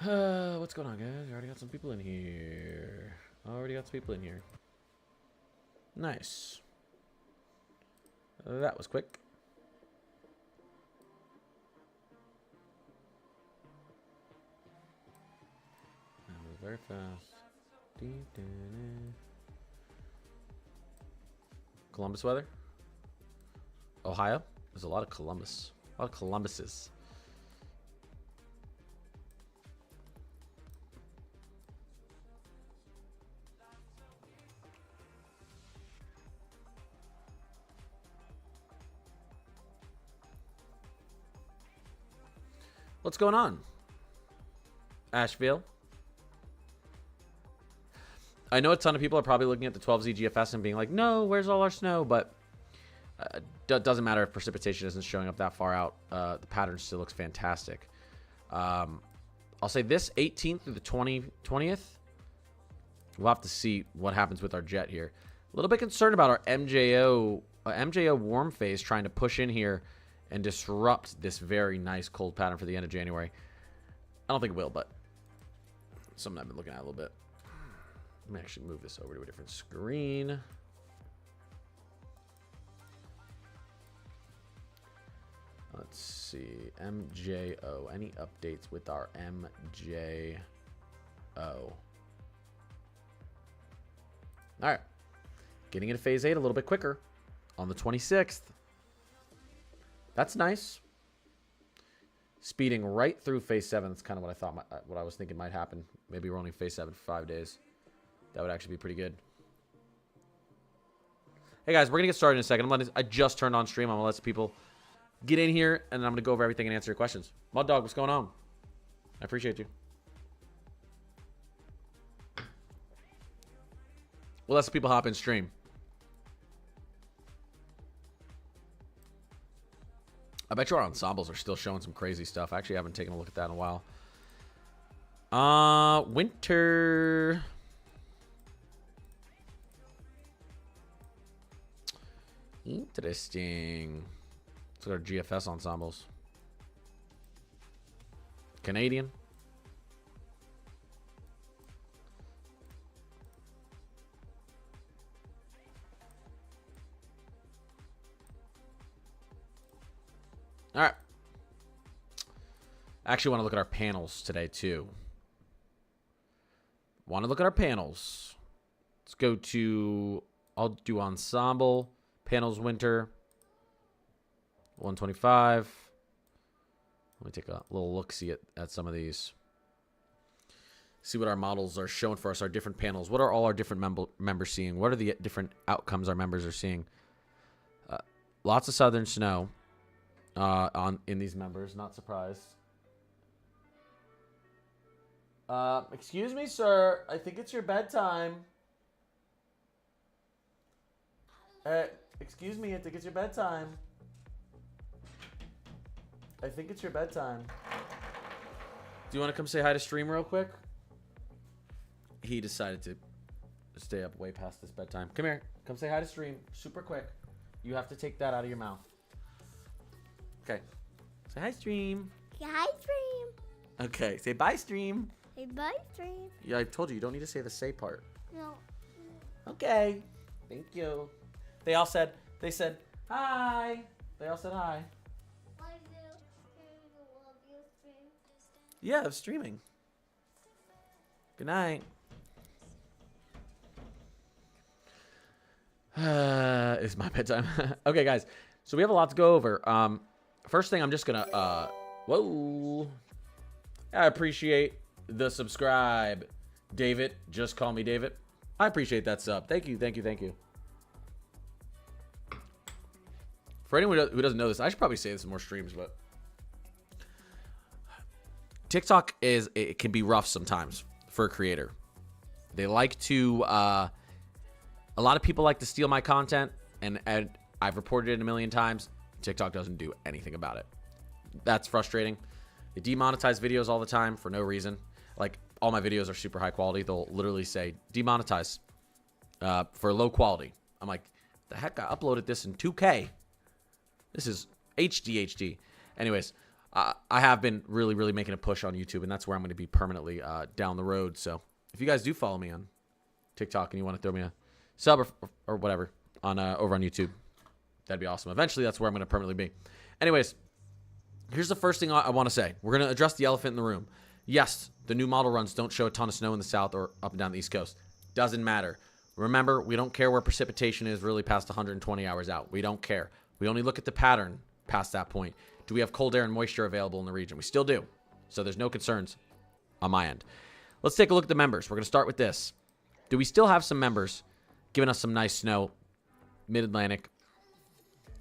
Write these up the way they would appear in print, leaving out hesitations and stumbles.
What's going on, guys? I already got some people in here. Nice. That was quick. That was very fast. Columbus weather? Ohio? There's a lot of Columbus. A lot of Columbuses. What's going on? Asheville? I know a ton of people are probably looking at the 12Z GFS and being like, no, where's all our snow? But doesn't matter if precipitation isn't showing up that far out. The pattern still looks fantastic. I'll say this 18th through the 20th. We'll have to see what happens with our jet here. A little bit concerned about our MJO warm phase trying to push in here and disrupt this very nice cold pattern for the end of January. I don't think it will, but something I've been looking at a little bit. Let me actually move this over to a different screen. Let's see. MJO. Any updates with our MJO? All right. Getting into phase 8 a little bit quicker on the 26th. That's nice. Speeding right through phase 7. That's kind of what I thought, what I was thinking might happen. Maybe we're only phase 7 for 5 days. That would actually be pretty good. Hey guys, we're gonna get started in a second. I just turned on stream. I'm gonna let some people get in here, and then I'm gonna go over everything and answer your questions. Mud Dog, what's going on? I appreciate you. We'll let some people hop in stream. I bet you our ensembles are still showing some crazy stuff. I actually haven't taken a look at that in a while. Winter. Interesting. Let's look at our GFS ensembles. Canadian. All right. I actually want to look at our panels today, too. Want to look at our panels. Let's go to... I'll do ensemble. Panels winter. 125. Let me take a little look-see at some of these. See what our models are showing for us, our different panels. What are all our different members seeing? What are the different outcomes our members are seeing? Lots of southern snow. In these members, not surprised. Excuse me, sir. I think it's your bedtime. Excuse me. I think it's your bedtime. I think it's your bedtime. Do you want to come say hi to stream real quick? He decided to stay up way past his bedtime. Come here. Come say hi to stream. Super quick. You have to take that out of your mouth. Okay. Say hi, stream. Say hi, stream. Okay. Say bye, stream. Say bye, stream. Yeah, I told you. You don't need to say the say part. No. Okay. Thank you. They said hi. They all said hi. Yeah, I'm streaming. Good night. It's my bedtime. Okay, guys. So we have a lot to go over. First thing, I'm just gonna whoa. I appreciate the subscribe, David. Just call me David. I appreciate that sub. Thank you, thank you, thank you. For anyone who doesn't know this, I should probably say this in more streams, but TikTok it can be rough sometimes for a creator. They like to a lot of people like to steal my content, and I've reported it a million times. TikTok doesn't do anything about it. That's frustrating. They demonetize videos all the time for no reason. Like, all my videos are super high quality. They'll literally say demonetize for low quality. I'm like, the heck, I uploaded this in 2K. This is HD. Anyways, I have been really, really making a push on YouTube, and that's where I'm going to be permanently down the road. So if you guys do follow me on TikTok and you want to throw me a sub or whatever on over on YouTube, that'd be awesome. Eventually, that's where I'm going to permanently be. Anyways, here's the first thing I want to say. We're going to address the elephant in the room. Yes, the new model runs don't show a ton of snow in the south or up and down the East Coast. Doesn't matter. Remember, we don't care where precipitation is really past 120 hours out. We don't care. We only look at the pattern past that point. Do we have cold air and moisture available in the region? We still do. So there's no concerns on my end. Let's take a look at the members. We're going to start with this. Do we still have some members giving us some nice snow, mid-Atlantic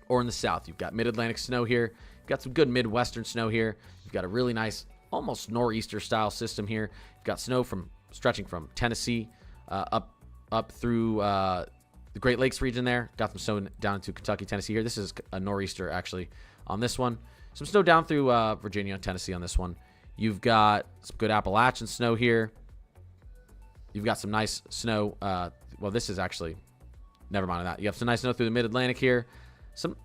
or in the south? You've got mid-Atlantic snow here. You've got some good Midwestern snow here. You've got a really nice, almost nor'easter style system here. You've got snow stretching from Tennessee up through the Great Lakes region there. Got some snow down into Kentucky, Tennessee here. This is a nor'easter actually on this one. Some snow down through Virginia and Tennessee on this one. You've got some good Appalachian snow here. You've got some nice snow. Well, this is actually, never mind that. You have some nice snow through the mid-Atlantic here. Some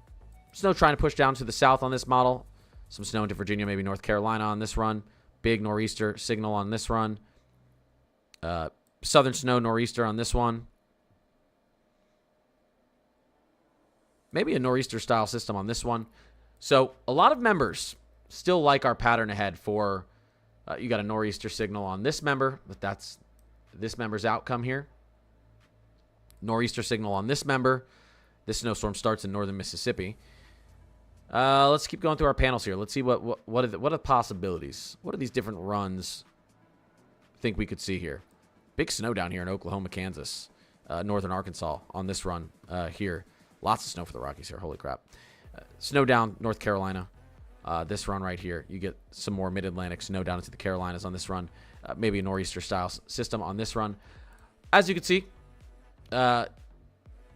snow trying to push down to the south on this model. Some snow into Virginia, maybe North Carolina on this run. Big nor'easter signal on this run. Southern snow nor'easter on this one. Maybe a nor'easter style system on this one. So a lot of members still like our pattern ahead for, you got a nor'easter signal on this member, but that's this member's outcome here. Nor'easter signal on this member. This snowstorm starts in northern Mississippi. Let's keep going through our panels here. Let's see what are the possibilities. What are these different runs think we could see here? Big snow down here in Oklahoma, Kansas, northern Arkansas on this run here. Lots of snow for the Rockies here. Holy crap. Snow down North Carolina. This run right here. You get some more mid-Atlantic snow down into the Carolinas on this run. Maybe a nor'easter style system on this run. As you can see, the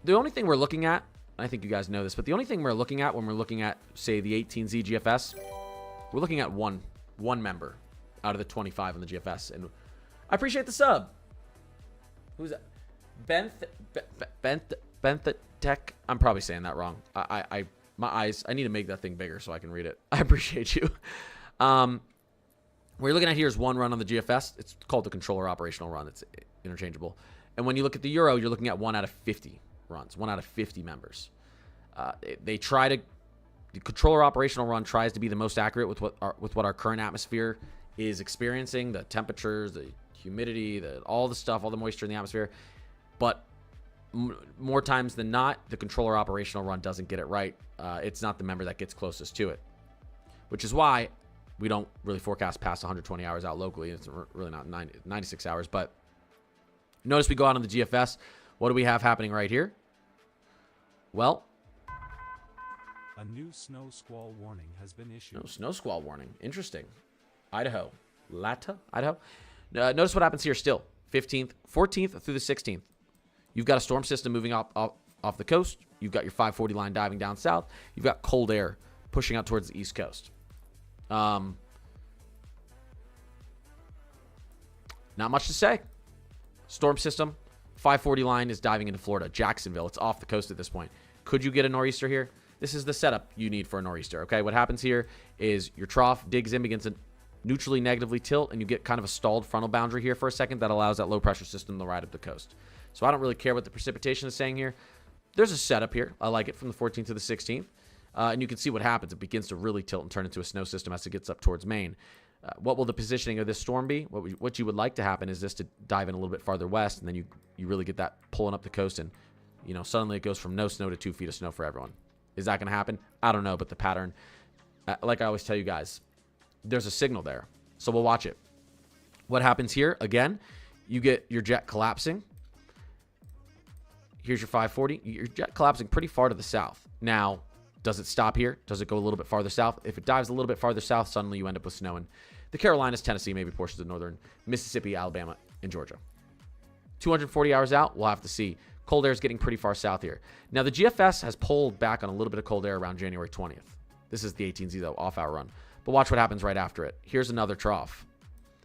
only thing we're looking at, I think you guys know this, but the only thing we're looking at when we're looking at, say, the 18Z GFS, we're looking at one member out of the 25 on the GFS. And I appreciate the sub. Who's that? Benthitech. I'm probably saying that wrong. My eyes, I need to make that thing bigger so I can read it. I appreciate you. What you're looking at here is one run on the GFS. It's called the controller operational run. It's interchangeable. And when you look at the Euro, you're looking at 1 out of 50 runs, 1 out of 50 members. The controller operational run tries to be the most accurate with what our current atmosphere is experiencing, the temperatures, the humidity, all the stuff, all the moisture in the atmosphere. But more times than not, the controller operational run doesn't get it right. It's not the member that gets closest to it, which is why we don't really forecast past 120 hours out locally. It's really not 96 hours. But notice we go out on the GFS. What do we have happening right here? Well, a new snow squall warning has been issued. No snow squall warning. Interesting. Idaho. Idaho. Notice what happens here still. 14th through the 16th. You've got a storm system moving off the coast. You've got your 540 line diving down south. You've got cold air pushing out towards the East Coast. Not much to say. Storm system, 540 line is diving into Florida. Jacksonville, it's off the coast at this point. Could you get a nor'easter here? This is the setup you need for a nor'easter, okay? What happens here is your trough digs in, begins to neutrally negatively tilt, and you get kind of a stalled frontal boundary here for a second that allows that low pressure system to ride up the coast. So I don't really care what the precipitation is saying here. There's a setup here. I like it from the 14th to the 16th. And you can see what happens. It begins to really tilt and turn into a snow system as it gets up towards Maine. What will the positioning of this storm be? What you would like to happen is this to dive in a little bit farther west, and then you really get that pulling up the coast, and suddenly it goes from no snow to 2 feet of snow for everyone. Is that going to happen? I don't know, but the pattern, like I always tell you guys, there's a signal there. So we'll watch it. What happens here? Again, you get your jet collapsing. Here's your 540. Your jet collapsing pretty far to the south. Now, does it stop here? Does it go a little bit farther south? If it dives a little bit farther south, suddenly you end up with snow in the Carolinas, Tennessee, maybe portions of northern Mississippi, Alabama, and Georgia. 240 hours out, we'll have to see. Cold air is getting pretty far south here. Now, the GFS has pulled back on a little bit of cold air around January 20th. This is the 18Z, though, off-hour run. But watch what happens right after it. Here's another trough.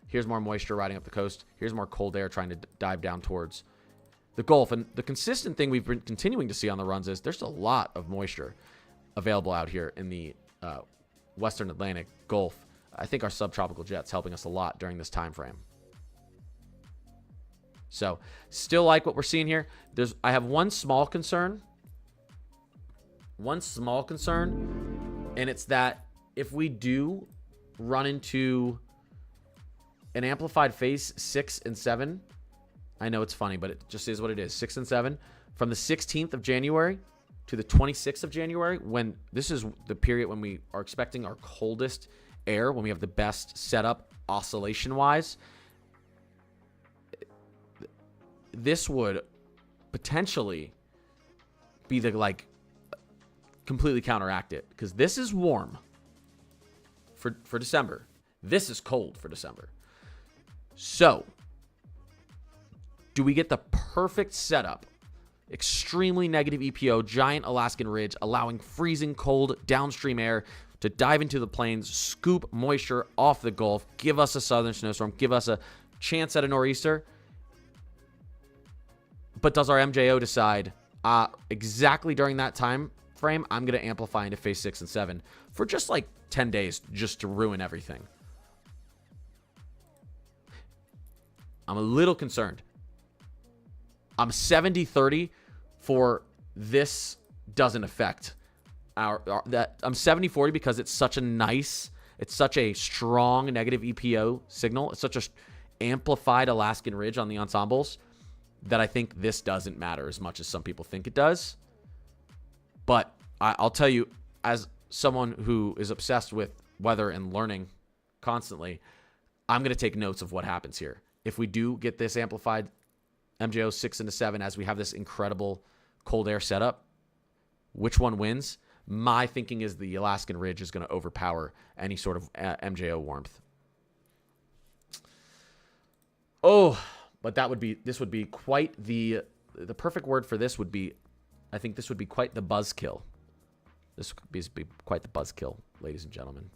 Here's more moisture riding up the coast. Here's more cold air trying to dive down towards the Gulf. And the consistent thing we've been continuing to see on the runs is there's a lot of moisture available out here in the Western Atlantic, Gulf. I think our subtropical jet's helping us a lot during this time frame. So, still like what we're seeing here. I have one small concern. And it's that if we do run into an amplified phase 6 and 7, I know it's funny, but it just is what it is. 6 and 7 from the 16th of January to the 26th of January, when this is the period when we are expecting our coldest air, when we have the best setup oscillation wise. This would potentially be the completely counteract it, because this is warm for December. This is cold for December. So, do we get the perfect setup? Extremely negative EPO, giant Alaskan ridge, allowing freezing cold downstream air to dive into the plains, scoop moisture off the Gulf, give us a southern snowstorm, give us a chance at a nor'easter. But does our MJO decide exactly during that time frame, I'm going to amplify into phase 6 and 7 for just 10 days just to ruin everything? I'm a little concerned. I'm 70-30 for this doesn't affect that. I'm 70-40 because it's such a strong negative EPO signal. It's such a amplified Alaskan ridge on the ensembles that I think this doesn't matter as much as some people think it does. But I'll tell you, as someone who is obsessed with weather and learning constantly, I'm going to take notes of what happens here. If we do get this amplified MJO 6 into 7 as we have this incredible cold air setup, which one wins? My thinking is the Alaskan ridge is going to overpower any sort of MJO warmth. Oh, but this would be quite the perfect word for this would be, I think this would be quite the buzzkill. This would be quite the buzzkill, ladies and gentlemen.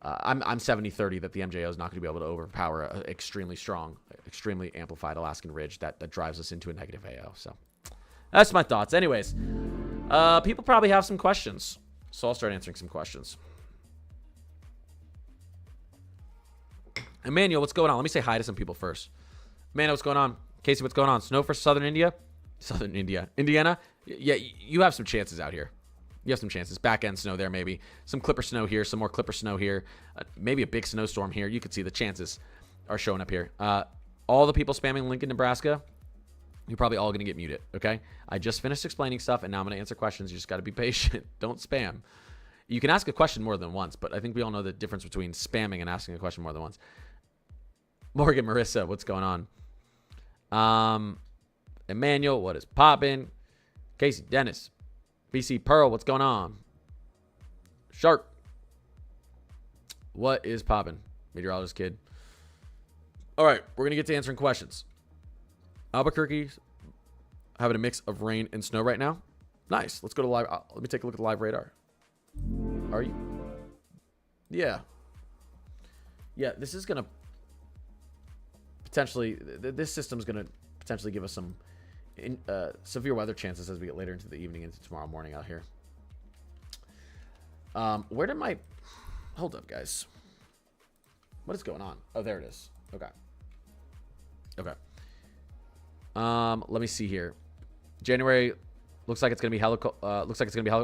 I'm 70-30 that the MJO is not going to be able to overpower an extremely strong, extremely amplified Alaskan ridge that drives us into a negative AO. So that's my thoughts. Anyways, people probably have some questions, so I'll start answering some questions. Emmanuel, what's going on? Let me say hi to some people first. Emmanuel, what's going on? Casey, what's going on? Snow for Southern India? Southern India. Indiana? Yeah, you have some chances out here. You have some chances. Back end snow there, maybe. Some clipper snow here. Some more clipper snow here. Maybe a big snowstorm here. You could see the chances are showing up here. All the people spamming Lincoln, Nebraska, you're probably all going to get muted, okay? I just finished explaining stuff, and now I'm going to answer questions. You just got to be patient. Don't spam. You can ask a question more than once, but I think we all know the difference between spamming and asking a question more than once. Morgan, Marissa, what's going on? Emmanuel, what is poppin'? Casey, Dennis, BC Pearl, what's going on? Shark, what is poppin'? Meteorologist kid. All right, we're going to get to answering questions. Albuquerque having a mix of rain and snow right now. Nice. Let's go to live. Let me take a look at the live radar. Are you? Yeah. Yeah, this is going to potentially, this system's going to potentially give us some severe weather chances as we get later into the evening into tomorrow morning out here. Where did my, hold up guys. What is going on? Oh, there it is. Okay. Okay. Let me see here. January looks like it's going to be hella,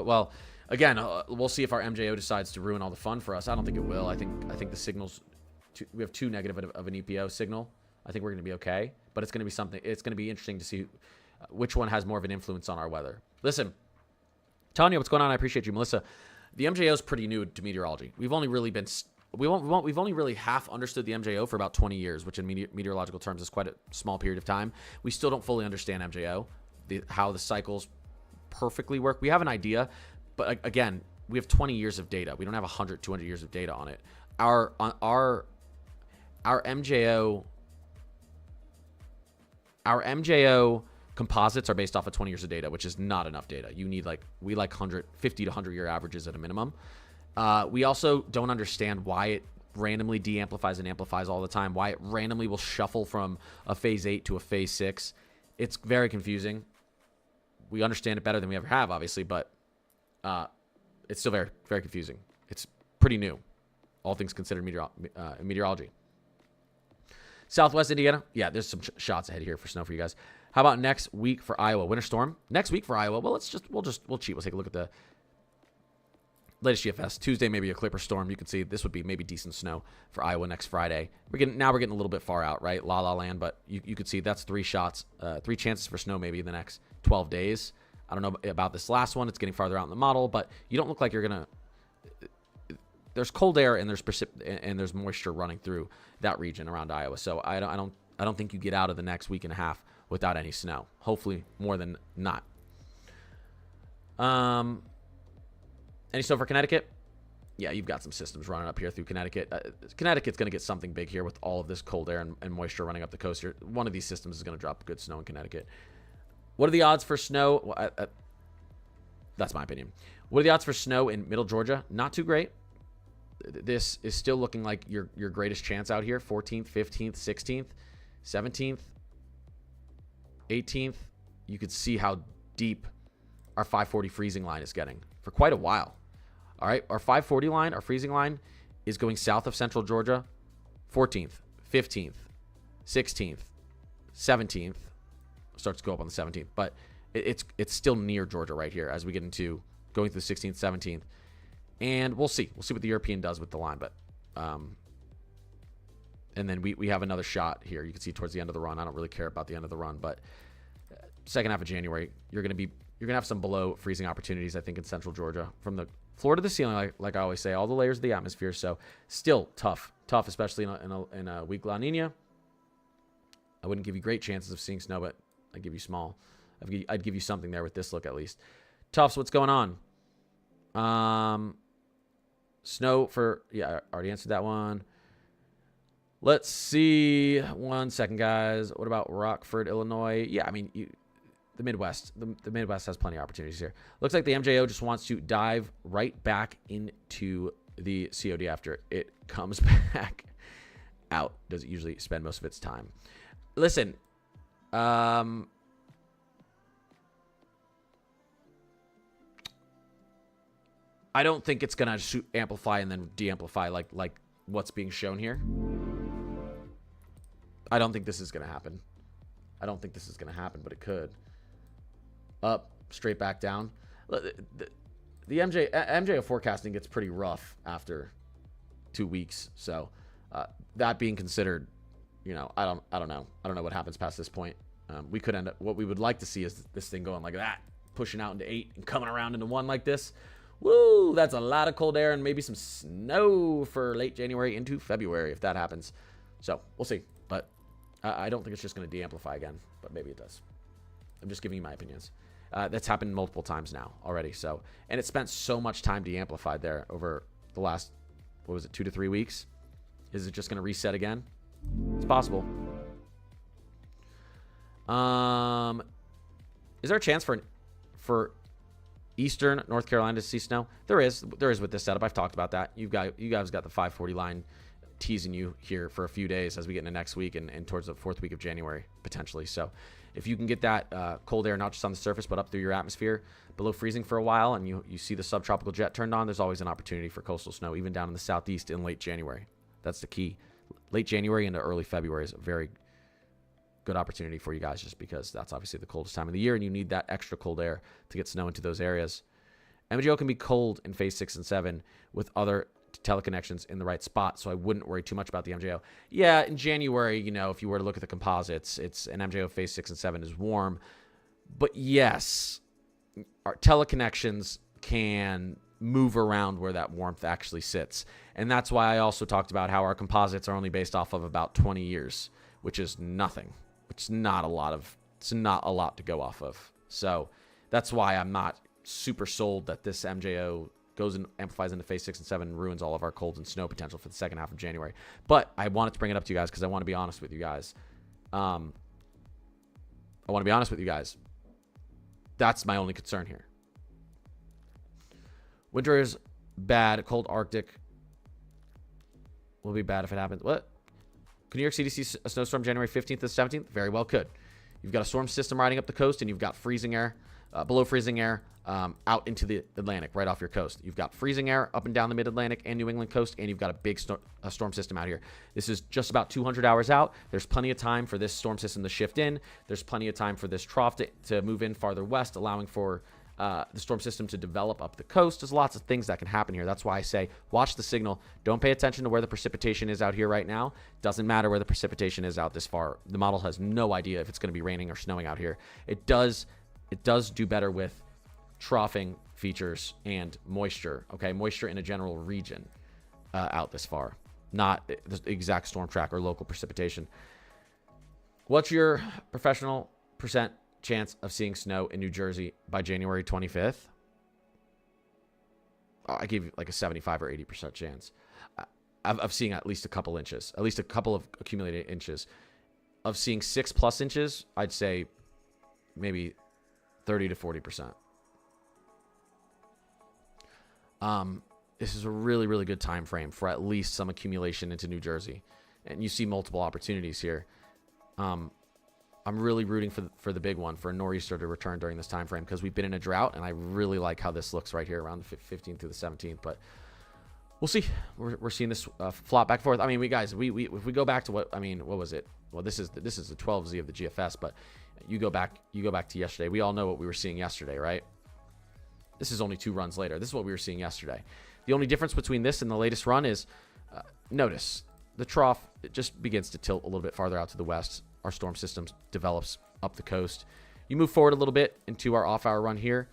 well, again, we'll see if our MJO decides to ruin all the fun for us. I don't think it will. I think the signals, we have too negative of an EPO signal. I think we're going to be okay, but it's going to be something. It's going to be interesting to see which one has more of an influence on our weather. Listen, Tanya, what's going on? I appreciate you, Melissa. The MJO is pretty new to meteorology. We've only really been we've only really half understood the MJO for about 20 years, which in meteorological terms is quite a small period of time. We still don't fully understand MJO, how the cycles perfectly work. We have an idea, but again, we have 20 years of data. We don't have 100, 200 years of data on it. Our MJO composites are based off of 20 years of data, which is not enough data. You need 50 to 100 year averages at a minimum. We also don't understand why it randomly de-amplifies and amplifies all the time, why it randomly will shuffle from a phase 8 to a phase 6. It's very confusing. We understand it better than we ever have, obviously, but it's still very, very confusing. It's pretty new, all things considered meteorology. Southwest Indiana, yeah, there's some shots ahead here for snow for you guys. How about next week for Iowa? Winter storm next week for Iowa. Well, we'll cheat. We'll take a look at the latest GFS. Tuesday, maybe a clipper storm. You can see this would be maybe decent snow for Iowa next Friday. We're getting a little bit far out, right? La La Land, but you could see that's 3 shots, 3 chances for snow maybe in the next 12 days. I don't know about this last one. It's getting farther out in the model, but you don't look like you're gonna. There's cold air and there's moisture running through that region around Iowa. So I don't think you get out of the next week and a half without any snow. Hopefully more than not. Any snow for Connecticut? Yeah, you've got some systems running up here through Connecticut. Connecticut's going to get something big here with all of this cold air and moisture running up the coast here. One of these systems is going to drop good snow in Connecticut. What are the odds for snow? Well, that's my opinion. What are the odds for snow in middle Georgia? Not too great. This is still looking like your greatest chance out here. 14th, 15th, 16th, 17th, 18th. You could see how deep our 540 freezing line is getting for quite a while. All right, our 540 line, our freezing line, is going south of central Georgia. 14th, 15th, 16th, 17th. Starts to go up on the 17th, but it's still near Georgia right here as we get into going through the 16th, 17th. And we'll see. We'll see what the European does with the line. But and then we have another shot here. You can see towards the end of the run. I don't really care about the end of the run, but second half of January, you're gonna have some below freezing opportunities, I think, in central Georgia from the floor to the ceiling, like I always say, all the layers of the atmosphere. So still tough, especially in a weak La Nina. I wouldn't give you great chances of seeing snow, but I'd give you small. I'd give you something there with this look at least. Tufts, what's going on? Snow for, yeah, I already answered that one. Let's see. 1 second, guys. What about Rockford, Illinois? Yeah, I mean, the Midwest. The Midwest has plenty of opportunities here. Looks like the MJO just wants to dive right back into the COD after it comes back out. Does it usually spend most of its time? Listen, I don't think it's gonna amplify and then de-amplify like what's being shown here. I don't think this is gonna happen. But it could. Up, straight back down. The MJO forecasting gets pretty rough after 2 weeks. So that being considered, I don't know what happens past this point. We could end up, what we would like to see is this thing going like that, pushing out into 8 and coming around into 1 like this. Woo, that's a lot of cold air and maybe some snow for late January into February if that happens. So we'll see. But I don't think it's just going to de-amplify again, but maybe it does. I'm just giving you my opinions. That's happened multiple times now already. So, and it spent so much time de-amplified there over the last, 2 to 3 weeks? Is it just going to reset again? It's possible. Is there a chance for Eastern North Carolina to see snow? There is with this setup. I've talked about that. You guys got the 540 line teasing you here for a few days as we get into next week and towards the 4th week of January potentially. So if you can get that cold air not just on the surface but up through your atmosphere below freezing for a while, and you see the subtropical jet turned on, there's always an opportunity for coastal snow even down in the southeast in late January. That's the key. Late January into early February is a very good opportunity for you guys, just because that's obviously the coldest time of the year and you need that extra cold air to get snow into those areas. MJO can be cold in phase 6 and 7 with other teleconnections in the right spot, so I wouldn't worry too much about the MJO. Yeah, in January, if you were to look at the composites, it's an MJO phase 6 and 7 is warm. But yes, our teleconnections can move around where that warmth actually sits. And that's why I also talked about how our composites are only based off of about 20 years, which is nothing. It's not a lot to go off of. So that's why I'm not super sold that this MJO goes and amplifies into phase 6 and 7 and ruins all of our cold and snow potential for the second half of January. But I wanted to bring it up to you guys because I want to be honest with you guys. That's my only concern here. Winter is bad. Cold Arctic will be bad if it happens. What? Could New York City see a snowstorm January 15th to 17th? Very well could. You've got a storm system riding up the coast, and you've got freezing air, below freezing air, out into the Atlantic, right off your coast. You've got freezing air up and down the mid-Atlantic and New England coast, and you've got a big storm system out here. This is just about 200 hours out. There's plenty of time for this storm system to shift in. There's plenty of time for this trough to move in farther west, allowing for the storm system to develop up the coast. There's lots of things that can happen here. That's why I say watch the signal. Don't pay attention to where the precipitation is out here right now. Doesn't matter where the precipitation is out this far. The model has no idea if it's going to be raining or snowing out here. It does do better with troughing features and moisture. Okay, moisture in a general region out this far, not the exact storm track or local precipitation. What's your professional percent chance of seeing snow in New Jersey by January 25th? I give you like a 75 or 80% chance of seeing at least a couple inches, at least a couple of accumulated inches. Of seeing 6+ inches, I'd say maybe 30 to 40%. This is a really, really good time frame for at least some accumulation into New Jersey, and you see multiple opportunities here. I'm really rooting for the big one, for a nor'easter to return during this time frame, because we've been in a drought, and I really like how this looks right here around the 15th through the 17th. But we'll see. We're seeing this flop back and forth. I mean, if we go back to what was it? Well, this is the 12Z of the GFS, but you go back to yesterday. We all know what we were seeing yesterday, right? This is only 2 runs later. This is what we were seeing yesterday. The only difference between this and the latest run is, notice, the trough, it just begins to tilt a little bit farther out to the west. Our storm system develops up the coast. You move forward a little bit into our off-hour run here.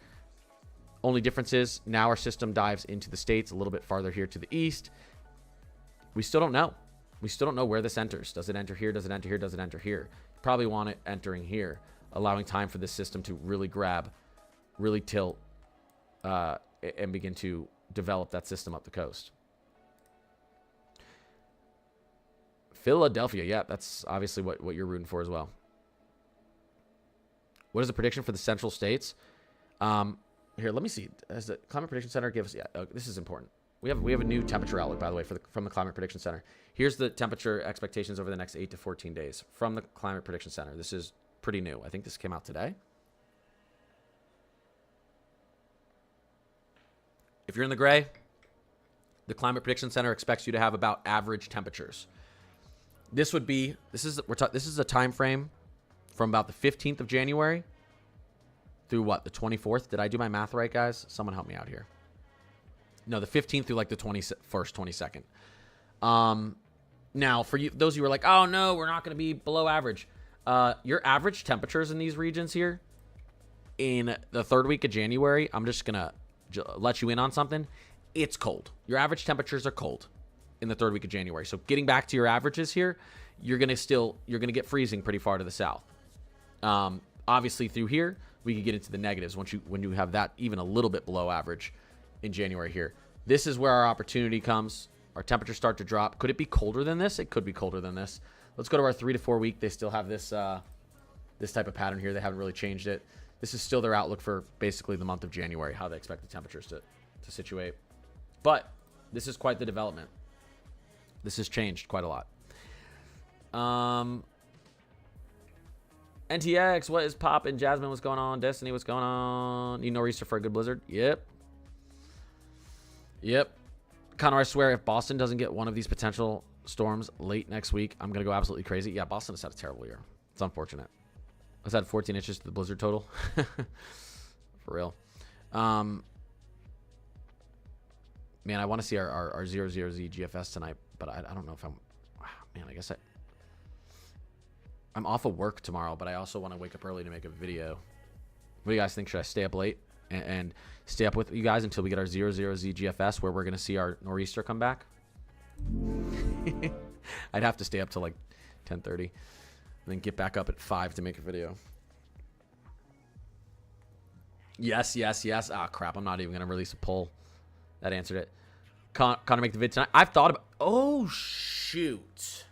Only difference is now our system dives into the states a little bit farther here to the east. We still don't know. We still don't know where this enters. Does it enter here? Does it enter here? Does it enter here? You probably want it entering here, allowing time for this system to really grab, really tilt, and begin to develop that system up the coast. Philadelphia, yeah, that's obviously what you're rooting for as well. What is the prediction for the central states? Here, let me see. Does the Climate Prediction Center give us? Yeah, this is important. We have a new temperature outlook, by the way, from the Climate Prediction Center. Here's the temperature expectations over the next 8 to 14 days from the Climate Prediction Center. This is pretty new. I think this came out today. If you're in the gray, the Climate Prediction Center expects you to have about average temperatures. This is a time frame from about the 15th of January through what, the 24th? Did I do my math right, guys? Someone help me out here. No, the 15th through like the 21st, 22nd. Now, for you, those of you who are like, oh no, we're not going to be below average. Your average temperatures in these regions here in the 3rd week of January, I'm just going to let you in on something. It's cold. Your average temperatures are cold in the 3rd week of January. So getting back to your averages here, you're going to get freezing pretty far to the south. Obviously through here, we could get into the negatives when you have that even a little bit below average in January here. This is where our opportunity comes. Our temperatures start to drop. Could it be colder than this? It could be colder than this. Let's go to our 3 to 4 week. They still have this type of pattern here. They haven't really changed it. This is still their outlook for basically the month of January, how they expect the temperatures to situate. But this is quite the development. This has changed quite a lot. NTX, what is poppin'? Jasmine, what's going on? Destiny, what's going on? Need nor'easter for a good blizzard? Yep. Connor, I swear, if Boston doesn't get one of these potential storms late next week, I'm going to go absolutely crazy. Yeah, Boston has had a terrible year. It's unfortunate. It's had 14 inches to the blizzard total. For real. Man, I want to see our 00Z GFS tonight, but I don't know if I'm... Man, I guess I'm off of work tomorrow, but I also want to wake up early to make a video. What do you guys think? Should I stay up late and stay up with you guys until we get our 00Z GFS, where we're going to see our nor'easter come back? I'd have to stay up till like 10:30. And then get back up at 5 to make a video. Yes. Ah, crap. I'm not even going to release a poll. That answered it. Connor, make the vid tonight. I've thought about... Oh, shoot.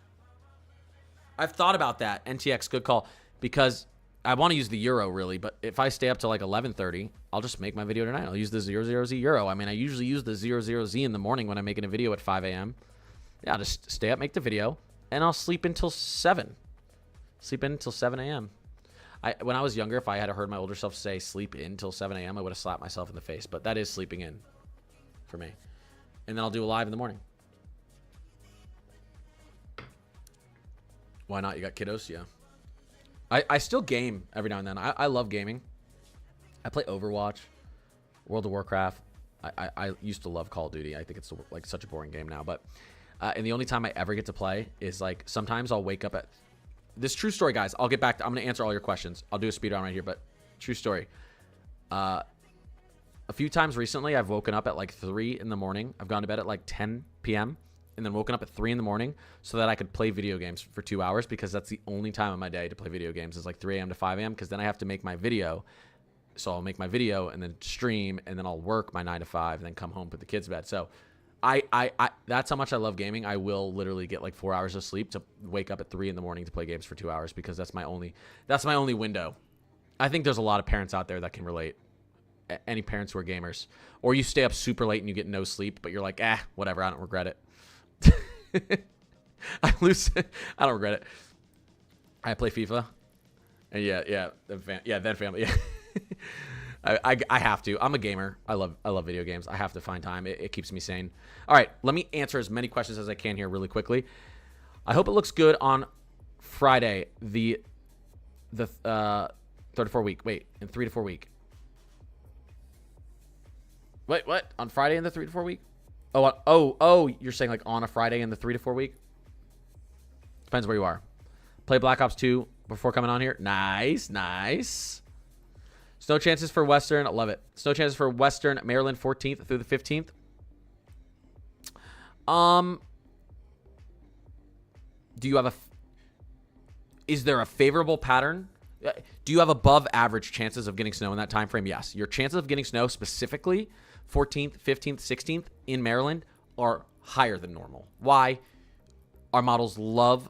I've thought about that. NTX, good call. Because I want to use the Euro, really. But if I stay up till like 11:30, I'll just make my video tonight. I'll use the 00Z Euro. I mean, I usually use the 00Z in the morning when I'm making a video at 5 a.m. Yeah, I'll just stay up, make the video. And I'll sleep until 7. Sleep in until 7 a.m. When I was younger, if I had heard my older self say sleep in till 7 a.m., I would have slapped myself in the face. But that is sleeping in for me. And then I'll do a live in the morning. Why not? You got kiddos? Yeah. I still game every now and then. I love gaming. I play Overwatch, World of Warcraft. I used to love Call of Duty. I think it's like such a boring game now. But and the only time I ever get to play is like sometimes I'll wake up at this true story, guys. I'll get back to, I'm going to answer all your questions. I'll do a speed round right here, but true story. A few times recently, I've woken up at like 3 in the morning. I've gone to bed at like 10 p.m. and then woken up at 3 in the morning so that I could play video games for 2 hours, because that's the only time of my day to play video games is like 3 a.m. to 5 a.m. because then I have to make my video. So I'll make my video and then stream, and then I'll work my 9 to 5 and then come home, put the kids to bed. So I that's how much I love gaming. I will literally get like 4 hours of sleep to wake up at 3 in the morning to play games for 2 hours, because that's my only window. I think there's a lot of parents out there that can relate. Any parents who are gamers, or you stay up super late and you get no sleep, but you're like, whatever, I don't regret it. I don't regret it. I play FIFA. And then family. Yeah. I have to. I'm a gamer. I love video games. I have to find time. It keeps me sane. All right, let me answer as many questions as I can here really quickly. I hope it looks good on Friday, the 3 to 4 week. Wait, in 3 to 4 week. Wait, what? On Friday in the 3 to 4 week? Oh, you're saying like on a Friday in the 3 to 4 week? Depends where you are. Play Black Ops 2 before coming on here. Nice. Snow chances for Western. I love it. Snow chances for Western Maryland 14th through the 15th. Do you have is there a favorable pattern? Do you have above average chances of getting snow in that time frame? Yes. Your chances of getting snow specifically 14th, 15th, 16th in Maryland are higher than normal. Why? Our models love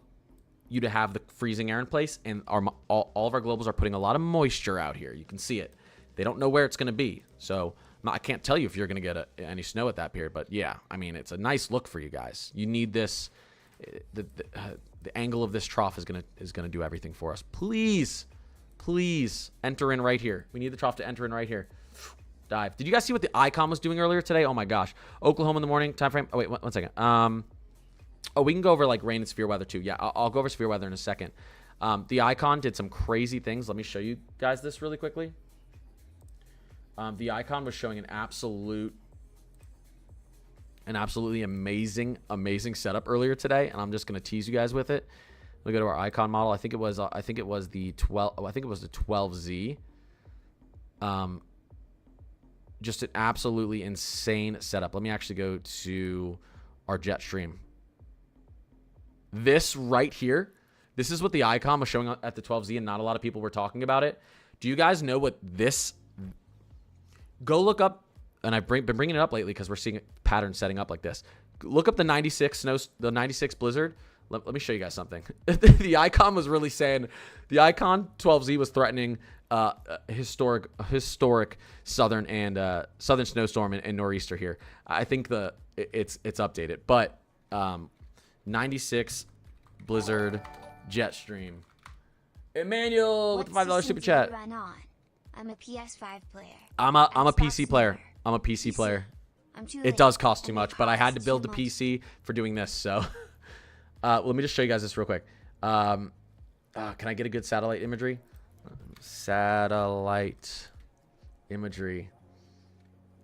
you to have the freezing air in place, and all of our globals are putting a lot of moisture out here. You can see it. They don't know where it's going to be. So I can't tell you if you're going to get any snow at that period, but yeah, I mean, it's a nice look for you guys. You need this. The angle of this trough is going to do everything for us. Please enter in right here. We need the trough to enter in right here. Dive. Did you guys see what the icon was doing earlier today? Oh my gosh. Oklahoma in the morning time frame. Oh wait, one second. We can go over like rain and severe weather too. Yeah, I'll go over severe weather in a second. The icon did some crazy things. Let me show you guys this really quickly. The icon was showing an absolutely amazing setup earlier today, and I'm just gonna tease you guys with it. We go to our icon model. I think it was the 12Z. Just an absolutely insane setup. Let me actually go to our jet stream. This right here, this is what the icon was showing at the 12Z, and not a lot of people were talking about it. Do you guys know what this? Go look up, and I've been bringing it up lately because we're seeing patterns setting up like this. Look up the 96 blizzard. Let me show you guys something. The icon was really saying, the icon 12Z was threatening historic southern snowstorm and nor'easter here. I think it's updated, but 96 blizzard jet stream. Emmanuel with the $5 super chat. I'm a PS5 player. I'm a PC player. I'm a PC player. It does cost too much, but I had to build the PC for doing this, so. Let me just show you guys this real quick. Can I get a good satellite imagery? Satellite imagery.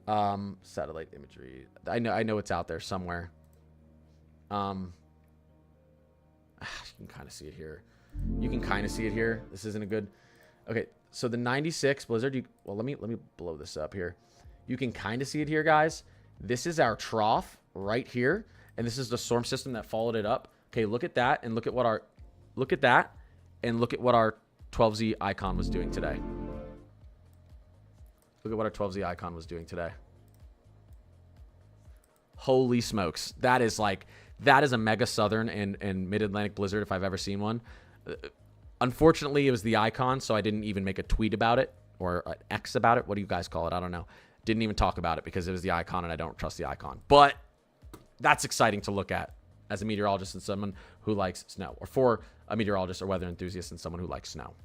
Satellite imagery. I know it's out there somewhere. You can kind of see it here. This isn't a good. Okay, so the 96 blizzard. Let me blow this up here. You can kind of see it here, guys. This is our trough right here, and this is the storm system that followed it up. Okay, look at that, and look at what our 12Z icon was doing today. Look at what our 12Z icon was doing today. Holy smokes. That is a mega southern and mid-Atlantic blizzard if I've ever seen one. Unfortunately, it was the icon, so I didn't even make a tweet about it or an X about it. What do you guys call it? I don't know. Didn't even talk about it because it was the icon, and I don't trust the icon. But that's exciting to look at as a meteorologist and someone who likes snow, or for a meteorologist or weather enthusiast and someone who likes snow.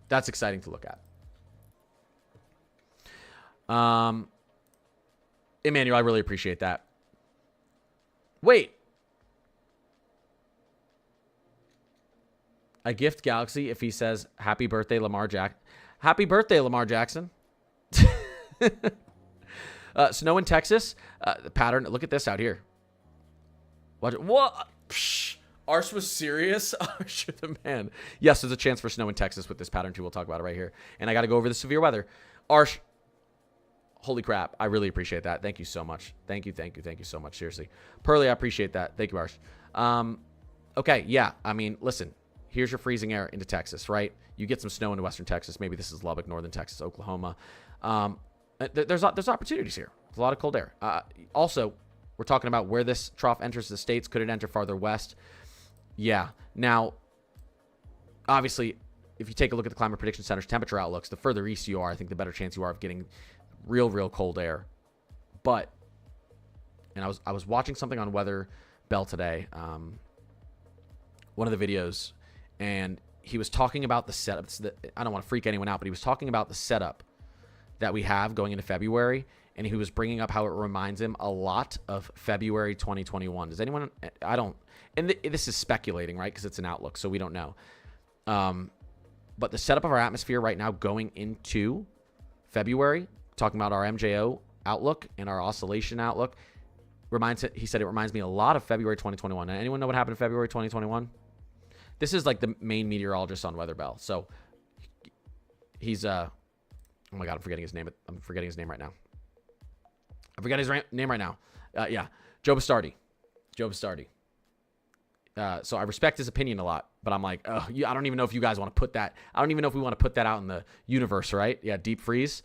That's exciting to look at. Emmanuel, I really appreciate that. Wait. I gift Galaxy if he says, happy birthday, Lamar Jackson. Happy birthday, Lamar Jackson. Snow in Texas. The pattern. Look at this out here. Watch it. What? Psh, Arsh was serious. Arsh, the man. Yes, there's a chance for snow in Texas with this pattern too. We'll talk about it right here. And I got to go over the severe weather. Arsh, holy crap. I really appreciate that. Thank you so much. Thank you so much. Seriously. Pearly, I appreciate that. Thank you, Arsh. Okay, yeah. I mean, listen. Here's your freezing air into Texas, right? You get some snow into western Texas. Maybe this is Lubbock, northern Texas, Oklahoma. There's opportunities here. There's a lot of cold air. Also, we're talking about where this trough enters the states. Could it enter farther west? Yeah. Now, obviously, if you take a look at the Climate Prediction Center's temperature outlooks, the further east you are, I think the better chance you are of getting real cold air. But, and I was watching something on Weather Bell today, one of the videos, and he was talking about the setup. I don't want to freak anyone out, but he was talking about the setup that we have going into February, and he was bringing up how it reminds him a lot of February 2021. Does anyone? I don't. And this is speculating, right? Because it's an outlook, so we don't know. But the setup of our atmosphere right now going into February, talking about our MJO outlook and our oscillation outlook, he said it reminds me a lot of February 2021. Now, anyone know what happened in February 2021? This is like the main meteorologist on Weather Bell. So he's oh my God, I'm forgetting his name. I'm forgetting his name right now. I forget his name right now. Yeah, Joe Bastardi. So I respect his opinion a lot, but I'm like, I don't even know if you guys want to put that. I don't even know if we want to put that out in the universe, right? Yeah, deep freeze.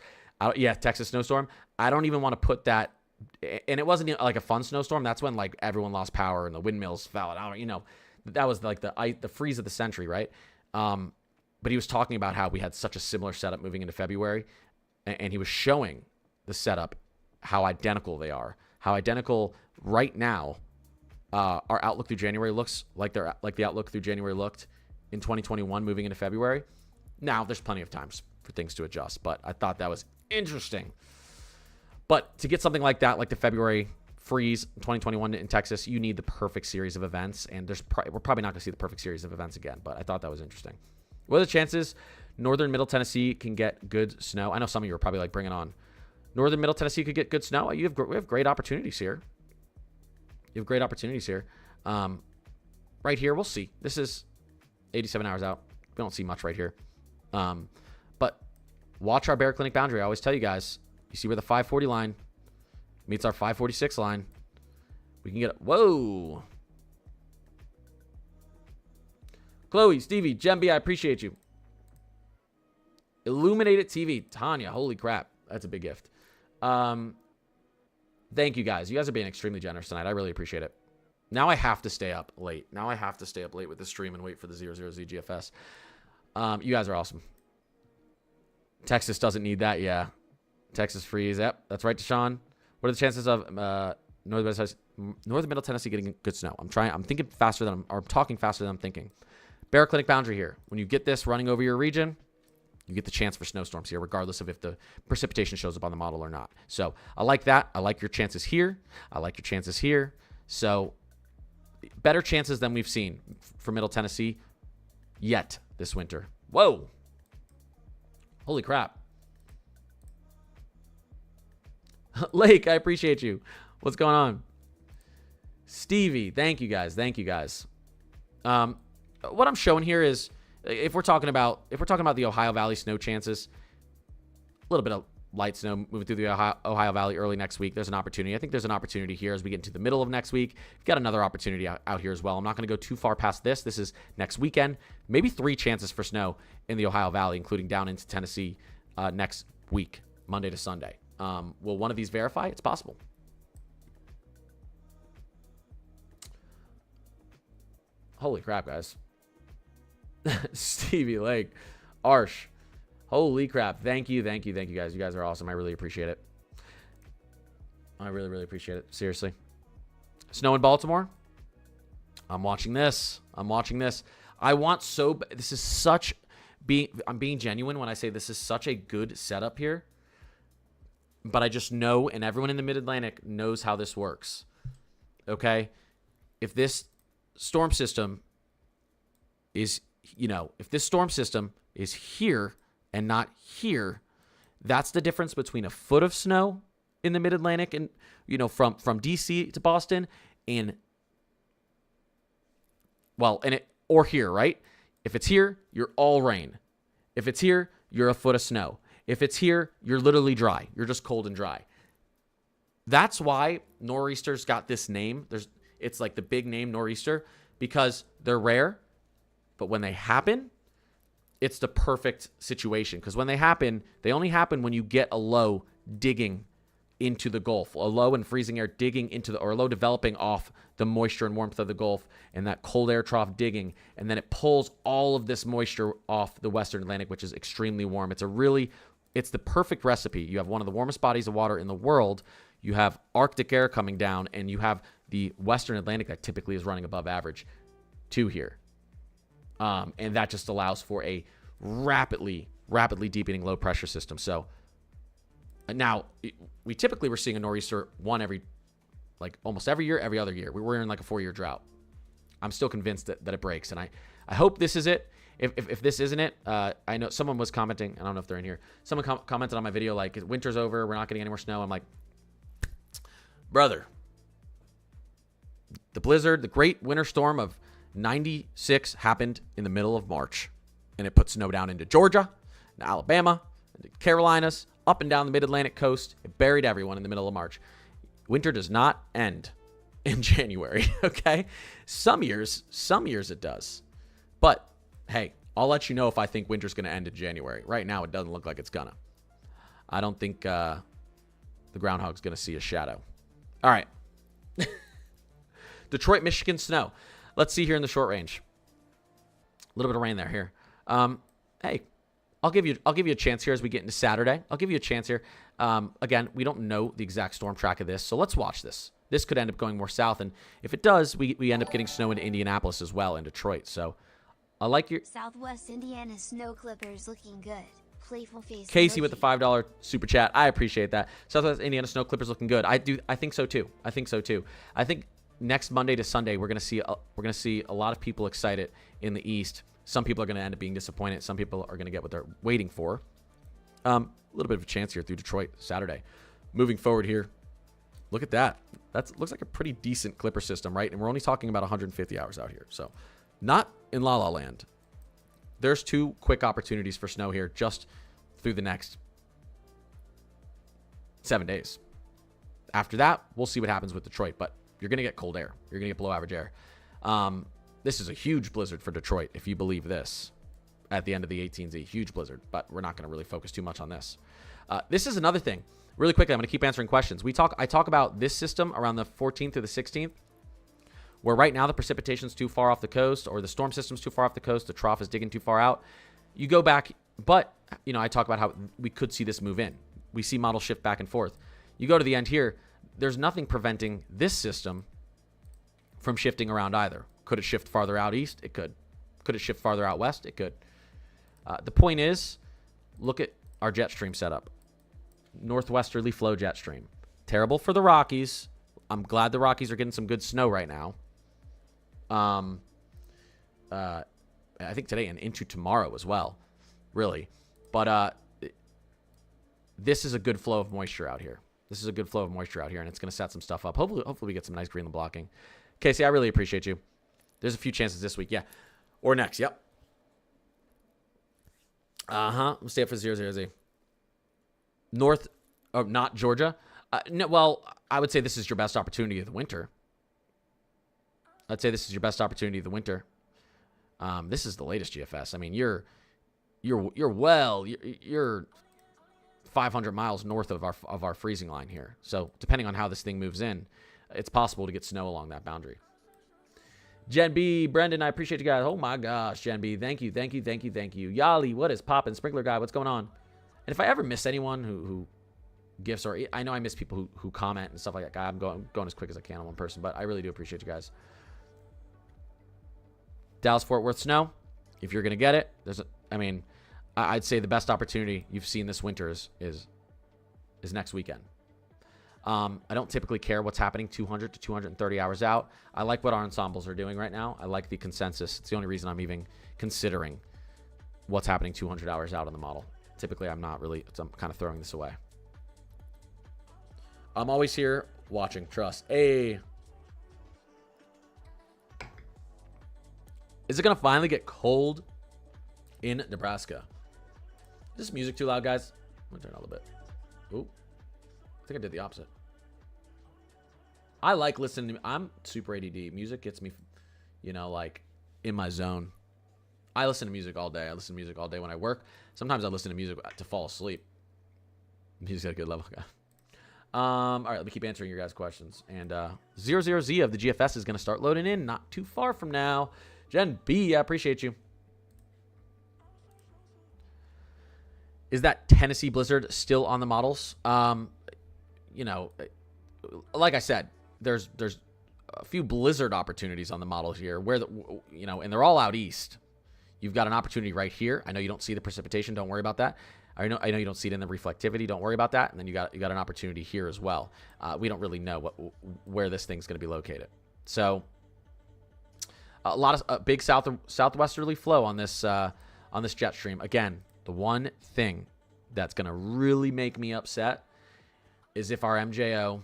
Yeah, Texas snowstorm. I don't even want to put that. And it wasn't like a fun snowstorm. That's when like everyone lost power and the windmills fell out. That was like the freeze of the century, right? But he was talking about how we had such a similar setup moving into February, and he was showing the setup, how identical they are, how identical right now our outlook through January looks like the outlook through January looked in 2021 moving into February. Now there's plenty of times for things to adjust, but I thought that was interesting. But to get something like that, like the February freeze 2021 in Texas, you need the perfect series of events, and we're probably not going to see the perfect series of events again, but I thought that was interesting. What are the chances northern middle Tennessee can get good snow? I know some of you are probably like, bring it on. Northern middle Tennessee could get good snow. We have great opportunities here. Right here, we'll see. This is 87 hours out. We don't see much right here. But watch our Bear Clinic boundary. I always tell you guys, you see where the 540 line meets our 546 line. We can get whoa. Chloe, Stevie, Jemby, I appreciate you. Illuminated TV, Tanya, holy crap. That's a big gift. Thank you guys. You guys are being extremely generous tonight. I really appreciate it. Now I have to stay up late. With the stream and wait for the 00ZGFS. You guys are awesome. Texas doesn't need that. Yeah. Texas freeze. Yep. That's right, Deshaun. What are the chances of northern middle Tennessee getting good snow? I'm thinking faster than I'm talking faster than I'm thinking. Bear Clinic boundary here. When you get this running over your region, you get the chance for snowstorms here, regardless of if the precipitation shows up on the model or not. So I like that. I like your chances here. So better chances than we've seen for Middle Tennessee yet this winter. Whoa. Holy crap. Lake, I appreciate you. What's going on? Stevie, thank you guys. What I'm showing here is, if we're talking about the Ohio Valley snow chances, a little bit of light snow moving through the Ohio Valley early next week. There's an opportunity. I think there's an opportunity here as we get into the middle of next week. We've got another opportunity out here as well. I'm not going to go too far past this. This is next weekend. Maybe 3 chances for snow in the Ohio Valley, including down into Tennessee next week, Monday to Sunday. Will one of these verify? It's possible. Holy crap, guys. Stevie Lake, Arsh, holy crap. Thank you guys. You guys are awesome. I really appreciate it. I really appreciate it. Seriously. Snow in Baltimore. I'm watching this. This is such I'm being genuine when I say this is such a good setup here. But I just know, and everyone in the Mid-Atlantic knows how this works. Okay? If this storm system is, if this storm system is here and not here, that's the difference between a foot of snow in the Mid-Atlantic and, from DC to Boston or here, right? If it's here, you're all rain. If it's here, you're a foot of snow. If it's here, you're literally dry. You're just cold and dry. That's why nor'easters got this name. It's like the big name nor'easter because they're rare, but when they happen, it's the perfect situation. Because when they happen, they only happen when you get a low digging into the Gulf, a low and freezing air digging into or a low developing off the moisture and warmth of the Gulf, and that cold air trough digging, and then it pulls all of this moisture off the Western Atlantic, which is extremely warm. It's the perfect recipe. You have one of the warmest bodies of water in the world. You have Arctic air coming down, and you have the Western Atlantic that typically is running above average to here. And that just allows for a rapidly deepening low pressure system. So now we typically were seeing a nor'easter almost every year, every other year. We were in like a 4-year drought. I'm still convinced that it breaks. And I hope this is it. If this isn't it, I know someone was commenting. I don't know if they're in here. Someone commented on my video like, winter's over. We're not getting any more snow. I'm like, brother, the blizzard, the great winter storm of 96 happened in the middle of March. And it put snow down into Georgia, into Alabama, into Carolinas, up and down the mid-Atlantic coast. It buried everyone in the middle of March. Winter does not end in January, okay? Some years it does. But, hey, I'll let you know if I think winter's going to end in January. Right now, it doesn't look like it's gonna. I don't think the groundhog's going to see a shadow. All right. Detroit, Michigan snow. Let's see here in the short range. A little bit of rain here. Hey, I'll give you a chance here as we get into Saturday. I'll give you a chance here. Again, we don't know the exact storm track of this, so let's watch this. This could end up going more south, and if it does, we end up getting snow into Indianapolis as well, and Detroit. So I like your Southwest Indiana snow clippers looking good. Playful face. Casey with the $5 super chat. I appreciate that. Southwest Indiana snow clippers looking good. I think so too. I think next Monday to Sunday we're gonna see a lot of people excited in the East. Some people are going to end up being disappointed. Some people are going to get what they're waiting for. A little bit of a chance here through Detroit Saturday. Moving forward here, look at that. That looks like a pretty decent clipper system, right? And we're only talking about 150 hours out here. So not in La La Land. There's 2 quick opportunities for snow here just through the next 7 days. After that, we'll see what happens with Detroit. But you're going to get cold air. You're going to get below average air. This is a huge blizzard for Detroit, if you believe this, at the end of the 18Z. Huge blizzard, but we're not going to really focus too much on this. This is another thing. Really quickly, I'm going to keep answering questions. I talk about this system around the 14th to the 16th, where right now the precipitation's too far off the coast, or the storm system's too far off the coast, the trough is digging too far out. You go back, but, I talk about how we could see this move in. We see models shift back and forth. You go to the end here, there's nothing preventing this system from shifting around either. Could it shift farther out east? It could. Could it shift farther out west? It could. The point is, look at our jet stream setup. Northwesterly flow jet stream. Terrible for the Rockies. I'm glad the Rockies are getting some good snow right now. I think today and into tomorrow as well, really. But this is a good flow of moisture out here. And it's going to set some stuff up. Hopefully we get some nice green blocking. Casey, I really appreciate you. There's a few chances this week, yeah. Or next, yep. We'll stay up for 0-0-0. North, not Georgia. No, well, I would say this is your best opportunity of the winter. This is the latest GFS. I mean, you're 500 miles north of our freezing line here. So depending on how this thing moves in, it's possible to get snow along that boundary. Jen B, Brendan, I appreciate you guys. Oh my gosh, Jen B, thank you. Yali, what is poppin'? Sprinkler guy, what's going on? And if I ever miss anyone who gifts, or I know I miss people who comment and stuff like that. I'm going as quick as I can on one person, but I really do appreciate you guys. Dallas Fort Worth snow, if you're gonna get it, I'd say the best opportunity you've seen this winter is next weekend. I don't typically care what's happening 200 to 230 hours out. I like what our ensembles are doing right now. I like the consensus. It's the only reason I'm even considering what's happening 200 hours out on the model. Typically, I'm not really. I'm kind of throwing this away. I'm always here watching. Trust. Hey. Is it going to finally get cold in Nebraska? Is this music too loud, guys? I'm going to turn it a little bit. Ooh. I think I did the opposite. I like listening to, I'm super ADD. Music gets me, you know, like in my zone. I listen to music all day. I listen to music all day when I work. Sometimes I listen to music to fall asleep. Music's at a good level. All right, let me keep answering your guys' questions. And 00Z of the GFS is going to start loading in not too far from now. Gen B, I appreciate you. Is that Tennessee Blizzard still on the models? You know, like I said, there's a few Blizzard opportunities on the model here where, you know, and they're all out east. You've got an opportunity right here. I know you don't see the precipitation. Don't worry about that. I know you don't see it in the reflectivity. Don't worry about that. And then you got an opportunity here as well. We don't really know where this thing's going to be located. So a lot of big southwesterly flow on this jet stream. Again, the one thing that's going to really make me upset is if our MJO,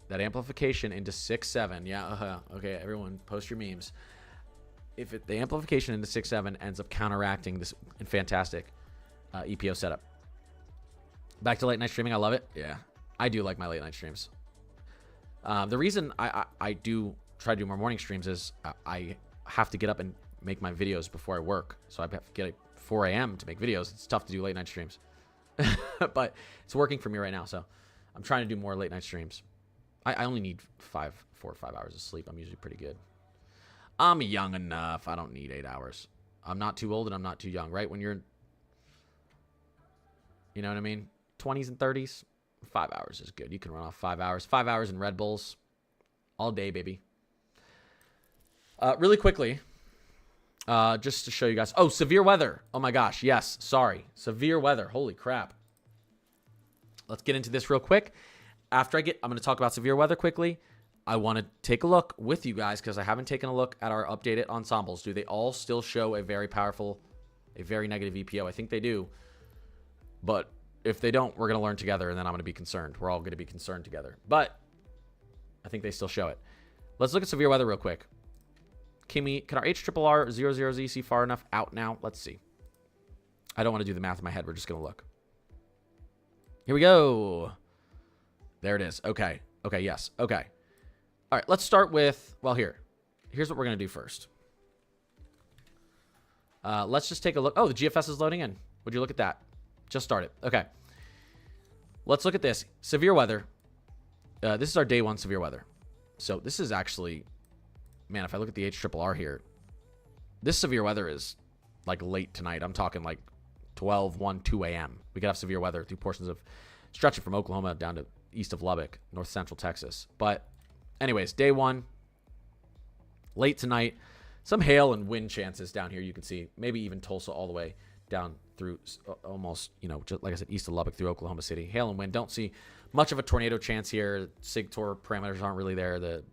that amplification into 6.7, yeah, okay, everyone post your memes. If the amplification into 6.7 ends up counteracting this fantastic EPO setup. Back to late night streaming, I love it. Yeah, I do like my late night streams. The reason I do try to do more morning streams is I have to get up and make my videos before I work. So I have to get at 4 a.m. to make videos. It's tough to do late night streams. But it's working for me right now. So I'm trying to do more late night streams. I only need 4 or 5 hours of sleep. I'm usually pretty good. I'm young enough. I don't need 8 hours. I'm not too old and I'm not too young, right? When you're, you know what I mean? 20s and 30s, 5 hours is good. You can run off 5 hours. 5 hours in Red Bulls all day, baby. Really quickly, just to show you guys. Oh, severe weather. Oh my gosh. Yes. Sorry. Severe weather. Holy crap. Let's get into this real quick. After I'm going to talk about severe weather quickly. I want to take a look with you guys because I haven't taken a look at our updated ensembles. Do they all still show a very powerful, a very negative EPO? I think they do. But if they don't, we're going to learn together and then I'm going to be concerned. We're all going to be concerned together. But I think they still show it. Let's look at severe weather real quick. Can our HRRR 00Z see far enough out now? Let's see. I don't want to do the math in my head. We're just going to look. Here we go. There it is. Okay. Okay. Yes. Okay. All right. Let's start with, well, here's what we're going to do first. Let's just take a look. Oh, the GFS is loading in. Would you look at that? Just started. Okay. Let's look at this. Severe weather. This is our day one severe weather. So this is actually, man, if I look at the HRRR here, this severe weather is like late tonight. I'm talking like 12, 1, 2 a.m. We could have severe weather through portions of stretching from Oklahoma down to east of Lubbock, north central Texas. But anyways, day one, late tonight, some hail and wind chances down here. You can see maybe even Tulsa all the way down through almost, you know, just like I said, east of Lubbock through Oklahoma City. Hail and wind. Don't see much of a tornado chance here. SIGTOR parameters aren't really there. The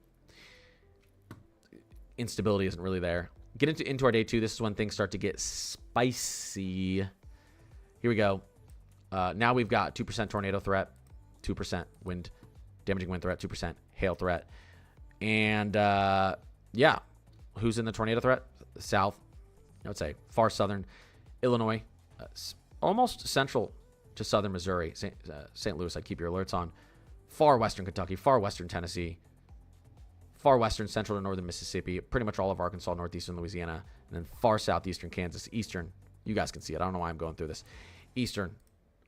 instability isn't really there. Get into our day two. This is when things start to get spicy. Here we go. Now we've got 2% tornado threat, 2% wind, damaging wind threat, 2% hail threat. And yeah, who's in the tornado threat? South, I would say far southern Illinois, almost central to southern Missouri, St. Louis. I keep your alerts on. Far western Kentucky, far western Tennessee, far western central to northern Mississippi, pretty much all of Arkansas, northeastern Louisiana, and then far southeastern Kansas, eastern. You guys can see it. I don't know why I'm going through this. Eastern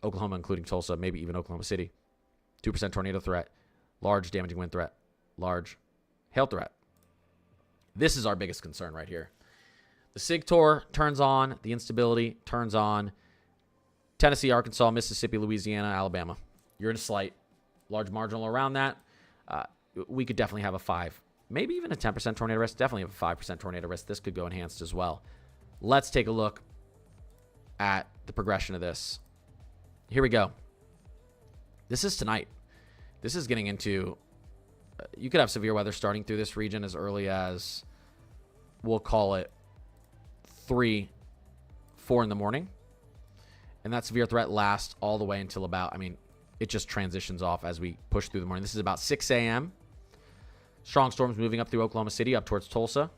Oklahoma, including Tulsa, maybe even Oklahoma City. 2% tornado threat, large damaging wind threat, large hail threat. This is our biggest concern right here. The SIGTOR turns on, the instability turns on. Tennessee, Arkansas, Mississippi, Louisiana, Alabama. You're in a slight, large marginal around that. We could definitely have a 5 maybe even a 10% tornado risk. Definitely a 5% tornado risk. This could go enhanced as well. Let's take a look at the progression of this. Here we go. This is tonight. This is getting into, you could have severe weather starting through this region as early as, we'll call it 3, 4 in the morning. And that severe threat lasts all the way until about, I mean, it just transitions off as we push through the morning. This is about 6 a.m. Strong storms moving up through Oklahoma City, up towards Tulsa.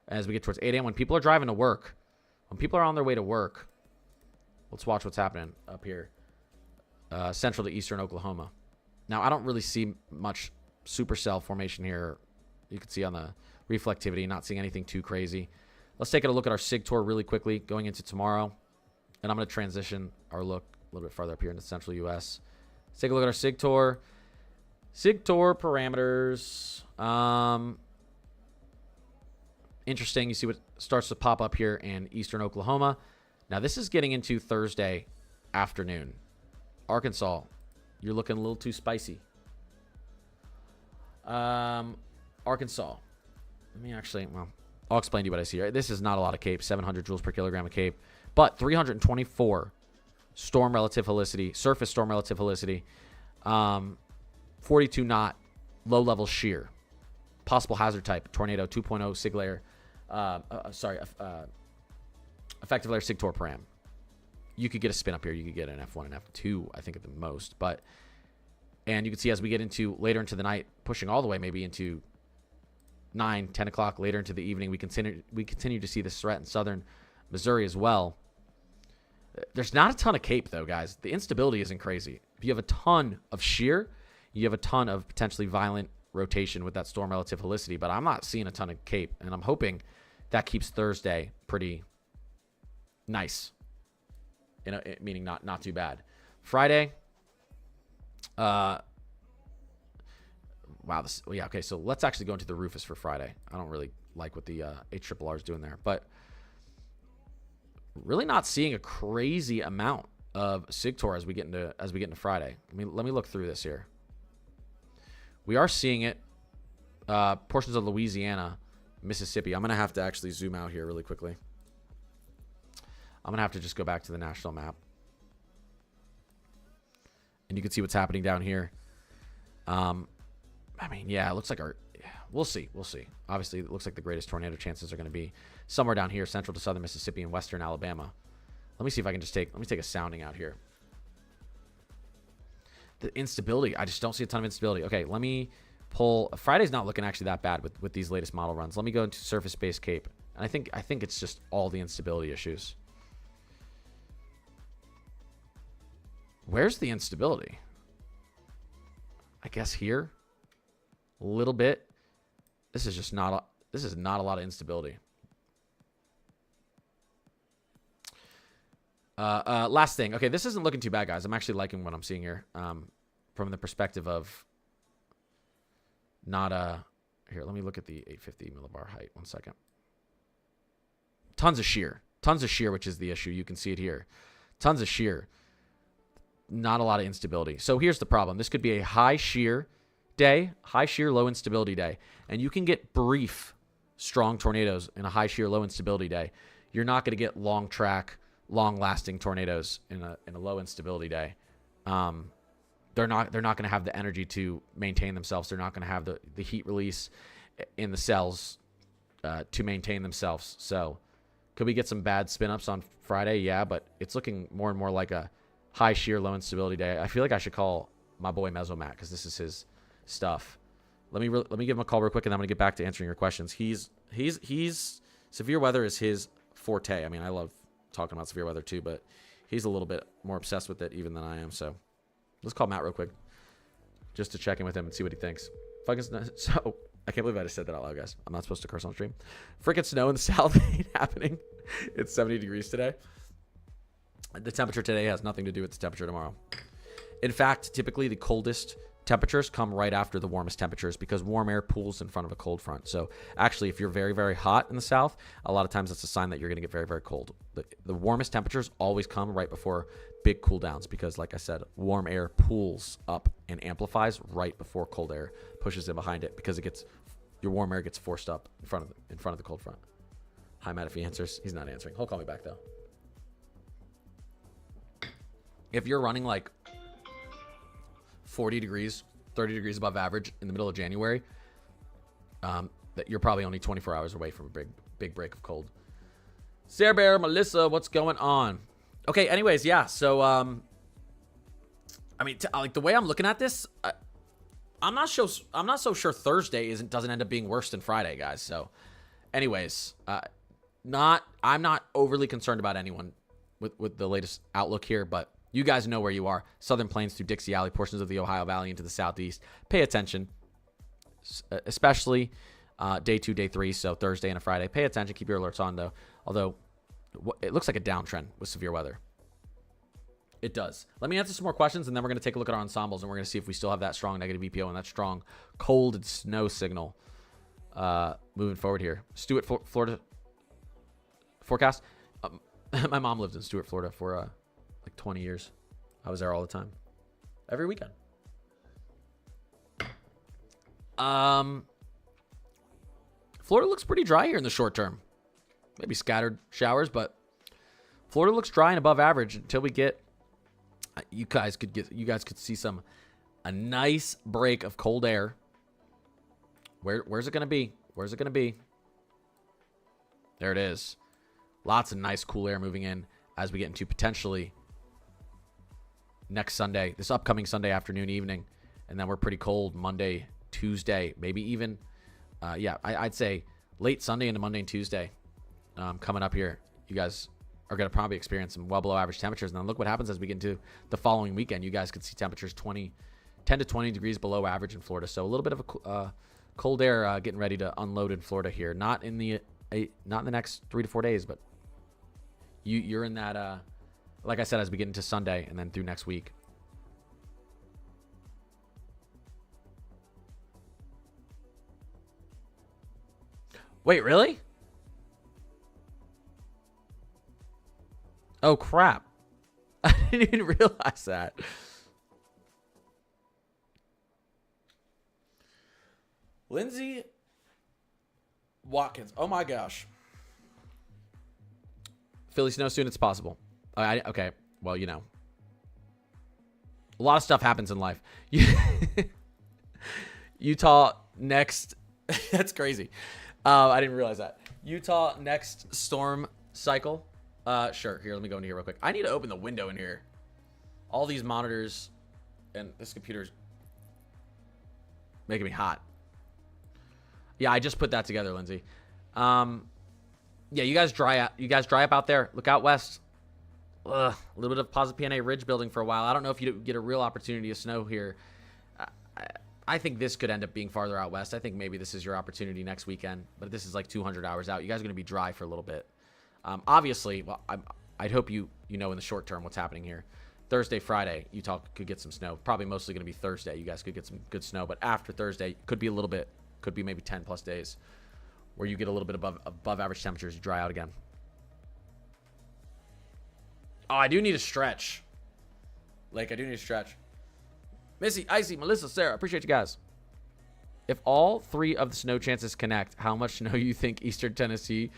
As we get towards 8 a.m., when people are driving to work, when people are on their way to work, let's watch what's happening up here. Central to eastern Oklahoma. Now, I don't really see much supercell formation here. You can see on the reflectivity, not seeing anything too crazy. Let's take a look at our SIGTOR really quickly going into tomorrow. And I'm going to transition our look a little bit farther up here in the central U.S. Let's take a look at our SIGTOR. SIGTOR parameters. Interesting. You see what starts to pop up here in eastern Oklahoma. Now, this is getting into Thursday afternoon. Arkansas, you're looking a little too spicy. Arkansas. Let me actually, well, I'll explain to you what I see. Right? This is not a lot of CAPE, 700 joules per kilogram of CAPE, but 324 storm relative helicity, surface storm relative helicity, 42 knot, low level shear, possible hazard type, tornado 2.0 SIG layer, effective layer SIGTOR param. You could get a spin up here. You could get an F1 and F2, I think, at the most. And you can see as we get into later into the night, pushing all the way maybe into 9, 10 o'clock later into the evening, we continue to see this threat in southern Missouri as well. There's not a ton of CAPE, though, guys. The instability isn't crazy. If you have a ton of shear, you have a ton of potentially violent rotation with that storm relative helicity, but I'm not seeing a ton of CAPE, and I'm hoping that keeps Thursday pretty nice. Meaning not too bad. Friday, wow, yeah, okay, so let's actually go into the Rufus for Friday. I don't really like what the HRRR is doing there, but really not seeing a crazy amount of SIGTOR as we get into Friday. Let me look through this here. We are seeing it portions of Louisiana, Mississippi. I'm gonna have to actually zoom out here really quickly. I'm going to have to just go back to the national map. And you can see what's happening down here. Yeah, it looks like we'll see. Obviously, it looks like the greatest tornado chances are going to be somewhere down here, central to southern Mississippi and western Alabama. Let me see if I can let me take a sounding out here. The instability, I just don't see a ton of instability. Okay, let me pull. Friday's not looking actually that bad with these latest model runs. Let me go into surface-based CAPE. And I think it's just all the instability issues. Where's the instability? I guess here. A little bit. This is not a lot of instability. Last thing. Okay, this isn't looking too bad, guys. I'm actually liking what I'm seeing here. From the perspective of not here, let me look at the 850 millibar height. 1 second. Tons of shear, which is the issue. You can see it here. Tons of shear. Not a lot of instability. So here's the problem. This could be a high shear day, high shear, low instability day. And you can get brief, strong tornadoes in a high shear, low instability day. You're not going to get long track, long lasting tornadoes in a low instability day. They're not going to have the energy to maintain themselves. They're not going to have the heat release in the cells to maintain themselves. So could we get some bad spin ups on Friday? Yeah, but it's looking more and more like a high shear, low instability day. I feel like I should call my boy Mesomat because this is his stuff. Let me give him a call real quick, and then I'm gonna get back to answering your questions. He's severe weather is his forte. I mean, I love talking about severe weather too, but he's a little bit more obsessed with it even than I am. So let's call Matt real quick just to check in with him and see what he thinks. So I can't believe I just said that out loud, guys. I'm not supposed to curse on stream. Freaking snow in the south ain't happening. It's 70 degrees today. The temperature today has nothing to do with the temperature tomorrow. In fact, typically the coldest temperatures come right after the warmest temperatures because warm air pools in front of a cold front. So actually, if you're very, very hot in the south, a lot of times that's a sign that you're going to get very, very cold. The warmest temperatures always come right before big cool downs because, like I said, warm air pools up and amplifies right before cold air pushes in behind it because it gets your warm air gets forced up in front of the cold front. Hi, Matt, if he answers. He's not answering. He'll call me back, though. If you're running like 40 degrees, 30 degrees above average in the middle of January, that you're probably only 24 hours away from a big break of cold. Sarah Bear, Melissa, what's going on? Okay, anyways, yeah. So, I mean, like the way I'm looking at this, I'm not so sure Thursday doesn't end up being worse than Friday, guys. So, anyways, I'm not overly concerned about anyone with the latest outlook here, but you guys know where you are. Southern Plains through Dixie Alley, portions of the Ohio Valley into the southeast. Pay attention, especially day 2, day 3, so Thursday and a Friday. Pay attention. Keep your alerts on, though. Although, it looks like a downtrend with severe weather. It does. Let me answer some more questions, and then we're going to take a look at our ensembles, and we're going to see if we still have that strong negative EPO and that strong cold and snow signal moving forward here. Stuart, Florida forecast. My mom lived in Stuart, Florida for like 20 years. I was there all the time. Every weekend. Florida looks pretty dry here in the short term. Maybe scattered showers, but Florida looks dry and above average until we get you guys could see a nice break of cold air. Where's it going to be? Where's it going to be? There it is. Lots of nice cool air moving in as we get into potentially next Sunday, this upcoming Sunday afternoon, evening. And then we're pretty cold Monday, Tuesday, maybe even, I'd say late Sunday into Monday and Tuesday coming up here. You guys are going to probably experience some well below average temperatures. And then look what happens as we get into the following weekend. You guys could see temperatures 10 to 20 degrees below average in Florida. So a little bit of a cold air getting ready to unload in Florida here. Not in the next 3 to 4 days, but you're in that, like I said, as we get into Sunday and then through next week. Wait, really? Oh, crap. I didn't even realize that. Lindsay Watkins. Oh, my gosh. Philly snow soon. It's possible. Okay. Well, you know. A lot of stuff happens in life. Utah next. That's crazy. I didn't realize that. Utah next storm cycle. Sure. Here, let me go in here real quick. I need to open the window in here. All these monitors and this computer's making me hot. Yeah, I just put that together, Lindsay. Yeah, you guys dry up out there. Look out west. A little bit of positive PNA ridge building for a while. I don't know if you get a real opportunity of snow here. I think this could end up being farther out west. I think maybe this is your opportunity next weekend, but this is like 200 hours out. You guys are going to be dry for a little bit. Obviously, well, I'd hope you know in the short term what's happening here. Thursday, Friday, Utah could get some snow. Probably mostly going to be Thursday. You guys could get some good snow, but after Thursday, could be a little bit. Could be maybe 10 plus days where you get a little bit above average temperatures. You dry out again. Oh, I do need a stretch. Like, I do need a stretch. Missy, Icy, Melissa, Sarah, appreciate you guys. If all 3 of the snow chances connect, how much snow you think Eastern Tennessee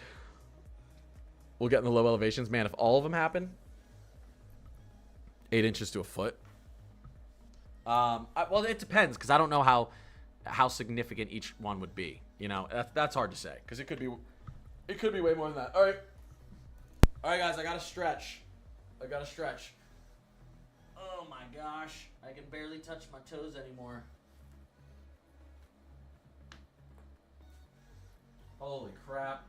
will get in the low elevations? Man, if all of them happen, 8 inches to a foot. Well, it depends because I don't know how significant each one would be. You know, that's hard to say because it could be way more than that. All right, guys, I got to stretch. Oh my gosh, I can barely touch my toes anymore. Holy crap.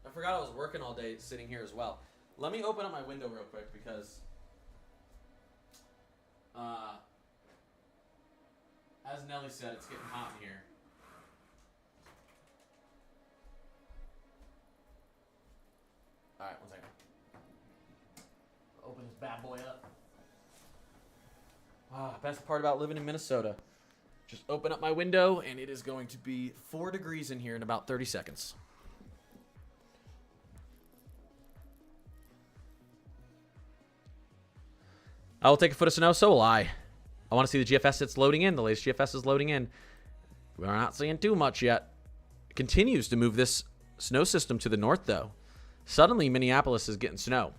I forgot I was working all day sitting here as well. Let me open up my window real quick because as Nelly said, it's getting hot in here. Alright, one second. Open this bad boy up. Best part about living in Minnesota. Just open up my window and it is going to be 4 degrees in here in about 30 seconds. I will take a foot of snow, so will I. I want to see the GFS that's loading in. The latest GFS is loading in. We're not seeing too much yet. It continues to move this snow system to the north, though. Suddenly, Minneapolis is getting snow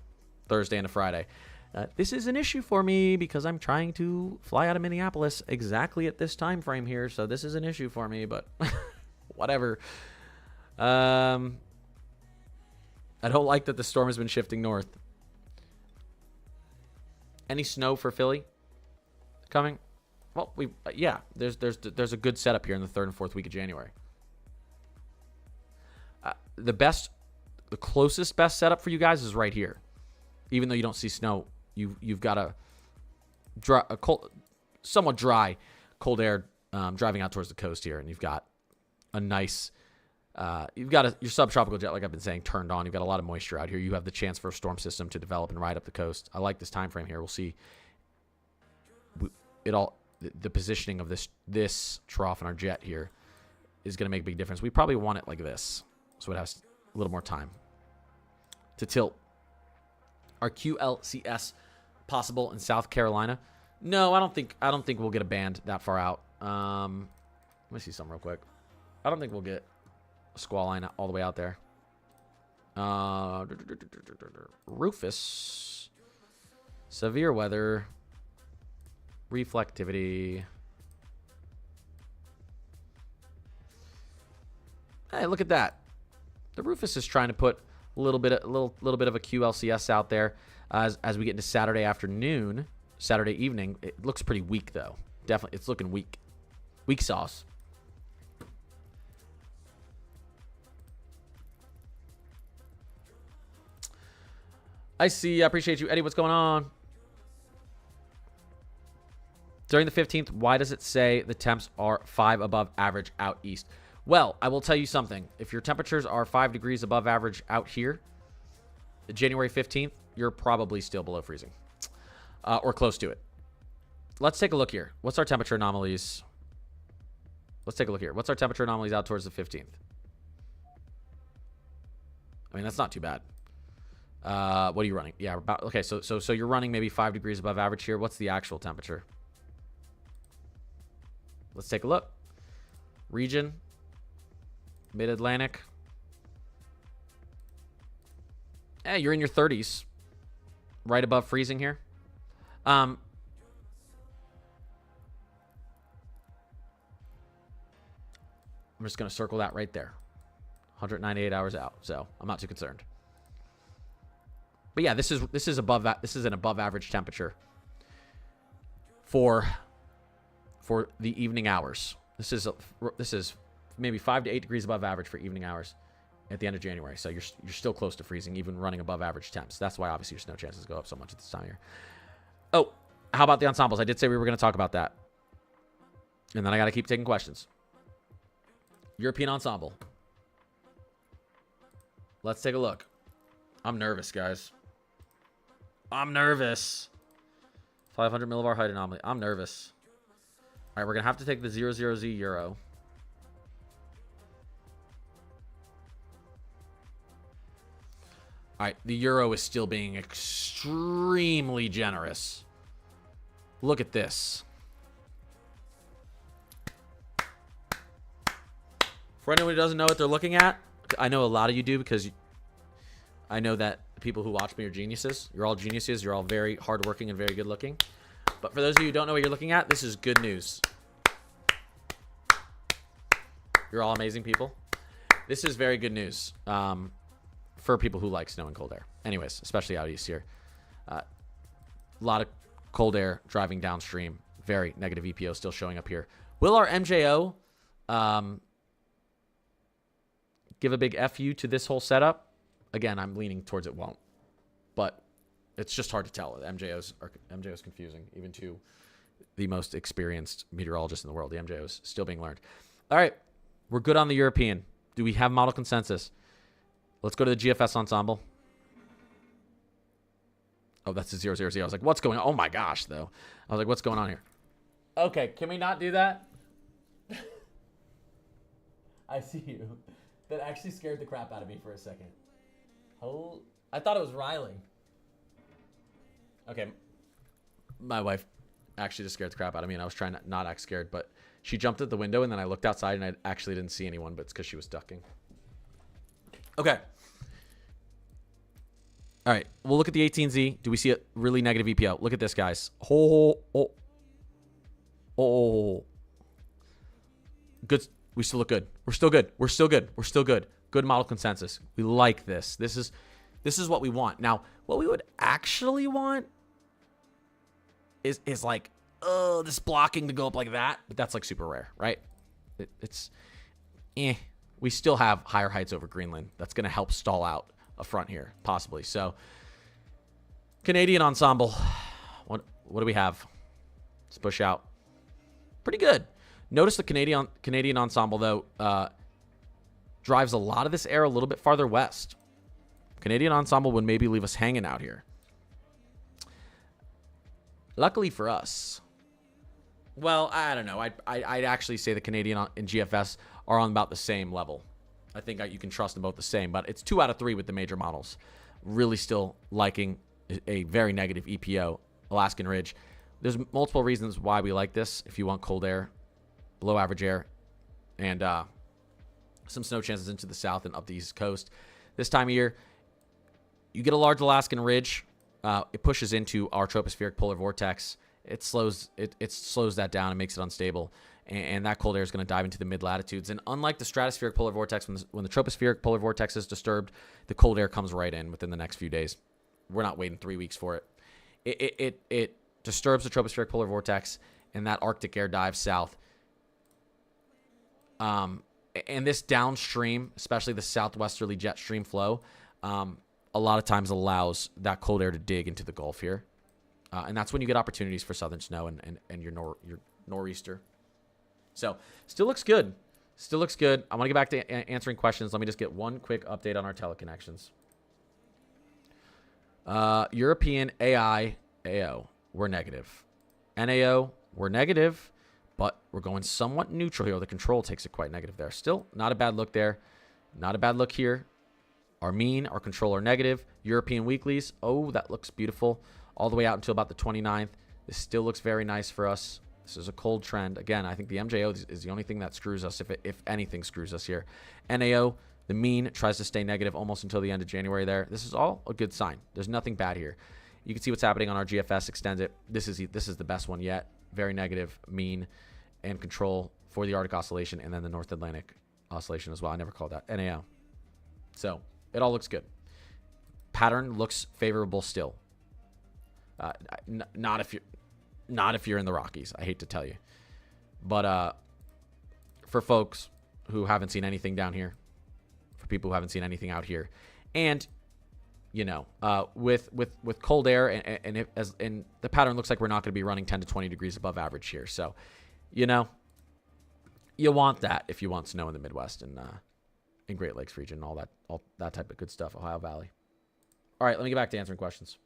Thursday into Friday. This is an issue for me because I'm trying to fly out of Minneapolis exactly at this time frame here. So this is an issue for me, but whatever. I don't like that the storm has been shifting north. Any snow for Philly coming? Well, yeah, there's a good setup here in the 3rd and 4th week of January. The closest best setup for you guys is right here. Even though you don't see snow, you've got a somewhat dry, cold air driving out towards the coast here, and you've got a nice, your subtropical jet, like I've been saying, turned on. You've got a lot of moisture out here. You have the chance for a storm system to develop and ride up the coast. I like this time frame here. We'll see. The positioning of this trough in our jet here is going to make a big difference. We probably want it like this, so it has a little more time to tilt. Our QLCS possible in South Carolina? No, I don't think we'll get a band that far out. Let me see something real quick. I don't think we'll get a squall line all the way out there. Rufus. Severe weather. Reflectivity. Hey, look at that. The Rufus is trying to put a little bit of a QLCS out there as we get into Saturday afternoon, Saturday evening. It looks pretty weak though. Definitely, it's looking weak. Weak sauce. I see. I appreciate you, Eddie. What's going on? During the 15th, why does it say the temps are 5 above average out east? Well, I will tell you something. If your temperatures are 5 degrees above average out here, January 15th, you're probably still below freezing or close to it. Let's take a look here. What's our temperature anomalies? Let's take a look here. What's our temperature anomalies out towards the 15th? I mean, that's not too bad. What are you running? Yeah, okay, so you're running maybe 5 degrees above average here. What's the actual temperature? Let's take a look. Region. Mid-Atlantic. Hey, you're in your 30s. Right above freezing here. I'm just going to circle that right there. 198 hours out, so I'm not too concerned. But yeah, this is above that. This is an above average temperature for the evening hours. This is maybe 5 to 8 degrees above average for evening hours at the end of January. So you're still close to freezing, even running above average temps. That's why obviously your snow chances go up so much at this time of year. Oh, how about the ensembles? I did say we were going to talk about that, and then I got to keep taking questions. European ensemble. Let's take a look. I'm nervous, guys. I'm nervous. 500 millibar height anomaly. I'm nervous. All right, we're going to have to take the 00Z Euro. All right, the Euro is still being extremely generous. Look at this. For anyone who doesn't know what they're looking at, I know a lot of you do because I know that the people who watch me are geniuses. You're all geniuses. You're all very hardworking and very good looking. But for those of you who don't know what you're looking at, this is good news. You're all amazing people. This is very good news for people who like snow and cold air. Anyways, especially out east here. A lot of cold air driving downstream. Very negative EPO still showing up here. Will our MJO give a big FU to this whole setup? Again, I'm leaning towards it won't. But it's just hard to tell. MJO's confusing, even to the most experienced meteorologist in the world. The MJO is still being learned. All right. We're good on the European. Do we have model consensus? Let's go to the GFS ensemble. Oh, that's a 000. I was like, what's going on? Oh, my gosh, though. I was like, what's going on here? Okay, can we not do that? I see you. That actually scared the crap out of me for a second. Oh, I thought it was Riley. Okay, my wife Actually just scared the crap out of me, and I was trying to not act scared, but she jumped at the window, and then I looked outside, and I actually didn't see anyone, but it's because she was ducking. Okay. All right, we'll look at the 18Z. Do we see a really negative EPO? Look at this, guys. Good. We still look good. We're still good. We're still good. We're still good. Good model consensus. We like this. This is what we want. Now, what we would actually want is like, this blocking to go up like that, but that's like super rare, right? We still have higher heights over Greenland. That's going to help stall out a front here, possibly. So, Canadian Ensemble. What do we have? Let's push out. Pretty good. Notice the Canadian Ensemble, though, drives a lot of this air a little bit farther west. Canadian Ensemble would maybe leave us hanging out here. Luckily for us, well, I don't know. I'd actually say the Canadian and GFS are on about the same level. I think you can trust them both the same, but it's 2 out of 3 with the major models. Really still liking a very negative EPO, Alaskan Ridge. There's multiple reasons why we like this. If you want cold air, below average air, and some snow chances into the south and up the east coast. This time of year, you get a large Alaskan Ridge. It pushes into our tropospheric polar vortex. It slows that down and makes it unstable. And that cold air is going to dive into the mid-latitudes. And unlike the stratospheric polar vortex, when the tropospheric polar vortex is disturbed, the cold air comes right in within the next few days. We're not waiting 3 weeks for it. It disturbs the tropospheric polar vortex, and that Arctic air dives south. And this downstream, especially the southwesterly jet stream flow, a lot of times allows that cold air to dig into the Gulf here. And that's when you get opportunities for southern snow and your nor'easter. So, still looks good. Still looks good. I want to get back to answering questions. Let me just get one quick update on our teleconnections. European AI, AO, we're negative. NAO, we're negative, but we're going somewhat neutral here. The control takes it quite negative there. Still, not a bad look there. Not a bad look here. Our mean, our control are negative. European weeklies, oh, that looks beautiful. All the way out until about the 29th. This still looks very nice for us. This is a cold trend. Again, I think the MJO is the only thing that screws us, if anything screws us here. NAO, the mean tries to stay negative almost until the end of January there. This is all a good sign. There's nothing bad here. You can see what's happening on our GFS extended. This is the best one yet. Very negative mean and control for the Arctic Oscillation, and then the North Atlantic Oscillation as well. I never called that. NAO. So, it all looks good. Pattern looks favorable still. Not if you're in the Rockies. I hate to tell you. But for folks who haven't seen anything down here, for people who haven't seen anything out here, and with cold air and the pattern looks like we're not going to be running 10 to 20 degrees above average here. So, you want that if you want snow in the Midwest and in Great Lakes region, all that type of good stuff, Ohio Valley. All right, let me get back to answering questions.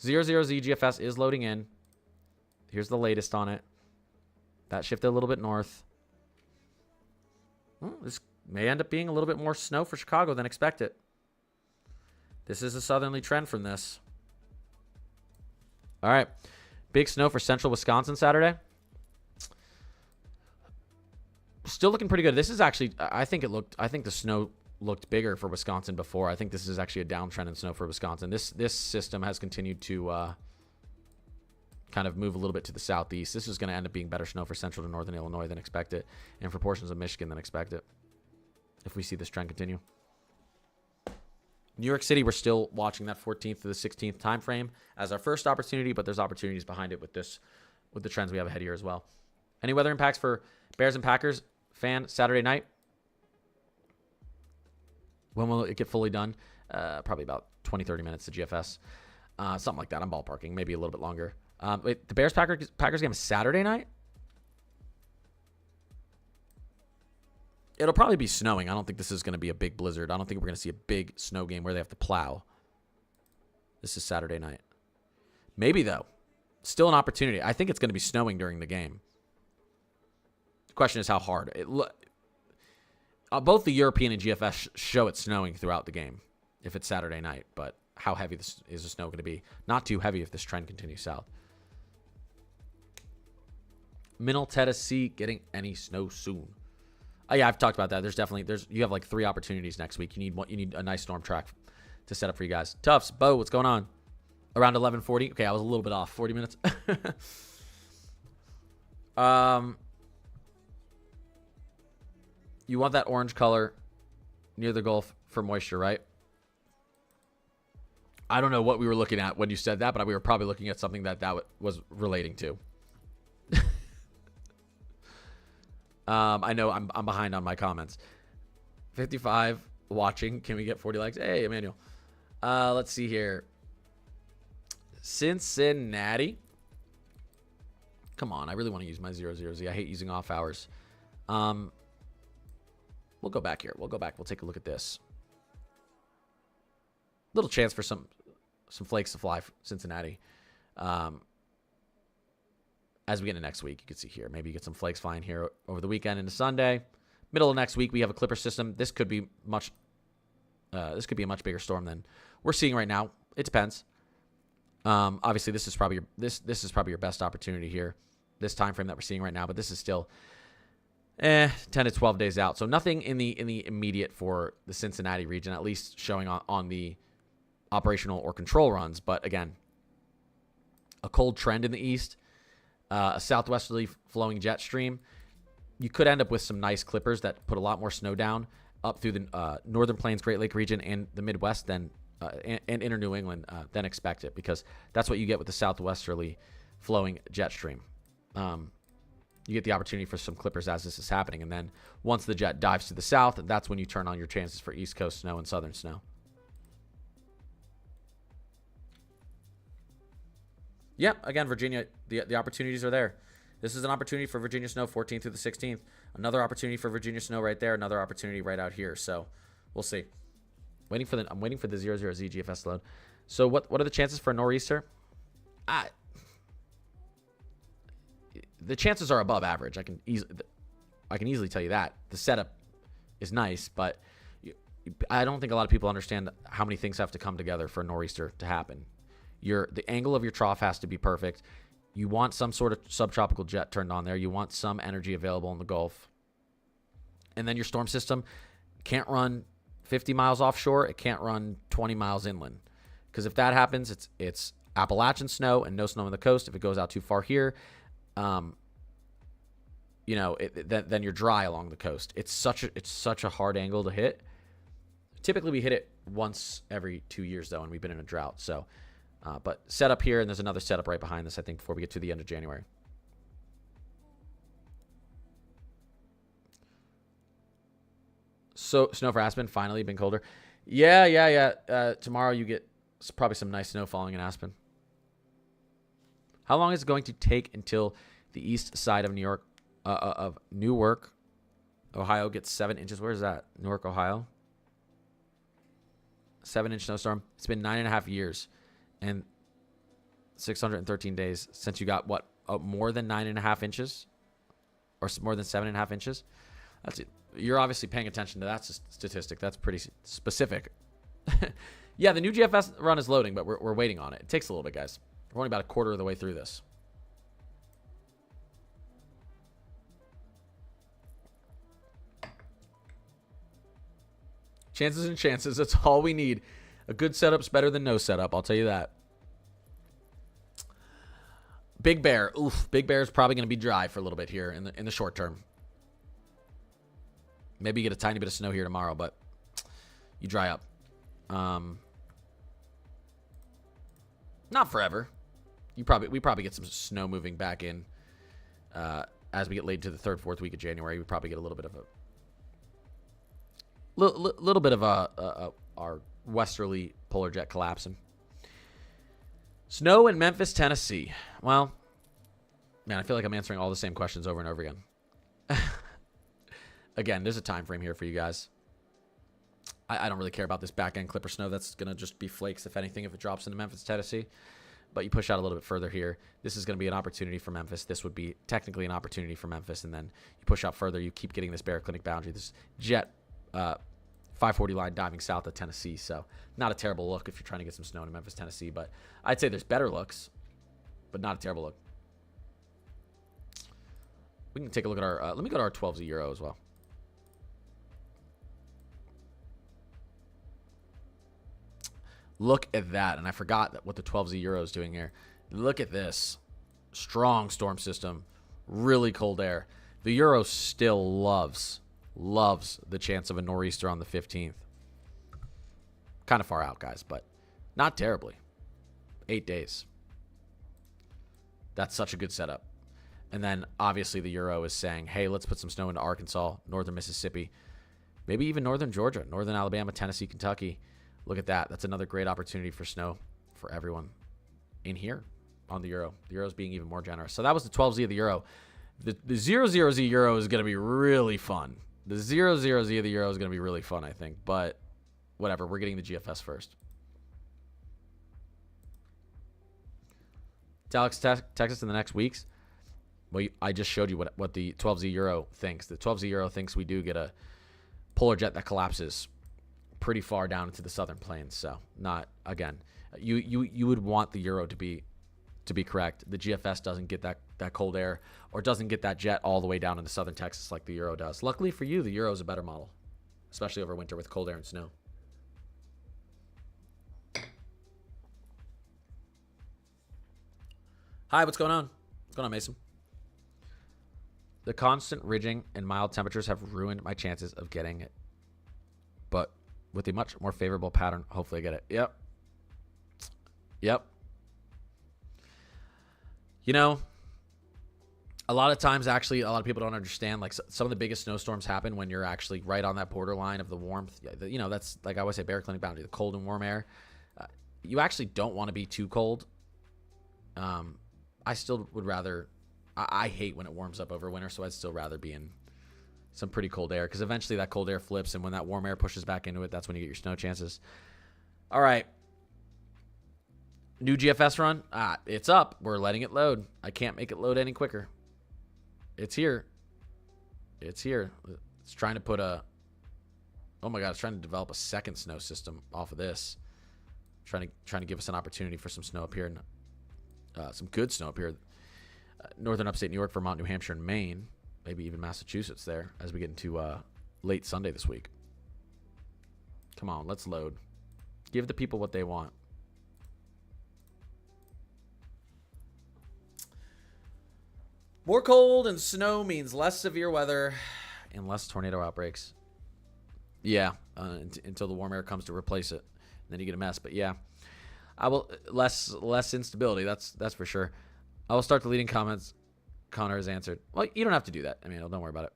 00Z GFS is loading in. Here's the latest on it. That shifted a little bit north. Well, this may end up being a little bit more snow for Chicago than expected. This is a southerly trend from this. All right. Big snow for central Wisconsin Saturday. Still looking pretty good. This is actually, I think the snow looked bigger for Wisconsin before. I think this is actually a downtrend in snow for Wisconsin. This system has continued to kind of move a little bit to the southeast. This is going to end up being better snow for central to northern Illinois than expected, and for portions of Michigan than expected, if we see this trend continue. New York City, we're still watching that 14th to the 16th time frame as our first opportunity, but there's opportunities behind it with the trends we have ahead here as well. Any weather impacts for Bears and Packers fan Saturday night? When will it get fully done? Probably about 20, 30 minutes to GFS. Something like that. I'm ballparking. Maybe a little bit longer. Wait, the Bears-Packers game is Saturday night? It'll probably be snowing. I don't think this is going to be a big blizzard. I don't think we're going to see a big snow game where they have to plow. This is Saturday night. Maybe, though. Still an opportunity. I think it's going to be snowing during the game. The question is how hard. Both the European and GFS show it snowing throughout the game. if it's Saturday night. But how heavy is the snow going to be? Not too heavy if this trend continues south. Middle Tennessee getting any snow soon. Oh, yeah, I've talked about that. You have like 3 opportunities next week. You need a nice storm track to set up for you guys. Tufts, Bo, what's going on? Around 11:40. Okay, I was a little bit off. 40 minutes. You want that orange color near the Gulf for moisture, right? I don't know what we were looking at when you said that, but we were probably looking at something that was relating to. I know I'm behind on my comments. 55 watching. Can we get 40 likes? Hey, Emmanuel. Let's see here. Cincinnati. Come on, I really want to use my 00Z. I hate using off hours. We'll go back here. We'll take a look at this. Little chance for some flakes to fly for Cincinnati. As we get into next week, you can see here. Maybe you get some flakes flying here over the weekend into Sunday. Middle of next week, we have a Clipper system. This could be a much bigger storm than we're seeing right now. It depends. Obviously, this is probably your best opportunity here, this time frame that we're seeing right now. But this is still 10 to 12 days out, so nothing in the immediate for the Cincinnati region, at least showing on the operational or control runs. But again, a cold trend in the east, a southwesterly flowing jet stream. You could end up with some nice clippers that put a lot more snow down up through the Northern Plains, Great Lake region, and the Midwest than and inner New England than expected, because that's what you get with the southwesterly flowing jet stream. You get the opportunity for some clippers as this is happening, and then once the jet dives to the south, that's when you turn on your chances for East Coast snow and southern snow. Yeah, again, Virginia, the opportunities are there. This is an opportunity for Virginia snow 14th through the 16th. Another opportunity for Virginia snow right there. Another opportunity right out here. So we'll see. I'm waiting for the 00Z GFS load. So what are the chances for a nor'easter? The chances are above average. I can easily tell you that. The setup is nice, but I don't think a lot of people understand how many things have to come together for a nor'easter to happen. The angle of your trough has to be perfect. You want some sort of subtropical jet turned on there. You want some energy available in the Gulf. And then your storm system can't run 50 miles offshore. It can't run 20 miles inland. Because if that happens, it's Appalachian snow and no snow on the coast. If it goes out too far here, then you're dry along the coast. It's such a hard angle to hit. Typically, we hit it once every 2 years, though, and we've been in a drought. So, but setup here, and there's another setup right behind this, I think, before we get to the end of January. So, snow for Aspen, finally, been colder. Yeah. Tomorrow you get probably some nice snow falling in Aspen. How long is it going to take until the east side of Newark, Ohio gets 7 inches? Where is that? Newark, Ohio? 7-inch snowstorm. It's been 9.5 years and 613 days since you got more than 9.5 inches, or more than 7.5 inches. That's it. You're obviously paying attention to that statistic. That's pretty specific. Yeah, the new GFS run is loading, but we're waiting on it. It takes a little bit, guys. We're only about a quarter of the way through this. Chances and chances. That's all we need. A good setup's better than no setup. I'll tell you that. Big Bear. Oof. Big Bear is probably going to be dry for a little bit here in the short term. Maybe you get a tiny bit of snow here tomorrow, but you dry up. Not forever. We probably get some snow moving back in as we get late to the 3rd, 4th week of January. We probably get a little bit of our westerly polar jet collapsing. Snow in Memphis, Tennessee. Well, man, I feel like I'm answering all the same questions over and over again. Again, there's a time frame here for you guys. I don't really care about this back-end clipper snow. That's going to just be flakes, if anything, if it drops into Memphis, Tennessee. But you push out a little bit further here. This is going to be an opportunity for Memphis. This would be technically an opportunity for Memphis. And then you push out further. You keep getting this baroclinic boundary, this jet 540 line diving south of Tennessee. So not a terrible look if you're trying to get some snow in Memphis, Tennessee. But I'd say there's better looks, but not a terrible look. We can take a look at our, let me go to our 12Z Euro as well. Look at that. And I forgot what the 12Z Euro is doing here. Look at this. Strong storm system. Really cold air. The Euro still loves the chance of a nor'easter on the 15th. Kind of far out, guys, but not terribly. 8 days. That's such a good setup. And then, obviously, the Euro is saying, hey, let's put some snow into Arkansas, northern Mississippi, maybe even northern Georgia, northern Alabama, Tennessee, Kentucky. Look at that. That's another great opportunity for snow for everyone in here on the Euro. The Euro is being even more generous. So that was the 12Z of the Euro. The 00Z Euro is going to be really fun. The 00Z of the Euro is going to be really fun, I think. But whatever. We're getting the GFS first. Dallas, Texas in the next weeks. Well, I just showed you what the 12Z Euro thinks. The 12Z Euro thinks we do get a polar jet that collapses pretty far down into the southern plains. So not, again, you would want the Euro to be correct. The GFS doesn't get that cold air or doesn't get that jet all the way down into southern Texas like the Euro does. Luckily for you, the Euro is a better model, especially over winter with cold air and snow. Hi, what's going on? What's going on, Mason? The constant ridging and mild temperatures have ruined my chances of getting it. But with a much more favorable pattern, hopefully I get it. Yep. You know, a lot of times, actually, a lot of people don't understand, like, some of the biggest snowstorms happen when you're actually right on that borderline of the warmth. You know, that's, like I always say, Bear Clinic boundary, the cold and warm air. You actually don't want to be too cold. I still would rather, I hate when it warms up over winter, so I'd still rather be in some pretty cold air, because eventually that cold air flips, and when that warm air pushes back into it, that's when you get your snow chances. All right. New GFS run. It's up. We're letting it load. I can't make it load any quicker. It's here. It's trying to put oh my God, it's trying to develop a second snow system off of this. Trying to give us an opportunity for some snow up here, and some good snow up here. Northern upstate New York, Vermont, New Hampshire, and Maine. Maybe even Massachusetts there as we get into late Sunday this week. Come on, let's load. Give the people what they want. More cold and snow means less severe weather and less tornado outbreaks. Yeah, until the warm air comes to replace it. And then you get a mess. But yeah, I will less instability. That's for sure. I will start deleting comments. Connor has answered. Well, you don't have to do that. I mean, don't worry about it.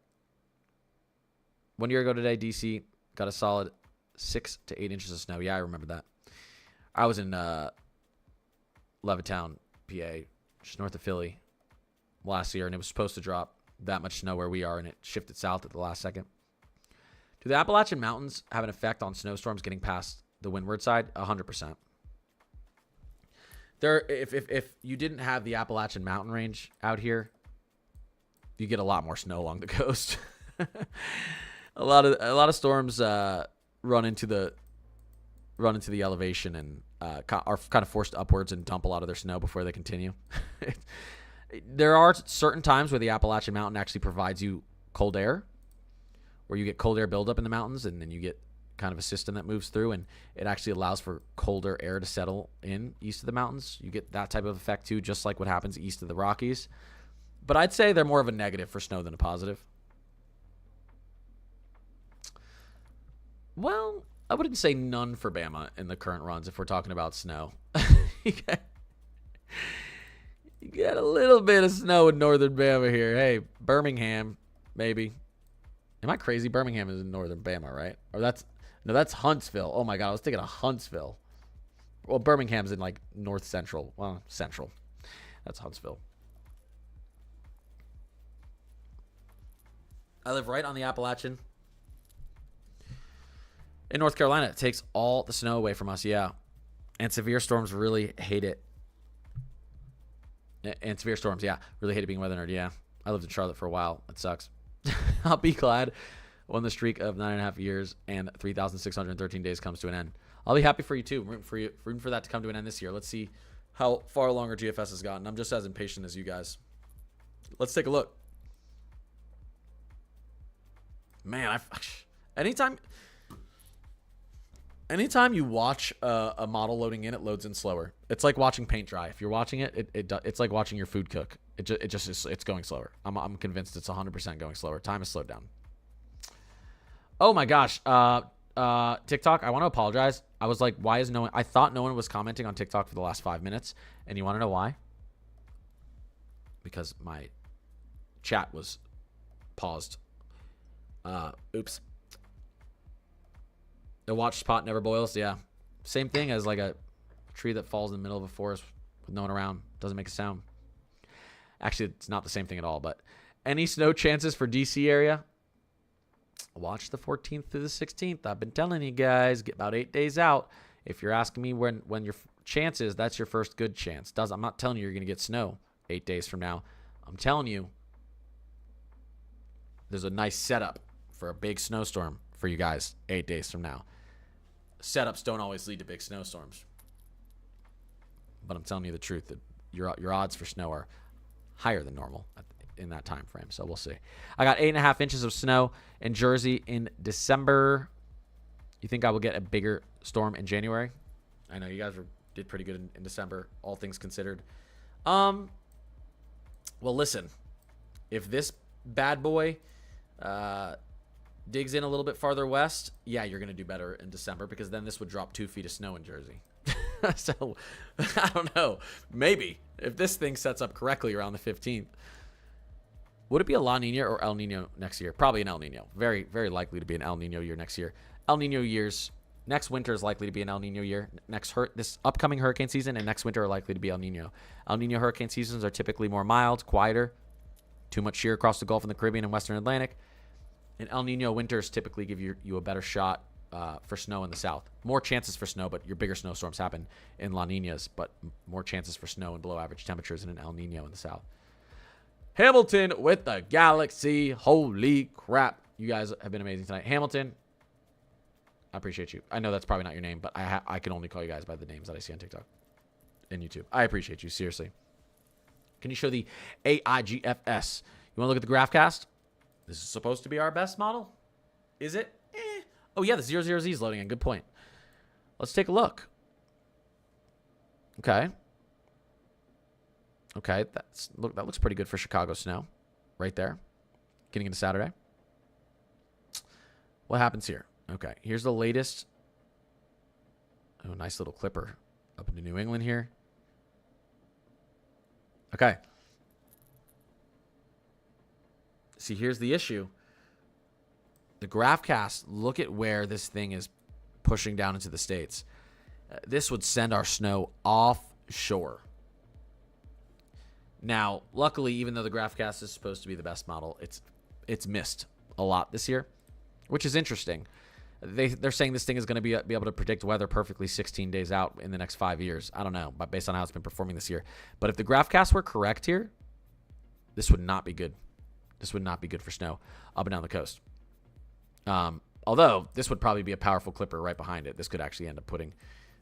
1 year ago today, DC got a solid 6 to 8 inches of snow. Yeah, I remember that. I was in Levittown, PA, just north of Philly, last year, and it was supposed to drop that much snow where we are, and it shifted south at the last second. Do the Appalachian Mountains have an effect on snowstorms getting past the windward side? 100%. If you didn't have the Appalachian Mountain Range out here, you get a lot more snow along the coast. a lot of storms run into the elevation and are kind of forced upwards and dump a lot of their snow before they continue. There are certain times where the Appalachian Mountain actually provides you cold air, where you get cold air buildup in the mountains, and then you get kind of a system that moves through, and it actually allows for colder air to settle in east of the mountains. You get that type of effect too, just like what happens east of the Rockies. But I'd say they're more of a negative for snow than a positive. Well, I wouldn't say none for Bama in the current runs if we're talking about snow. You got a little bit of snow in northern Bama here. Hey, Birmingham, maybe. Am I crazy? Birmingham is in northern Bama, right? Or that's Huntsville. Oh my God, I was thinking of Huntsville. Well, Birmingham's in like north central. Well, central. That's Huntsville. I live right on the Appalachian. In North Carolina, it takes all the snow away from us, yeah. And severe storms really hate it. And severe storms, yeah. Really hate it being a weather nerd, yeah. I lived in Charlotte for a while. It sucks. I'll be glad when the streak of 9.5 years and 3,613 days comes to an end. I'll be happy for you too. Rooting for that to come to an end this year. Let's see how far along our GFS has gotten. I'm just as impatient as you guys. Let's take a look. Man, anytime you watch a model loading in, it loads in slower. It's like watching paint dry. If you're watching it, it's like watching your food cook. It's going slower. I'm convinced it's 100% going slower. Time has slowed down. Oh my gosh. TikTok, I want to apologize. I was like, why is no one? I thought no one was commenting on TikTok for the last 5 minutes. And you want to know why? Because my chat was paused. Oops. The watch spot never boils. Yeah. Same thing as like a tree that falls in the middle of a forest with no one around. Doesn't make a sound. Actually, it's not the same thing at all. But any snow chances for DC area? Watch the 14th through the 16th. I've been telling you guys, get about 8 days out. If you're asking me when your chance is, that's your first good chance. I'm not telling you you're going to get snow 8 days from now. I'm telling you there's a nice setup for a big snowstorm for you guys 8 days from now. Setups don't always lead to big snowstorms. But I'm telling you the truth, that your odds for snow are higher than normal in that time frame. So we'll see. I got 8.5 inches of snow in Jersey in December. You think I will get a bigger storm in January? I know you guys did pretty good in December, all things considered. Well, listen, if this bad boy digs in a little bit farther west, yeah, you're going to do better in December, because then this would drop 2 feet of snow in Jersey. So I don't know. Maybe if this thing sets up correctly around the 15th. Would it be a La Nina or El Nino next year? Probably an El Nino. Very, very likely to be an El Nino year next year. El Nino years, next winter is likely to be an El Nino year. This upcoming hurricane season and next winter are likely to be El Nino. El Nino hurricane seasons are typically more mild, quieter, too much shear across the Gulf and the Caribbean and Western Atlantic. And El Nino winters typically give you a better shot for snow in the south. More chances for snow, but your bigger snowstorms happen in La Ninas, but more chances for snow and below average temperatures in an El Nino in the south. Hamilton with the Galaxy. Holy crap. You guys have been amazing tonight. Hamilton, I appreciate you. I know that's probably not your name, but I can only call you guys by the names that I see on TikTok and YouTube. I appreciate you, seriously. Can you show the AIGFS? You want to look at the GraphCast? This is supposed to be our best model. Is it? Oh, yeah, the 00Z is loading in. Good point. Let's take a look. Okay. Okay, that looks pretty good for Chicago snow right there. Getting into Saturday. What happens here? Okay, here's the latest. Oh, nice little clipper up into New England here. Okay. See, here's the issue. The GraphCast, look at where this thing is pushing down into the States. This would send our snow offshore. Now, luckily, even though the GraphCast is supposed to be the best model, it's missed a lot this year, which is interesting. They're saying this thing is going to be able to predict weather perfectly 16 days out in the next 5 years. I don't know, but based on how it's been performing this year. But if the GraphCast were correct here, this would not be good. This would not be good for snow up and down the coast. Although this would probably be a powerful clipper right behind it. This could actually end up putting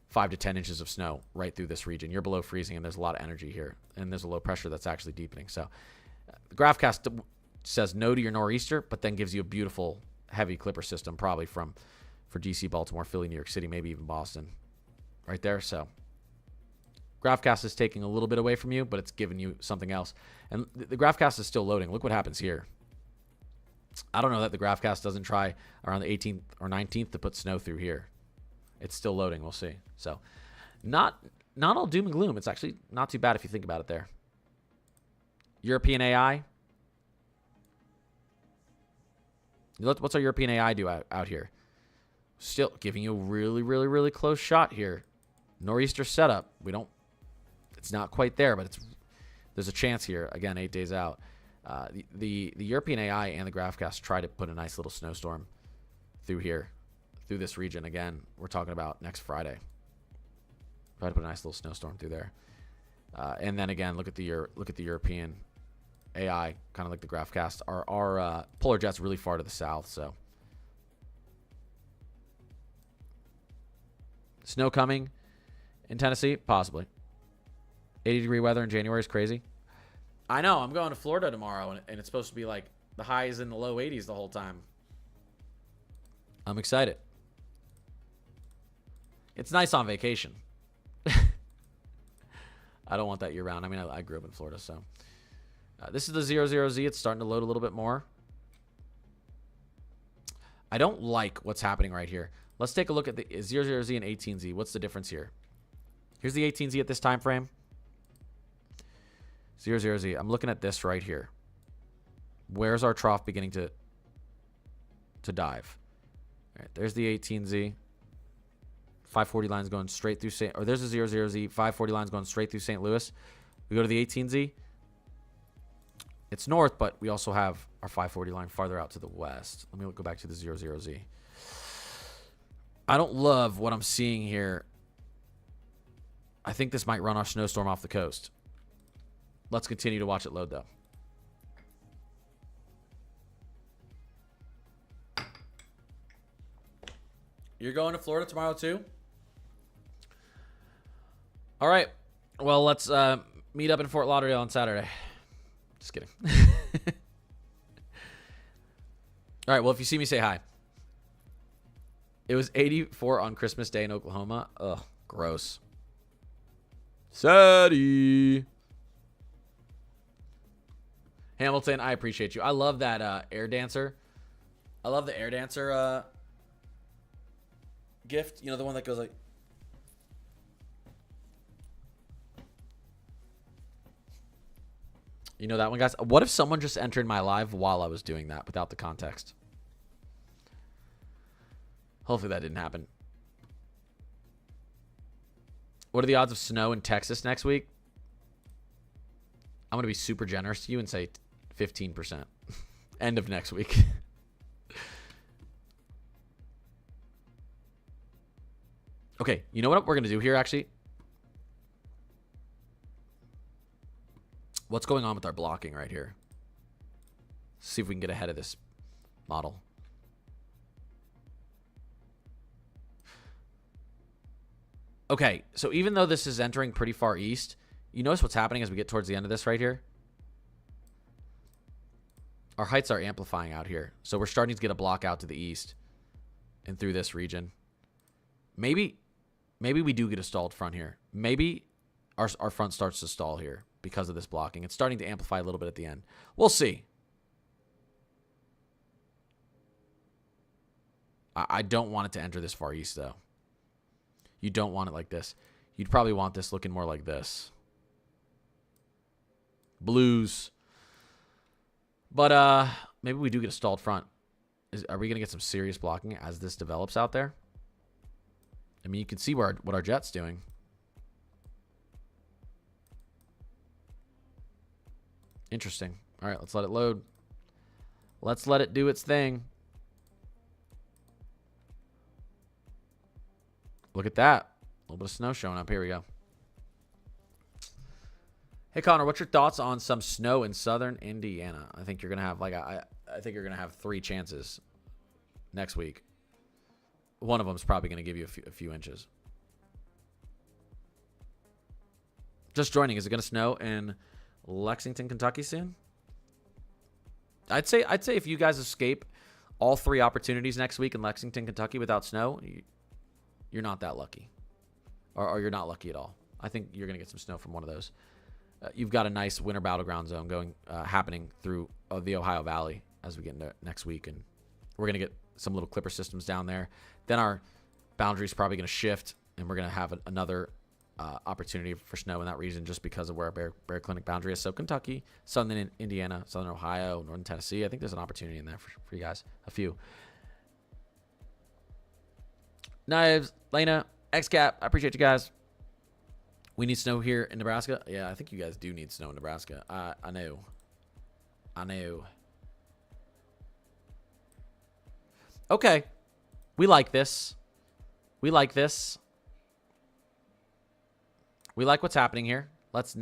5 to 10 inches of snow right through this region. You're below freezing, and there's a lot of energy here, and there's a low pressure that's actually deepening. So the GraphCast says no to your nor'easter, but then gives you a beautiful heavy clipper system, probably for DC, Baltimore, Philly, New York City, maybe even Boston right there. So GraphCast is taking a little bit away from you, but it's giving you something else. And the GraphCast is still loading. Look what happens here. I don't know that the GraphCast doesn't try around the 18th or 19th to put snow through here. It's still loading. We'll see. So not all doom and gloom. It's actually not too bad if you think about it there. European AI. What's our European AI do out here? Still giving you a really, really, really close shot here. Nor'easter setup. It's not quite there, but there's a chance here. Again, 8 days out. The European AI and the GraphCast try to put a nice little snowstorm through here, through this region. Again, we're talking about next Friday. Try to put a nice little snowstorm through there, and then again, look at the European AI, kind of like the GraphCast. Our polar jet's really far to the south, so Snow coming in Tennessee? Possibly. 80-degree weather in January is crazy. I know. I'm going to Florida tomorrow, and it's supposed to be like the highs in the low 80s the whole time. I'm excited. It's nice on vacation. I don't want that year-round. I mean, I grew up in Florida, so. This is the 00Z. It's starting to load a little bit more. I don't like what's happening right here. Let's take a look at the 00Z and 18Z. What's the difference here? Here's the 18Z at this time frame. 00Z. I'm looking at this right here. Where's our trough beginning to dive? All right, there's the 18Z. 540 lines going straight through St. Or there's a 00Z. 540 lines going straight through St. Louis. We go to the 18Z. It's north, but we also have our 540 line farther out to the west. Let me go back to the 00Z. I don't love what I'm seeing here. I think this might run our snowstorm off the coast. Let's continue to watch it load, though. You're going to Florida tomorrow, too? All right. Well, let's meet up in Fort Lauderdale on Saturday. Just kidding. All right. Well, if you see me, say hi. It was 84 on Christmas Day in Oklahoma. Ugh, gross. Sadie. Hamilton, I appreciate you. I love that air dancer. I love the air dancer gift. You know, the one that goes like... You know that one, guys? What if someone just entered my live while I was doing that without the context? Hopefully that didn't happen. What are the odds of snow in Texas next week? I'm going to be super generous to you and say 15%. End of next week. Okay, you know what we're going to do here, actually? What's going on with our blocking right here? See if we can get ahead of this model. Okay, so even though this is entering pretty far east, you notice what's happening as we get towards the end of this right here? Our heights are amplifying out here. So we're starting to get a block out to the east and through this region. Maybe we do get a stalled front here. Maybe our front starts to stall here because of this blocking. It's starting to amplify a little bit at the end. We'll see. I don't want it to enter this far east, though. You don't want it like this. You'd probably want this looking more like this. Blues. But maybe we do get a stalled front. Are we going to get some serious blocking as this develops out there? I mean, you can see what our jet's doing. Interesting. All right, let's let it load. Let's let it do its thing. Look at that. A little bit of snow showing up. Here we go. Hey, Connor, what's your thoughts on some snow in southern Indiana? I think you're going to have I think you're going to have 3 chances next week. One of them is probably going to give you a few inches. Just joining. Is it going to snow in Lexington, Kentucky soon? I'd say if you guys escape all 3 opportunities next week in Lexington, Kentucky without snow, you're not that lucky. Or you're not lucky at all. I think you're going to get some snow from one of those. You've got a nice winter battleground zone going happening through the Ohio Valley as we get into next week. And we're going to get some little clipper systems down there. Then our boundary is probably going to shift, and we're going to have another opportunity for snow in that region just because of where our Bear Clinic boundary is. So Kentucky, southern Indiana, southern Ohio, northern Tennessee. I think there's an opportunity in there for you guys. A few. Knives, Lena, XCap, I appreciate you guys. We need snow here in Nebraska. Yeah, I think you guys do need snow in Nebraska. I know. Okay. We like this. We like what's happening here. Let's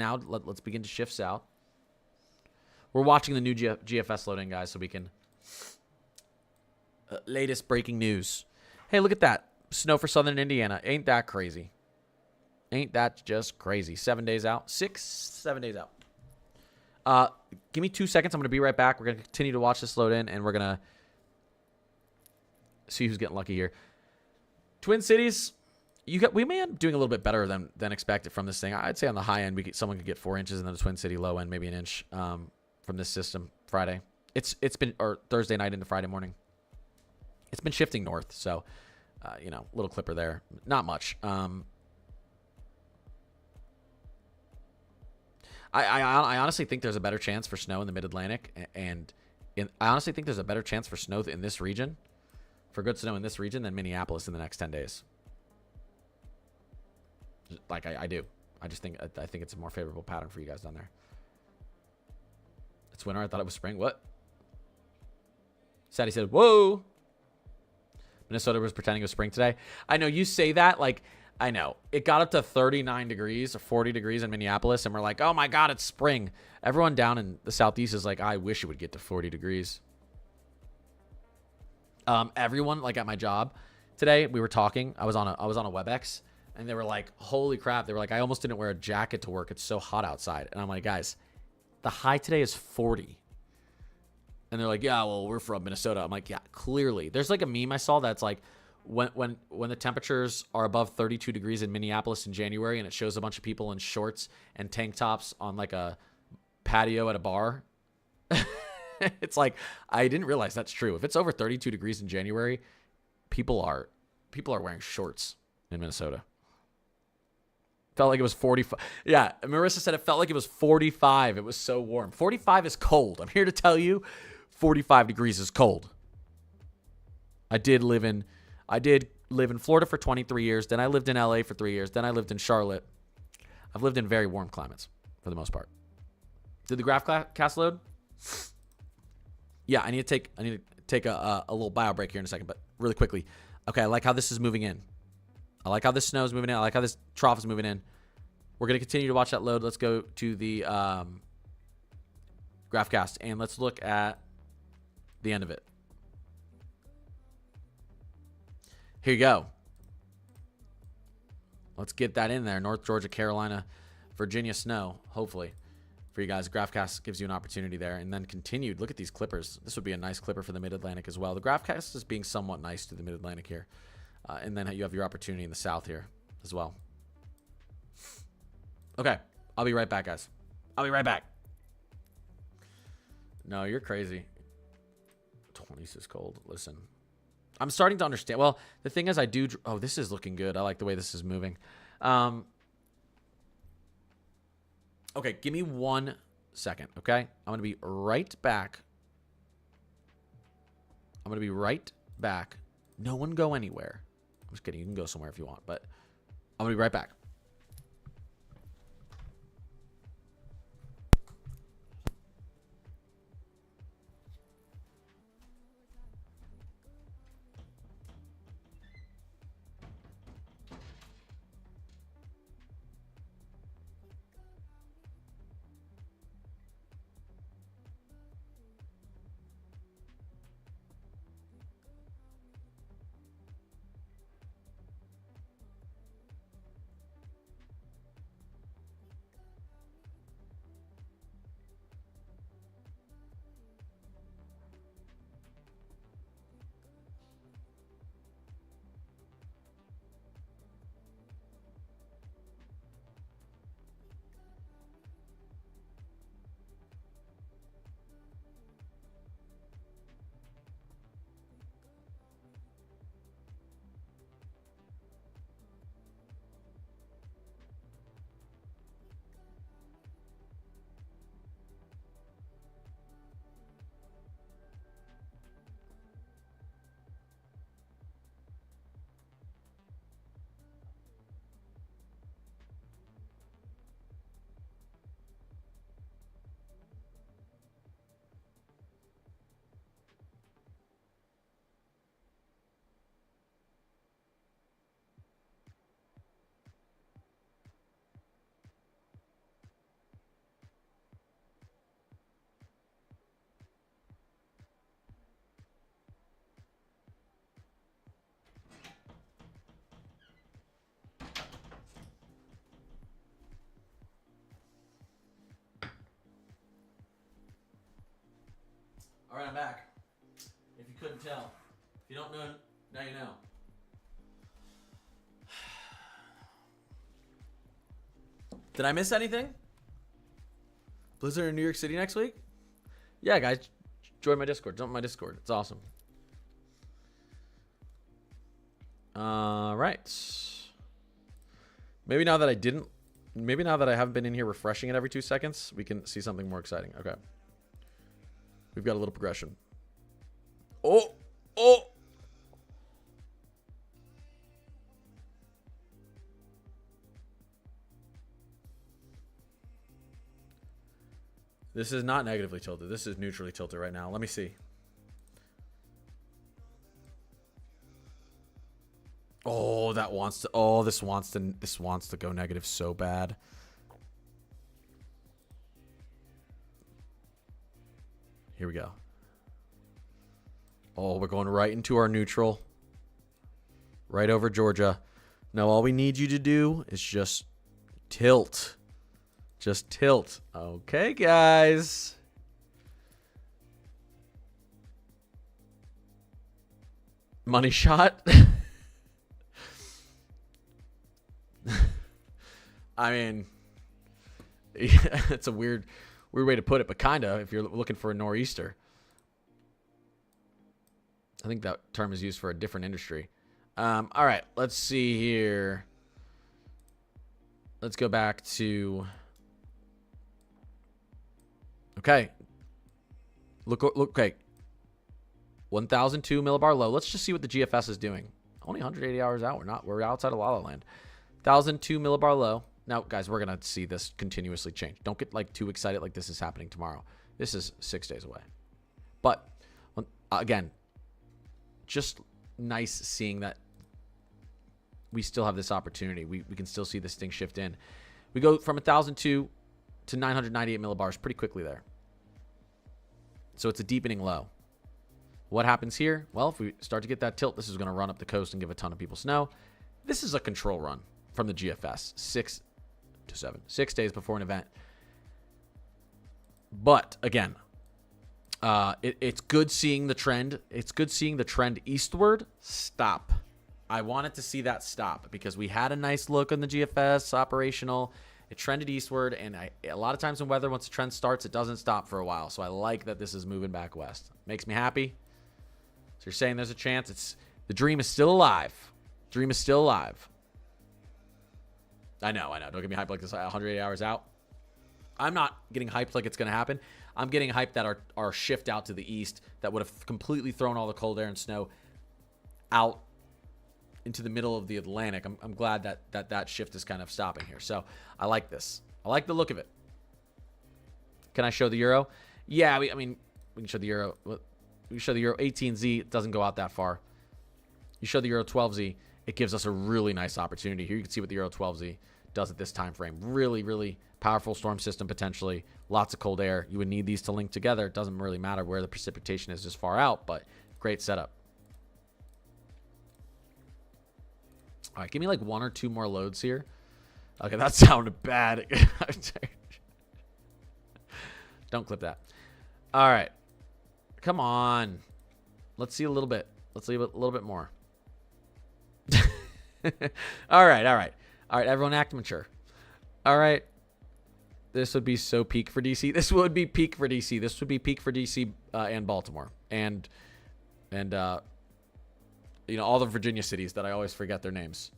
begin to shift south. We're watching the new GFS loading, guys, so we can... latest breaking news. Hey, look at that. snow for southern Indiana. Ain't that crazy? Ain't that just crazy? 7 days out. 7 days out. Give me 2 seconds. I'm going to be right back. We're going to continue to watch this load in, and we're going to see who's getting lucky here. Twin Cities, we may end up doing a little bit better than expected from this thing. I'd say on the high end, someone could get 4 inches, and then the Twin City low end, maybe an inch from this system Friday. It's been, or Thursday night into Friday morning. It's been shifting north, so, little clipper there. Not much. I honestly think there's a better chance for snow in the Mid-Atlantic, and I honestly think there's a better chance for snow in this region, for good snow in this region, than Minneapolis in the next 10 days. Like, I do. I think it's a more favorable pattern for you guys down there. It's winter. I thought it was spring. What? Sadie said, whoa. Minnesota was pretending it was spring today. I know you say that. Like, I know. It got up to 39 degrees or 40 degrees in Minneapolis, and we're like, oh, my God, it's spring. Everyone down in the Southeast is like, I wish it would get to 40 degrees. Everyone, like, at my job today, we were talking. I was on a WebEx, and they were like, holy crap. They were like, I almost didn't wear a jacket to work. It's so hot outside. And I'm like, guys, the high today is 40. And they're like, yeah, well, we're from Minnesota. I'm like, yeah, clearly. There's like a meme I saw that's like, when the temperatures are above 32 degrees in Minneapolis in January, and it shows a bunch of people in shorts and tank tops on like a patio at a bar. It's like, I didn't realize that's true. If it's over 32 degrees in January, people are wearing shorts in Minnesota. Felt like it was 45. Yeah, Marissa said it felt like it was 45. It was so warm. 45 is cold. I'm here to tell you, 45 degrees is cold. I did live in Florida for 23 years. Then I lived in LA for 3 years. Then I lived in Charlotte. I've lived in very warm climates for the most part. Did the graph cast load? Yeah, I need to take a little bio break here in a second, but really quickly. Okay, I like how this is moving in. I like how this snow is moving in. I like how this trough is moving in. We're going to continue to watch that load. Let's go to the graph cast, and let's look at the end of it. Here you go. Let's get that in there. North Georgia, Carolina, Virginia snow, hopefully, for you guys. GraphCast gives you an opportunity there. And then continued. Look at these clippers. This would be a nice clipper for the Mid-Atlantic as well. The GraphCast is being somewhat nice to the Mid-Atlantic here. And then you have your opportunity in the South here as well. Okay. I'll be right back, guys. I'll be right back. No, you're crazy. 20s is cold. Listen. I'm starting to understand. Well, the thing is, oh, this is looking good. I like the way this is moving. Okay, give me 1 second, okay? I'm going to be right back. I'm going to be right back. No one go anywhere. I'm just kidding. You can go somewhere if you want, but I'm going to be right back. All right, I'm back. If you couldn't tell. If you don't know, now you know. Did I miss anything? Blizzard in New York City next week? Yeah, guys. Join my Discord. Jump my Discord. It's awesome. Right. Maybe now that I haven't been in here refreshing it every 2 seconds, we can see something more exciting. Okay. We've got a little progression. Oh! This is not negatively tilted. This is neutrally tilted right now. Let me see. Oh, that wants to. Oh, this wants to go negative so bad. Here we go. Oh, we're going right into our neutral. Right over Georgia. Now, all we need you to do is just tilt. Just tilt. Okay, guys. Money shot. I mean, yeah, it's a weird way to put it, but kind of if you're looking for a nor'easter. I think that term is used for a different industry. All right, let's see here. Let's go back to... Okay. Look, okay. 1,002 millibar low. Let's just see what the GFS is doing. Only 180 hours out. We're outside of La La Land. 1,002 millibar low. Now, guys, we're going to see this continuously change. Don't get like too excited like this is happening tomorrow. This is 6 days away. But again, just nice seeing that we still have this opportunity. We can still see this thing shift in. We go from 1,002 to 998 millibars pretty quickly there. So it's a deepening low. What happens here? Well, if we start to get that tilt, this is going to run up the coast and give a ton of people snow. This is a control run from the GFS. 6 to 7. 6 days before an event. But, again, it's good seeing the trend. It's good seeing the trend eastward stop. I wanted to see that stop because we had a nice look on the GFS operational. It trended eastward, and a lot of times in weather, once the trend starts, it doesn't stop for a while. So I like that this is moving back west. Makes me happy. So you're saying there's a chance. The dream is still alive. Dream is still alive. I know. Don't get me hyped like this 180 hours out. I'm not getting hyped like it's going to happen. I'm getting hyped that our shift out to the east that would have completely thrown all the cold air and snow out into the middle of the Atlantic. I'm glad that shift is kind of stopping here. So I like this. I like the look of it. Can I show the Euro? Yeah, we can show the Euro. We can show the Euro 18Z. It doesn't go out that far. You show the Euro 12Z. It gives us a really nice opportunity. Here you can see what the Euro 12Z does at this time frame. Really, really powerful storm system potentially. Lots of cold air. You would need these to link together. It doesn't really matter where the precipitation is just far out, but great setup. All right, give me like 1 or 2 more loads here. Okay, that sounded bad. Don't clip that. All right. Come on. Let's see a little bit. Let's see a little bit more. All right. Everyone act mature. All right. This would be so peak for DC. This would be peak for DC. This would be peak for DC and Baltimore. And all the Virginia cities that I always forget their names.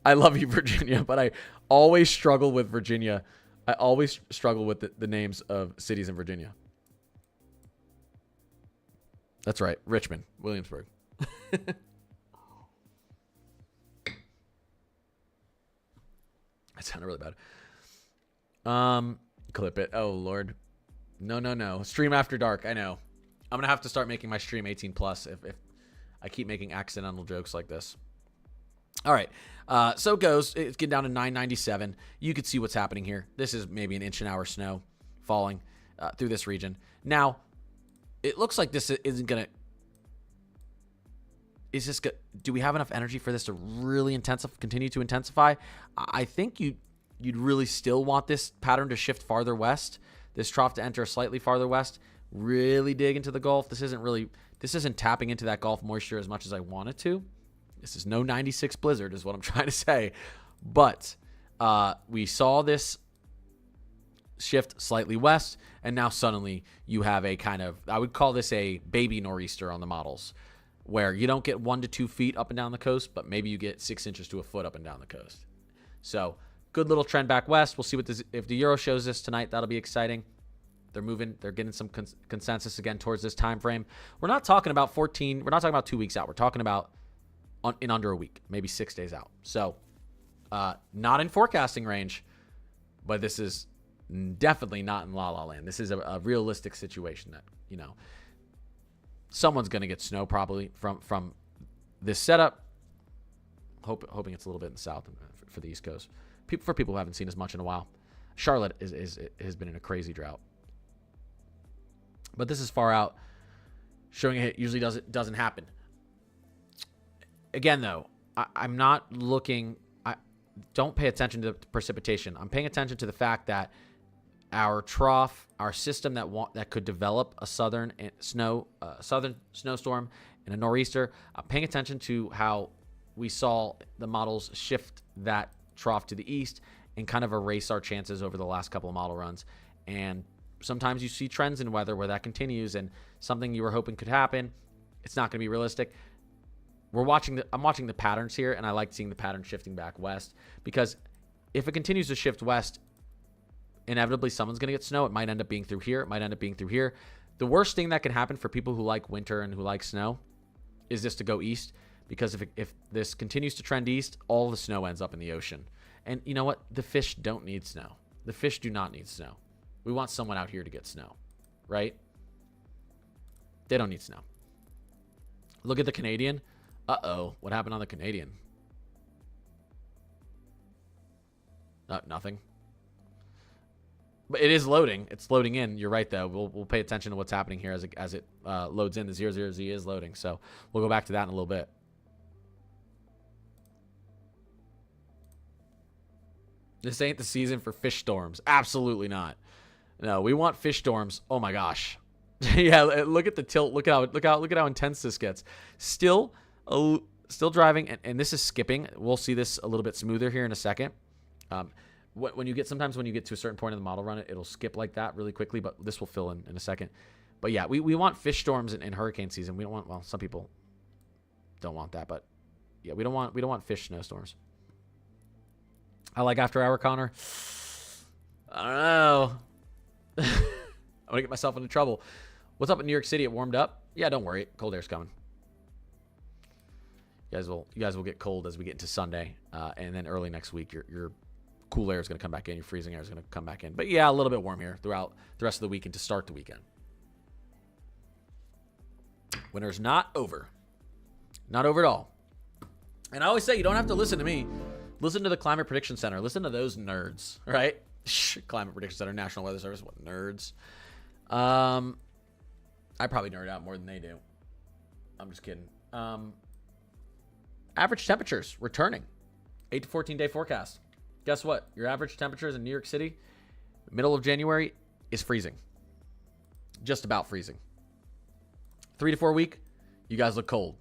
I love you, Virginia, but I always struggle with Virginia. I always struggle with the names of cities in Virginia. That's right. Richmond, Williamsburg. That sounded really bad. Clip it. Oh, Lord. No. Stream after dark. I know. I'm going to have to start making my stream 18 plus if I keep making accidental jokes like this. All right. So it goes. It's getting down to 997. You could see what's happening here. This is maybe an inch an hour snow falling through this region. Now, it looks like this isn't going to... Do we have enough energy for this to really continue to intensify? I think you'd really still want this pattern to shift farther west, this trough to enter slightly farther west, really dig into the Gulf. This isn't tapping into that Gulf moisture as much as I want it to. This is no 96 blizzard is what I'm trying to say. But we saw this shift slightly west, and now suddenly you have a kind of, I would call this a baby nor'easter on the models, where you don't get 1 to 2 feet up and down the coast, but maybe you get 6 inches to a foot up and down the coast. So good little trend back west. We'll see what this, if the Euro shows this tonight. That'll be exciting. They're moving. They're getting some consensus again towards this time frame. We're not talking about 14. We're not talking about 2 weeks out. We're talking about in under a week, maybe 6 days out. So not in forecasting range, but this is definitely not in La La Land. This is a realistic situation that, you know, someone's going to get snow probably from this setup. Hoping it's a little bit in the south for the East Coast. For people who haven't seen as much in a while. Charlotte has been in a crazy drought. But this is far out. Showing a hit usually doesn't happen. Again, though, I'm not looking. Don't pay attention to the precipitation. I'm paying attention to the fact that our trough, our system that could develop a southern snowstorm and a nor'easter. I'm paying attention to how we saw the models shift that trough to the east and kind of erase our chances over the last couple of model runs. And sometimes you see trends in weather where that continues, and something you were hoping could happen, it's not going to be realistic. I'm watching the patterns here, and I like seeing the pattern shifting back west, because if it continues to shift west, inevitably someone's going to get snow. It might end up being through here. It might end up being through here. The worst thing that can happen for people who like winter and who like snow is this to go east, because if this continues to trend east, all the snow ends up in the ocean. And you know what? The fish don't need snow. The fish do not need snow. We want someone out here to get snow, right? They don't need snow. Look at the Canadian. Uh-oh. What happened on the Canadian? Nothing. But it is loading. It's loading in. You're right, though. We'll pay attention to what's happening here as it loads in. The 00Z is loading. So we'll go back to that in a little bit. This ain't the season for fish storms. Absolutely not. No, we want fish storms. Oh my gosh. Yeah, look at the tilt. Look how intense this gets. Still driving, and this is skipping. We'll see this a little bit smoother here in a second. When you get to a certain point in the model run, it'll skip like that really quickly, but this will fill in a second. But yeah, we want fish storms in hurricane season. We don't want, well, some people don't want that, but yeah, we don't want fish snowstorms. I like after hour Connor. I don't know. I'm gonna get myself into trouble. What's up in New York City? It warmed up? Yeah, don't worry. Cold air's coming. You guys will get cold as we get into Sunday, and then early next week, your cool air is going to come back in. Your freezing air is going to come back in. But yeah, a little bit warm here throughout the rest of the weekend to start the weekend. Winter's not over. Not over at all. And I always say, you don't have to listen to me. Listen to the Climate Prediction Center. Listen to those nerds, right? Climate Prediction Center, National Weather Service. What nerds? I probably nerd out more than they do. I'm just kidding. Average temperatures returning. 8 to 14 day forecast. Guess what? Your average temperatures in New York City, middle of January, is freezing. Just about freezing. 3 to 4 week, you guys look cold.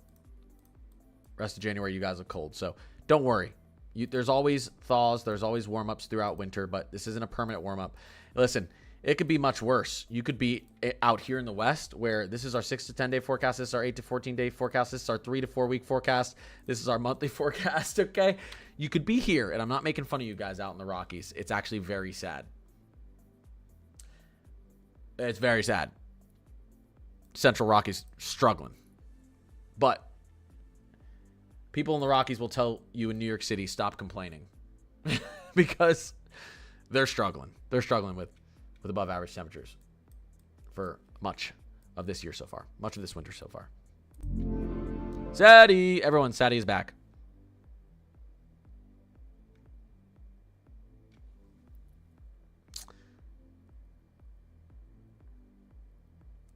Rest of January, you guys look cold. So don't worry. There's always thaws. There's always warm-ups throughout winter, but this isn't a permanent warm-up. Listen, it could be much worse. You could be out here in the West, where this is our 6 to 10 day forecast. This is our 8 to 14 day forecast. This is our 3 to 4 week forecast. This is our monthly forecast, okay? You could be here, and I'm not making fun of you guys out in the Rockies. It's actually very sad. It's very sad. Central Rockies struggling. But people in the Rockies will tell you in New York City, stop complaining. Because they're struggling. They're struggling with above average temperatures for much of this year so far. Much of this winter so far. Sadie. Everyone, Sadie is back.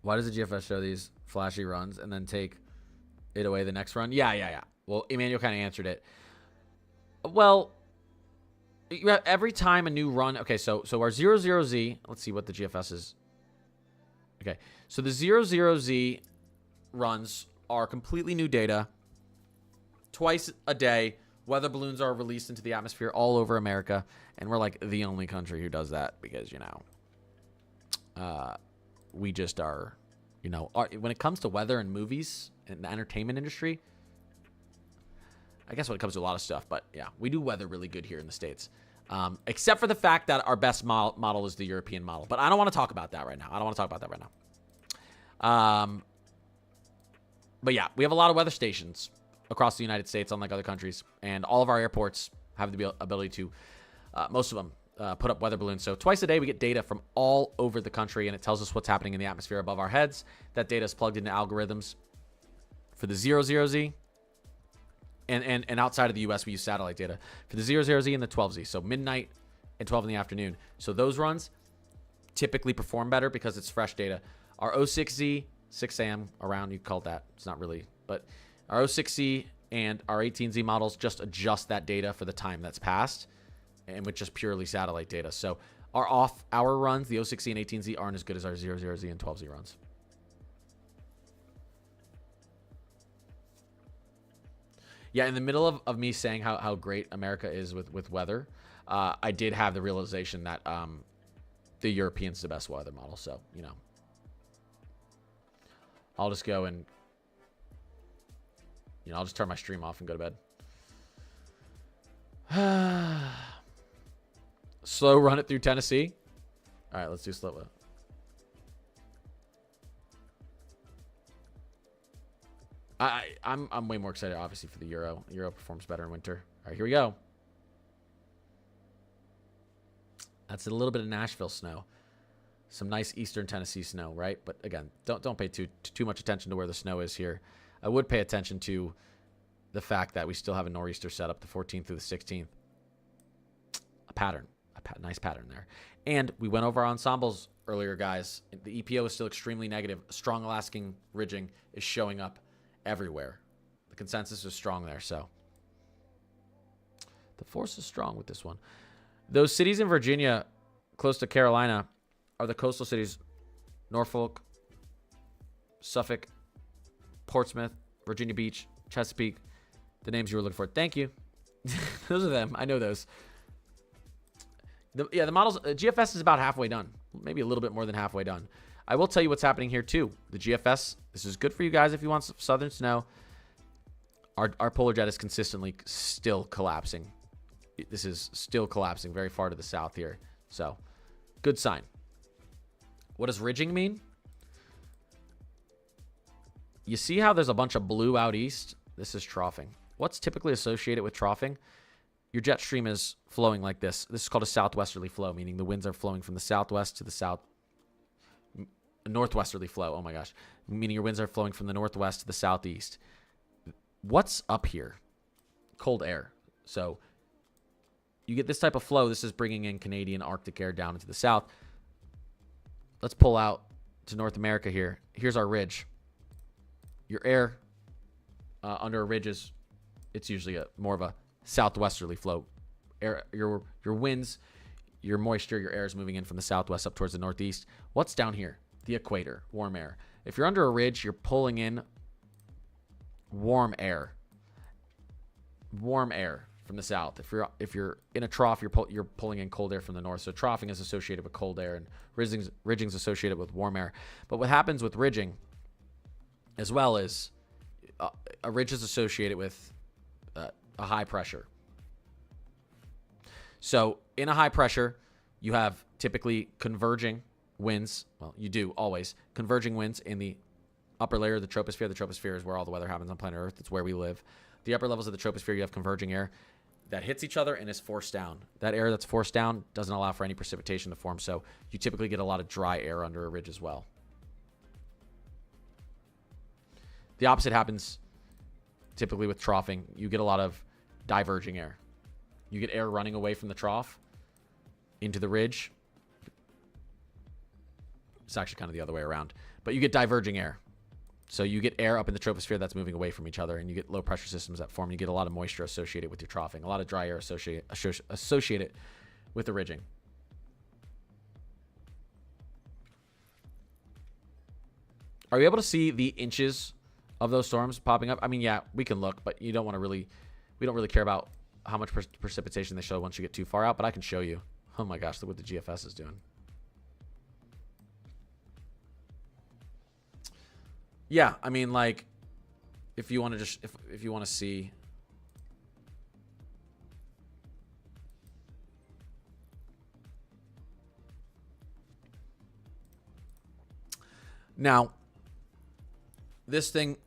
Why does the GFS show these flashy runs and then take it away the next run? Yeah. Well, Emmanuel kind of answered it. Well, every time a new run. Okay, so our 00Z. Let's see what the GFS is. Okay, so the 00Z runs are completely new data. Twice a day, weather balloons are released into the atmosphere all over America, and we're like the only country who does that because, you know, we just are, you know, when it comes to weather and movies and the entertainment industry, I guess when it comes to a lot of stuff, but yeah, we do weather really good here in the States. Except for the fact that our best model is the European model. But I don't want to talk about that right now. But yeah, we have a lot of weather stations across the United States, unlike other countries. And all of our airports have the ability to, most of them, put up weather balloons. So twice a day, we get data from all over the country, and it tells us what's happening in the atmosphere above our heads. That data is plugged into algorithms for the 00Z. And outside of the US, we use satellite data for the 00Z and the 12Z. So midnight and 12 in the afternoon. So those runs typically perform better because it's fresh data. Our 06Z, 6 a.m. around, you call that. It's not really. But our 06Z and our 18Z models just adjust that data for the time that's passed and with just purely satellite data. So our off-hour runs, the 06Z and 18Z, aren't as good as our 00Z and 12Z runs. Yeah, in the middle of me saying how great America is with weather, I did have the realization that the European's the best weather model. So, you know, I'll just go and, you know, I'll just turn my stream off and go to bed. Slow run it through Tennessee. All right, let's do slow. I'm way more excited, obviously, for the Euro. Euro performs better in winter. All right, here we go. That's a little bit of Nashville snow. Some nice eastern Tennessee snow, right? But again, don't pay too much attention to where the snow is here. I would pay attention to the fact that we still have a nor'easter set up the 14th through the 16th. A pattern. Nice pattern there. And we went over our ensembles earlier, guys. The EPO is still extremely negative. Strong Alaskan ridging is showing up everywhere. The consensus is strong there, so the force is strong with this one. Those cities in Virginia close to Carolina are the coastal cities: Norfolk, Suffolk, Portsmouth, Virginia Beach, Chesapeake. The names you were looking for. Thank you. Those are them. I know those. The models, GFS is about halfway done, maybe a little bit more than halfway done. I will tell you what's happening here too. The GFS, this is good for you guys if you want some southern snow. Our polar jet is consistently still collapsing. This is still collapsing very far to the south here. So, good sign. What does ridging mean? You see how there's a bunch of blue out east? This is troughing. What's typically associated with troughing? Your jet stream is flowing like this. This is called a southwesterly flow, meaning the winds are flowing from the southwest to the south. Northwesterly flow, oh my gosh, meaning your winds are flowing from the northwest to the southeast. What's up here? Cold air. So you get this type of flow. This is bringing in Canadian Arctic air down into the south. Let's pull out to North America here. Here's our ridge. Your air under a ridge is, it's usually more of a southwesterly flow. Air, your winds, your moisture, your air is moving in from the southwest up towards the northeast. What's down here? The equator, warm air. If you're under a ridge, you're pulling in warm air from the south. If you're in a trough, you're pulling in cold air from the north. So troughing is associated with cold air, and ridging's associated with warm air. But what happens with ridging, as well, is a ridge is associated with a high pressure. So in a high pressure, you have typically converging winds. Well, you do always. Converging winds in the upper layer of the troposphere. The troposphere is where all the weather happens on planet Earth. It's where we live. The upper levels of the troposphere, you have converging air that hits each other and is forced down. That air that's forced down doesn't allow for any precipitation to form, so you typically get a lot of dry air under a ridge as well. The opposite happens typically with troughing. You get a lot of diverging air. You get air running away from the trough into the ridge. It's actually kind of the other way around. But you get diverging air. So you get air up in the troposphere that's moving away from each other, and you get low pressure systems that form. And you get a lot of moisture associated with your troughing. A lot of dry air associated with the ridging. Are you able to see the inches of those storms popping up? I mean, yeah, we can look, but you don't want to really, we don't really care about how much precipitation they show once you get too far out, but I can show you. Oh my gosh, look what the GFS is doing. Yeah, I mean, like, if you want to just, if you want to see. Now, this thing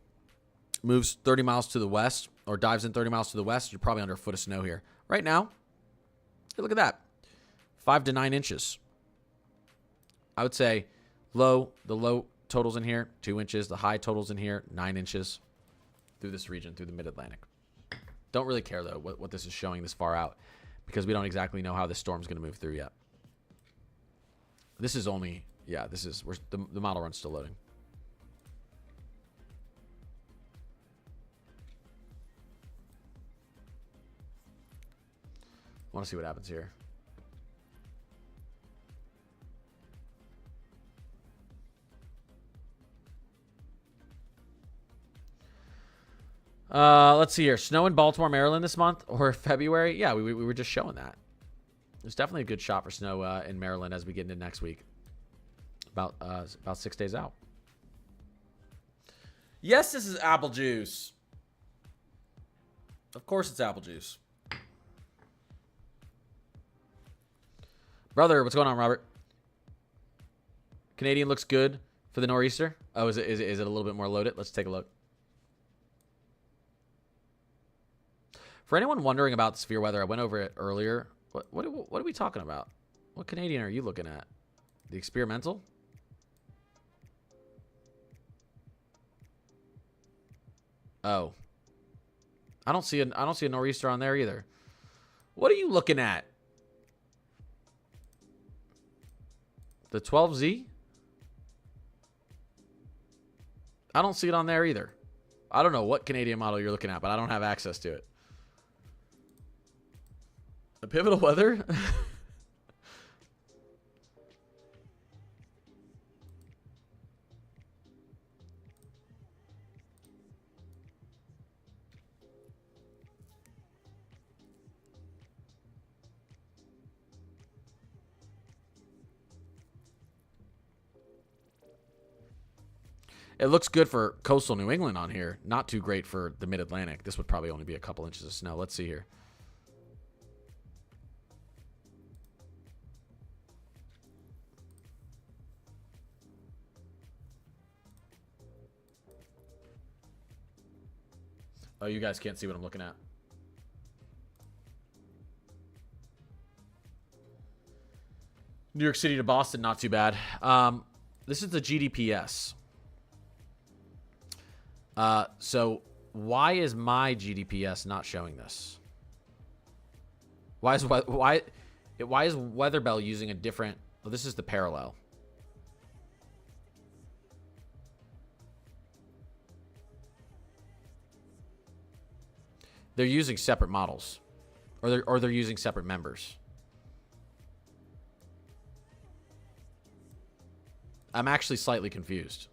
moves 30 miles to the west, or dives in 30 miles to the west. You're probably under a foot of snow here. Right now, hey, look at that. 5 to 9 inches. I would say the low totals in here, 2 inches. The high totals in here, 9 inches through this region, through the mid-Atlantic. Don't really care, though, what this is showing this far out, because we don't exactly know how this storm's going to move through yet. This is only, yeah, this is, the model run's still loading. I want to see what happens here. Let's see here. Snow in Baltimore, Maryland this month or February? Yeah, we were just showing that. There's definitely a good shot for snow in Maryland as we get into next week. About 6 days out. Yes, this is apple juice. Of course it's apple juice. Brother, what's going on, Robert? Canadian looks good for the nor'easter. Oh, is it a little bit more loaded? Let's take a look. For anyone wondering about severe weather, I went over it earlier. What are we talking about? What Canadian are you looking at? The experimental? Oh. I don't see a nor'easter on there either. What are you looking at? The 12Z? I don't see it on there either. I don't know what Canadian model you're looking at, but I don't have access to it. The pivotal weather? It looks good for coastal New England on here. Not too great for the mid-Atlantic. This would probably only be a couple inches of snow. Let's see here. Oh, you guys can't see what I'm looking at. New York City to Boston, not too bad. This is the GDPS. So why is my GDPS not showing this? Why is Weather Bell using a different? Well, this is the parallel. They're using separate models, or they're using separate members. I'm actually slightly confused.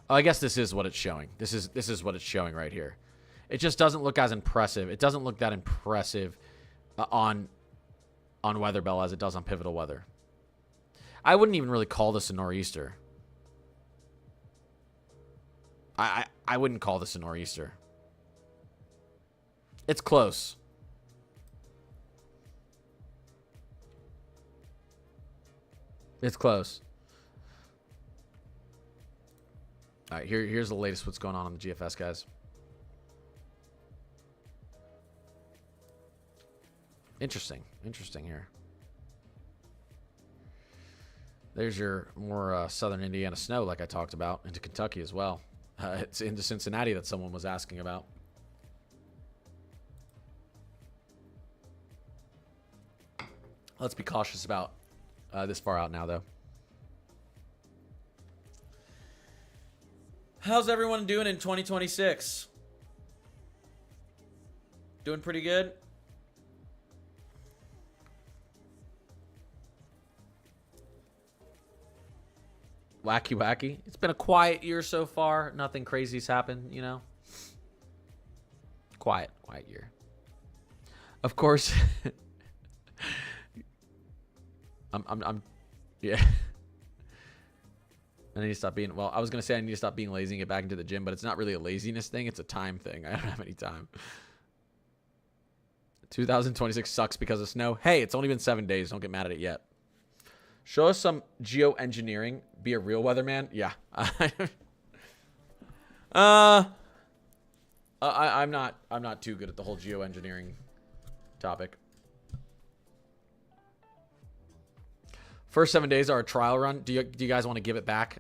Oh, I guess this is what it's showing. This is what it's showing right here. It just doesn't look as impressive. It doesn't look that impressive on Weather Bell as it does on Pivotal Weather. I wouldn't even really call this a nor'easter. I wouldn't call this a nor'easter. It's close. It's close. All right, here's the latest what's going on the GFS, guys. Interesting here. There's your more southern Indiana snow, like I talked about, into Kentucky as well. It's into Cincinnati that someone was asking about. Let's be cautious about this far out now, though. How's everyone doing in 2026? Doing pretty good? Wacky wacky. It's been a quiet year so far. Nothing crazy's happened, you know. Quiet year. Of course. I'm yeah. I need to stop being, well, I was going to say I need to stop being lazy and get back into the gym, but it's not really a laziness thing. It's a time thing. I don't have any time. 2026 sucks because of snow. Hey, it's only been 7 days. Don't get mad at it yet. Show us some geoengineering. Be a real weatherman. Yeah. I'm not too good at the whole geoengineering topic. First 7 days are a trial run. Do you guys want to give it back?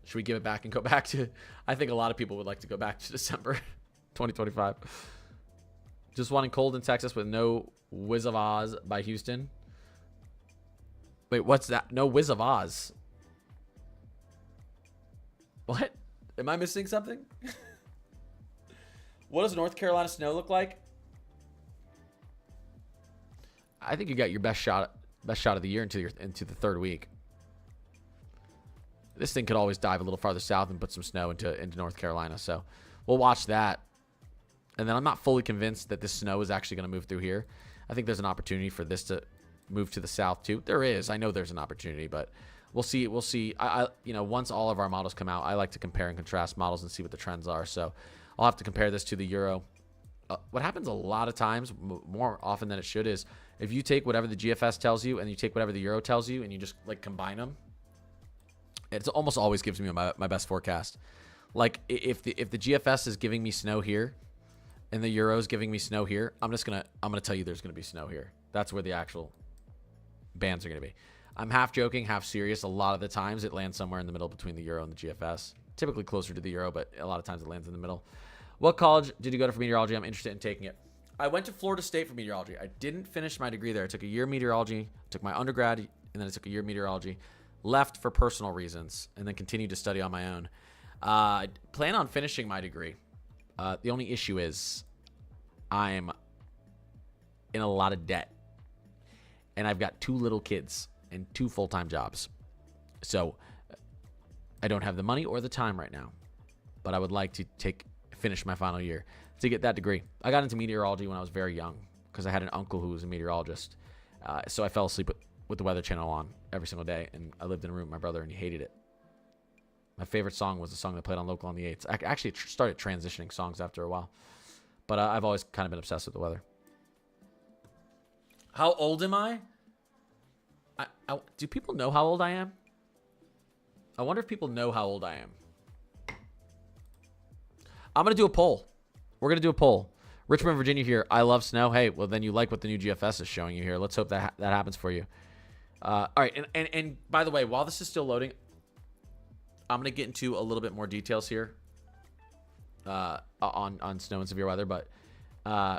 Should we give it back and go back to... I think a lot of people would like to go back to December 2025. Just wanting cold in Texas with no Wiz of Oz by Houston. Wait, what's that? No Wiz of Oz. What? Am I missing something? What does North Carolina snow look like? I think you got your best shot of the year into the third week. This thing could always dive a little farther south and put some snow into North Carolina. So we'll watch that. And then I'm not fully convinced that this snow is actually going to move through here. I think there's an opportunity for this to move to the south too. There is. I know there's an opportunity, but we'll see. We'll see. Once all of our models come out, I like to compare and contrast models and see what the trends are. So I'll have to compare this to the Euro. What happens a lot of times, more often than it should, is if you take whatever the GFS tells you and you take whatever the Euro tells you and you just like combine them, it almost always gives me my best forecast. Like if the GFS is giving me snow here and the Euro is giving me snow here, I'm gonna tell you there's gonna be snow here. That's where the actual bands are gonna be. I'm half joking, half serious. A lot of the times it lands somewhere in the middle between the Euro and the GFS. Typically closer to the Euro, but a lot of times it lands in the middle. What college did you go to for meteorology? I'm interested in taking it. I went to Florida State for meteorology. I didn't finish my degree there. I took a year meteorology, took my undergrad, and then I took a year meteorology. Left for personal reasons, and then continued to study on my own. I plan on finishing my degree. The only issue is I'm in a lot of debt, and I've got 2 little kids and 2 full-time jobs. So I don't have the money or the time right now, but I would like to finish my final year to get that degree. I got into meteorology when I was very young because I had an uncle who was a meteorologist. So I fell asleep with the Weather Channel on every single day, and I lived in a room with my brother, and he hated it. My favorite song was the song that played on Local on the 8s. I actually started transitioning songs after a while, but I've always kind of been obsessed with the weather. How old am I? Do people know how old I am? I wonder if people know how old I am. I'm going to do a poll. We're going to do a poll. Richmond, Virginia here. I love snow. Hey, well, then you like what the new GFS is showing you here. Let's hope that happens for you. All right. And by the way, while this is still loading, I'm going to get into a little bit more details here on snow and severe weather. But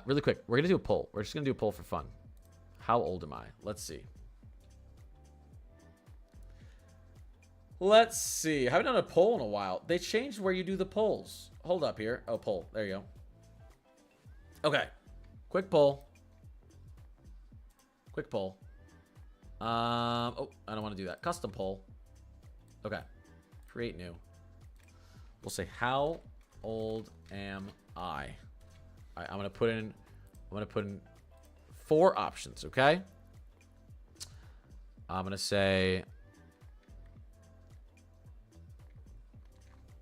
really quick, we're going to do a poll. We're just going to do a poll for fun. How old am I? Let's see. Let's see. I haven't done a poll in a while. They changed where you do the polls. Hold up here. Oh, poll. There you go. Okay. Quick poll. Quick poll. Oh, I don't want to do that. Custom poll. Okay. Create new. We'll say, how old am I? All right, I'm going to put in 4 options, okay? I'm going to say,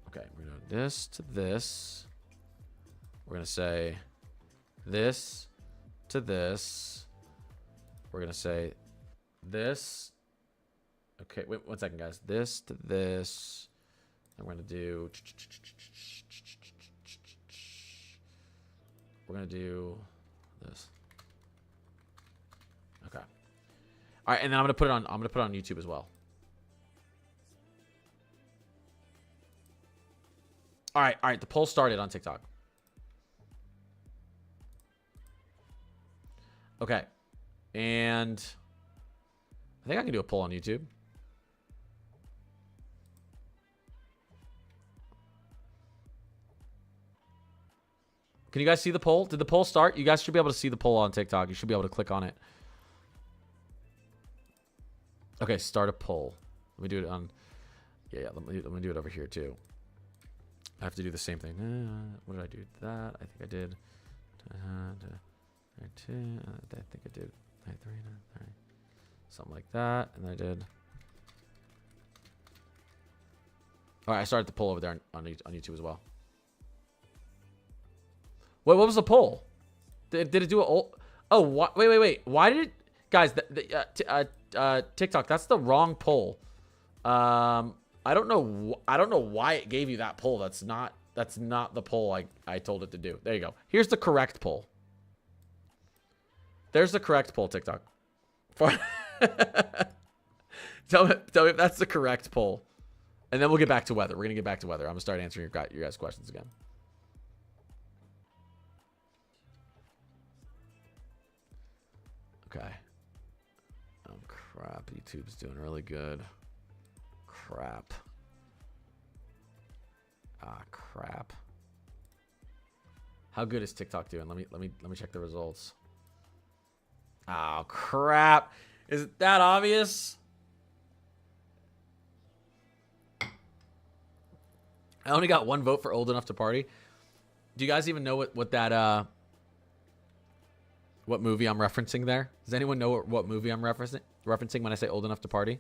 okay, we're going to do this to this. We're going to say this to this. We're going to say this. Okay, wait 1 second, guys. This to this. I'm going to do... We're going to do this. Okay. All right, and then I'm going to put it on YouTube as well. All right, the poll started on TikTok. Okay. And I think I can do a poll on YouTube. Can you guys see the poll? Did the poll start? You guys should be able to see the poll on TikTok. You should be able to click on it. Okay, start a poll. Let me do it on Yeah. Let me do it over here too. I have to do the same thing. What did I do? That I think I did. I think I did. Something like that, and I did. All right, I started the poll over there on YouTube as well. Wait, what was the poll? Did it do a? Oh, wait. Why did it, guys? TikTok. That's the wrong poll. I don't know why it gave you that poll. That's not the poll I told it to do. There you go. Here's the correct poll. There's the correct poll, TikTok. Tell me if that's the correct poll. And then we'll get back to weather. We're going to get back to weather. I'm going to start answering your guys' questions again. Okay. Oh, crap. YouTube's doing really good. Crap. Crap. How good is TikTok doing? Let me check the results. Oh, crap. Is it that obvious? I only got one vote for old enough to party. Do you guys even know what that what movie I'm referencing there? Does anyone know what movie I'm referencing when I say old enough to party?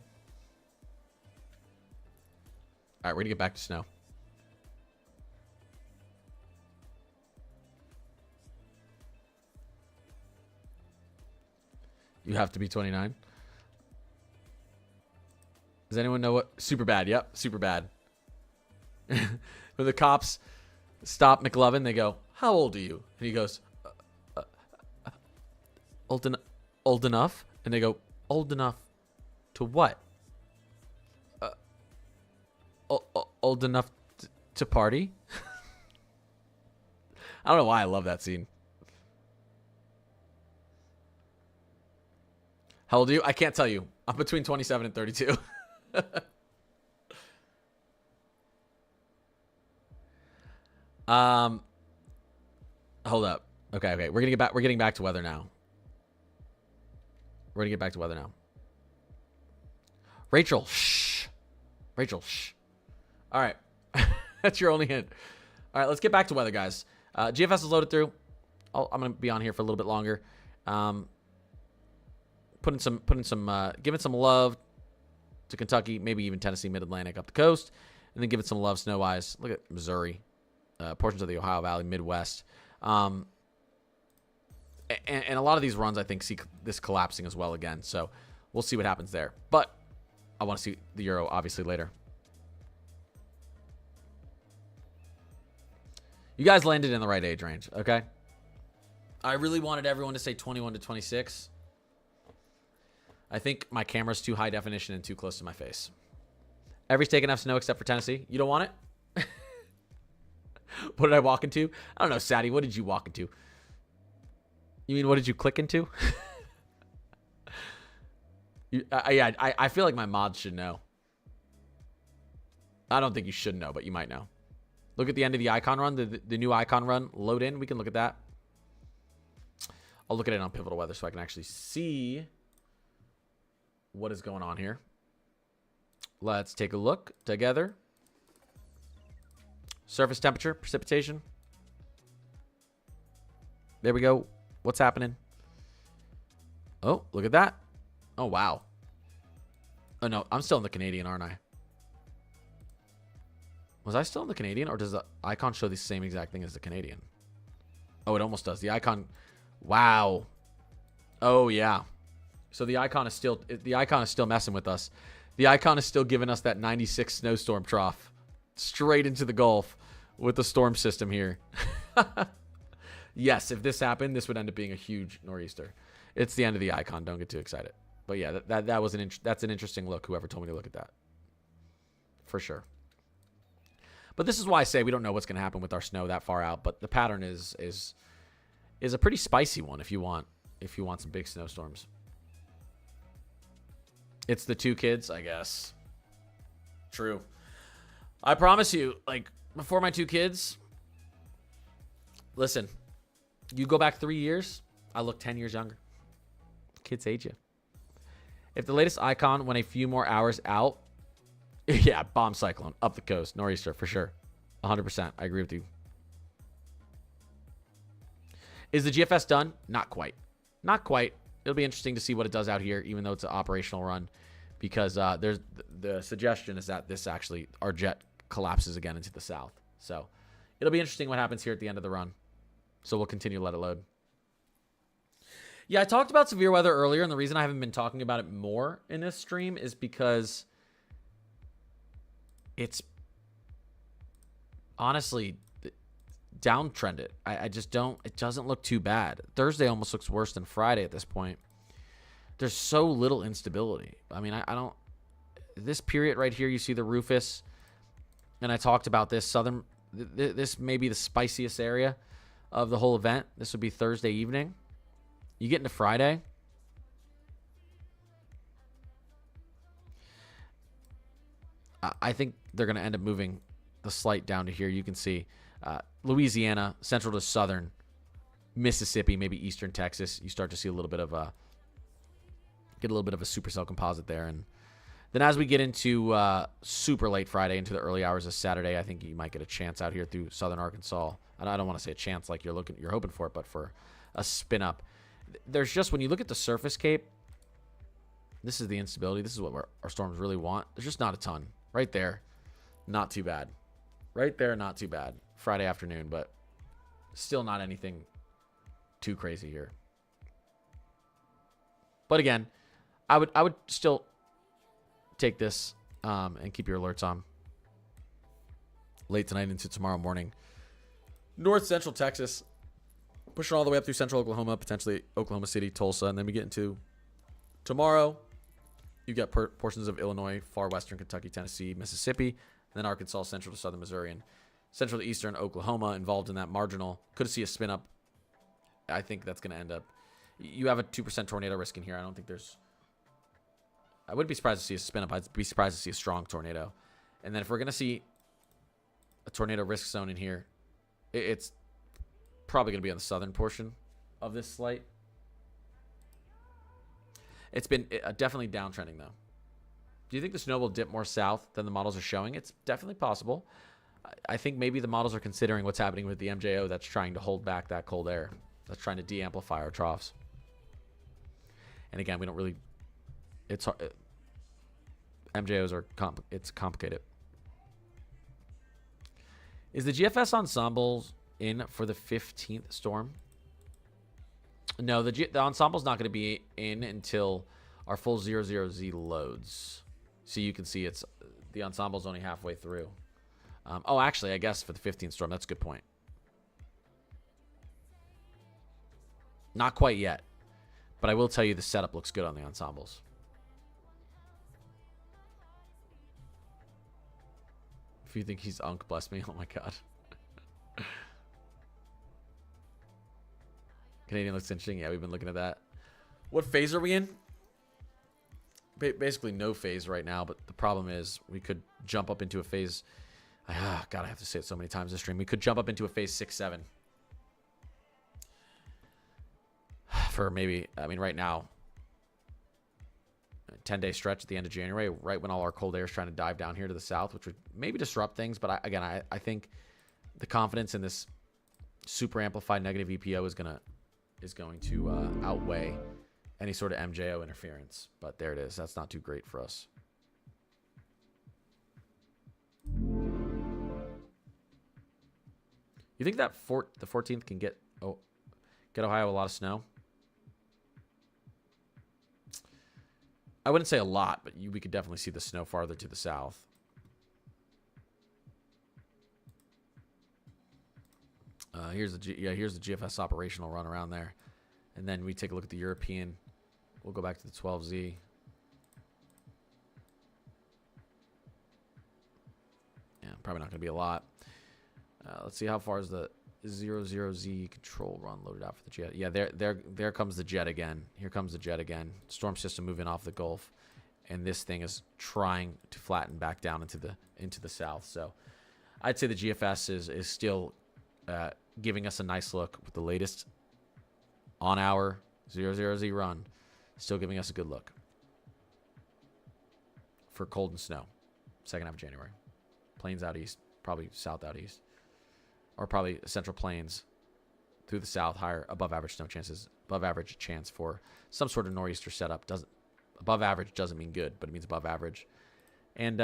All right, we're gonna get back to snow. You have to be 29. Does anyone know what? Super bad. Yep, super bad. When the cops stop McLovin, they go, "How old are you?" And he goes, "Old enough." And they go, "Old enough to what?" Old enough to party. I don't know why I love that scene. How old are you? I can't tell you. I'm between 27 and 32. Hold up. Okay. We're getting back to weather now. Rachel, shh. All right. That's your only hint. All right, let's get back to weather, guys. GFS is loaded through. I'm going to be on here for a little bit longer. Giving some love to Kentucky, maybe even Tennessee, Mid-Atlantic, up the coast, and then giving some love snow-wise. Look at Missouri, portions of the Ohio Valley, Midwest. And a lot of these runs, I think, see this collapsing as well again. So we'll see what happens there. But I want to see the Euro, obviously, later. You guys landed in the right age range, okay? I really wanted everyone to say 21 to 26. I think my camera's too high definition and too close to my face. Every state can have snow except for Tennessee. You don't want it? What did I walk into? I don't know, Sadie. What did you walk into? You mean what did you click into? I feel like my mods should know. I don't think you should know, but you might know. Look at the end of the icon run, the new icon run. Load in. We can look at that. I'll look at it on Pivotal Weather so I can actually see what is going on here. Let's take a look together. Surface temperature, precipitation. There we go. What's happening? Oh, look at that. Oh, wow. Oh, no. I'm still in the Canadian, aren't I? Was I still in the Canadian, or does the icon show the same exact thing as the Canadian? Oh, it almost does. The icon... Wow. Oh, yeah. So the icon is still messing with us. The icon is still giving us that 96 snowstorm trough straight into the Gulf with the storm system here. Yes, if this happened, this would end up being a huge nor'easter. It's the end of the icon. Don't get too excited. But yeah, that's an interesting look. Whoever told me to look at that, for sure. But this is why I say we don't know what's going to happen with our snow that far out. But the pattern is a pretty spicy one if you want some big snowstorms. It's the two kids, I guess. True. I promise you, like, before my two kids, listen, you go back 3 years, I look 10 years younger. Kids hate you. If the latest icon went a few more hours out, Yeah, bomb cyclone up the coast, nor'easter for sure. 100%. I agree with you. Is the GFS done? Not quite. Not quite. It'll be interesting to see what it does out here, even though it's an operational run, because there's the suggestion is that this actually, our jet collapses again into the south. So it'll be interesting what happens here at the end of the run. So we'll continue to let it load. Yeah, I talked about severe weather earlier, and the reason I haven't been talking about it more in this stream is because it's honestly downtrended. I just don't, it doesn't look too bad. Thursday almost looks worse than Friday at this point. There's so little instability. I mean, I don't, this period right here, you see the Rufus, and I talked about this southern, this may be the spiciest area of the whole event. This would be Thursday evening. You get into Friday. I think they're going to end up moving the slight down to here. You can see Louisiana, central to southern, Mississippi, maybe eastern Texas. You start to see a little bit of a supercell composite there. And then as we get into super late Friday into the early hours of Saturday, I think you might get a chance out here through southern Arkansas. And I don't want to say a chance like you're hoping for it, but for a spin up. There's just, when you look at the surface cape, this is the instability. This is what our storms really want. There's just not a ton. Right there, not too bad. Right there, not too bad. Friday afternoon, but still not anything too crazy here. But again, I would still take this and keep your alerts on late tonight into tomorrow morning. North Central Texas, pushing all the way up through Central Oklahoma, potentially Oklahoma City, Tulsa, and then we get into tomorrow. You got portions of Illinois, far western Kentucky, Tennessee, Mississippi, and then Arkansas, central to southern Missouri, and central to eastern Oklahoma involved in that marginal. Could see a spin up. I think that's going to end up. You have a 2% tornado risk in here. I don't think there's. I wouldn't be surprised to see a spin up. I'd be surprised to see a strong tornado. And then if we're going to see a tornado risk zone in here, it's probably going to be on the southern portion of this slight. It's been definitely downtrending, though. Do you think the snow will dip more south than the models are showing? It's definitely possible. I think maybe the models are considering what's happening with the MJO that's trying to hold back that cold air. That's trying to de-amplify our troughs. And again, we don't really... It's hard. MJOs are... It's complicated. Is the GFS ensembles in for the 15th storm? No, the ensemble's not going to be in until our full 00Z loads. So you can see it's the ensemble's only halfway through. Oh, actually, I guess for the 15th storm, that's a good point. Not quite yet, but I will tell you the setup looks good on the ensembles. If you think he's unk, bless me. Oh my god. Canadian looks interesting. Yeah, we've been looking at that. What phase are we in? Basically no phase right now, but the problem is we could jump up into a phase. God, I have to say it so many times this stream. We could jump up into a phase 6-7. For maybe, I mean, right now, a 10-day stretch at the end of January, right when all our cold air is trying to dive down here to the south, which would maybe disrupt things. But I think the confidence in this super amplified negative EPO is going to outweigh any sort of MJO interference. But there it is. That's not too great for us. You think that the 14th can get Ohio a lot of snow? I wouldn't say a lot, but we could definitely see the snow farther to the south. Here's the GFS operational run around there. And then we take a look at the European. We'll go back to the 12Z. Yeah, probably not going to be a lot. Let's see how far is the 00Z control run loaded out for the jet. Yeah, there comes the jet again. Here comes the jet again. Storm system moving off the Gulf. And this thing is trying to flatten back down into the south. So I'd say the GFS is still giving us a nice look with the latest on our 00Z run. Still giving us a good look for cold and snow. second half of January. Plains out east, probably south out east, or probably central plains through the south, higher above average snow chances, above average chance for some sort of nor'easter setup. Above average doesn't mean good, but it means above average. And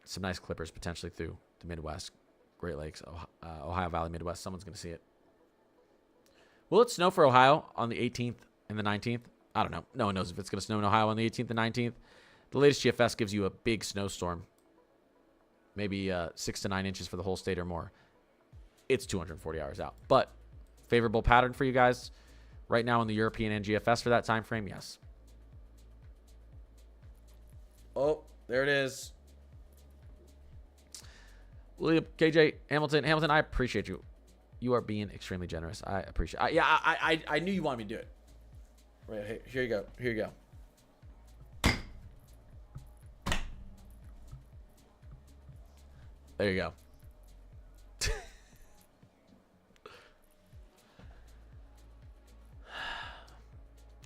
some nice clippers potentially through the Midwest, Great Lakes, Ohio Valley, Midwest. Someone's going to see it. Will it snow for Ohio on the 18th and the 19th? I don't know. No one knows if it's going to snow in Ohio on the 18th and 19th. The latest GFS gives you a big snowstorm. Maybe 6 to 9 inches for the whole state or more. It's 240 hours out. But favorable pattern for you guys right now in the European NGFS for that time frame? Yes. Oh, there it is. William, KJ, Hamilton, I appreciate you. You are being extremely generous. I appreciate it. I knew you wanted me to do it. Right, hey, here you go. Here you go. There you go.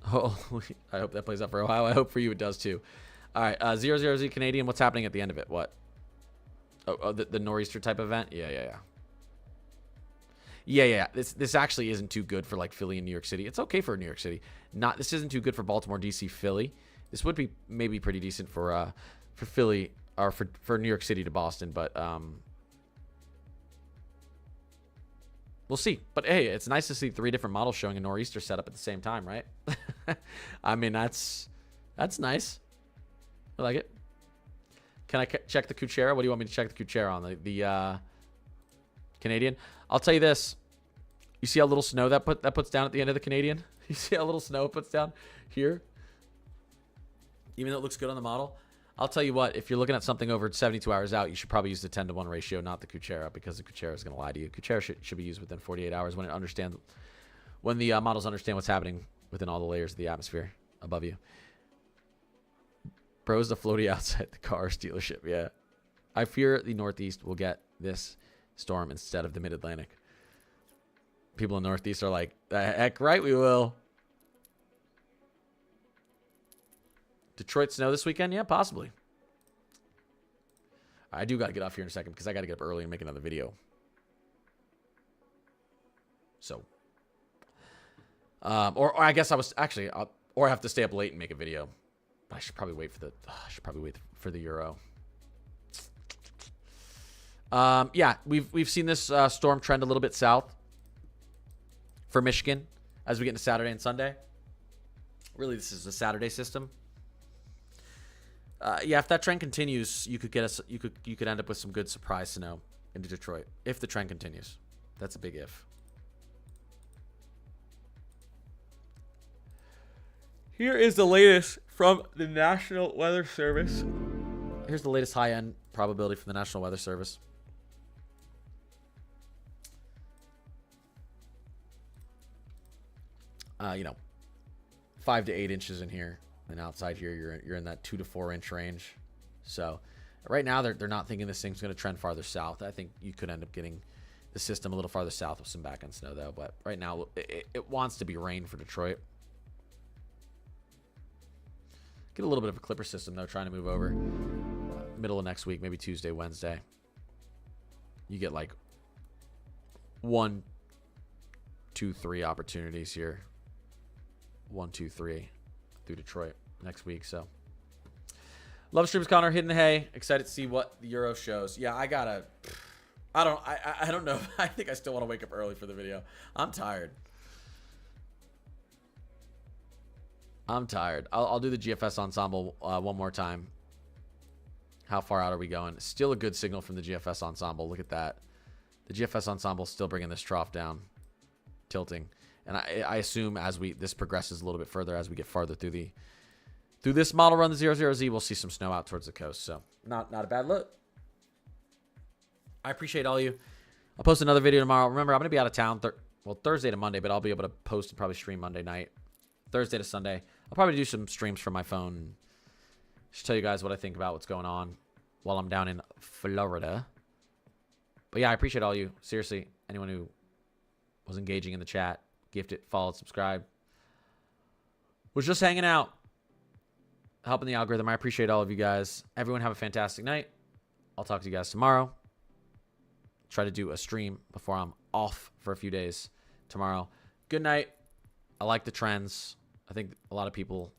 Oh, I hope that plays out for Ohio. I hope for you it does too. All right, 00Z Canadian. What's happening at the end of it? What? Oh, the nor'easter type event? Yeah. This actually isn't too good for like Philly and New York City. It's okay for New York City. This isn't too good for Baltimore, DC, Philly. This would be maybe pretty decent for Philly or for New York City to Boston, but we'll see. But hey, it's nice to see 3 different models showing a nor'easter setup at the same time, right? I mean, that's nice. I like it. Can I check the Kuchera? What do you want me to check the Kuchera on? The Canadian? I'll tell you this. You see how little snow that puts down at the end of the Canadian? You see how little snow it puts down here? Even though it looks good on the model? I'll tell you what, if you're looking at something over 72 hours out, you should probably use the 10-to-1 ratio, not the Kuchera, because the Kuchera is going to lie to you. Kuchera should be used within 48 hours when the models understand what's happening within all the layers of the atmosphere above you. Bro's the floaty outside the car's dealership. Yeah. I fear the Northeast will get this storm instead of the Mid-Atlantic. People in the Northeast are like, the heck right we will. Detroit snow this weekend? Yeah, possibly. I do got to get off here in a second because I got to get up early and make another video. So. Or I guess I was actually, or I have to stay up late and make a video. I should probably wait for the Euro. Yeah, we've seen this storm trend a little bit south for Michigan as we get into Saturday and Sunday. Really, this is a Saturday system. Yeah, if that trend continues, you could end up with some good surprise snow into Detroit if the trend continues. That's a big if. Here is the latest from the National Weather Service. Here's the latest high-end probability from the National Weather Service. You know, 5 to 8 inches in here, and outside here you're in that 2 to 4 inch range. So right now they're not thinking this thing's going to trend farther south. I think you could end up getting the system a little farther south with some back-end snow though. But right now it wants to be rain for Detroit. Get a little bit of a clipper system, though, trying to move over. Middle of next week, maybe Tuesday, Wednesday. You get like 1, 2, 3 opportunities here. 1, 2, 3 through Detroit next week. So, love streams, Connor. Hitting the hay. Excited to see what the Euro shows. Yeah, I don't know. I think I still want to wake up early for the video. I'm tired. I'll do the GFS Ensemble one more time. How far out are we going? Still a good signal from the GFS Ensemble. Look at that. The GFS Ensemble still bringing this trough down, tilting. And I assume as this progresses a little bit further, as we get farther through this model run, the 00Z, we'll see some snow out towards the coast. So not a bad look. I appreciate all you. I'll post another video tomorrow. Remember, I'm going to be out of town Thursday to Monday, but I'll be able to post and probably stream Monday night. Thursday to Sunday. I'll probably do some streams from my phone. Just tell you guys what I think about what's going on while I'm down in Florida. But yeah, I appreciate all you. Seriously, anyone who was engaging in the chat, gifted, followed, subscribed, was just hanging out, helping the algorithm. I appreciate all of you guys. Everyone have a fantastic night. I'll talk to you guys tomorrow. Try to do a stream before I'm off for a few days tomorrow. Good night. I like the trends. I think a lot of people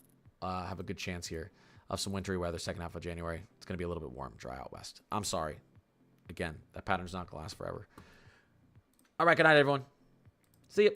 have a good chance here of some wintry weather second half of January. It's going to be a little bit warm, dry out west. I'm sorry. Again, that pattern's not going to last forever. All right, good night, everyone. See you.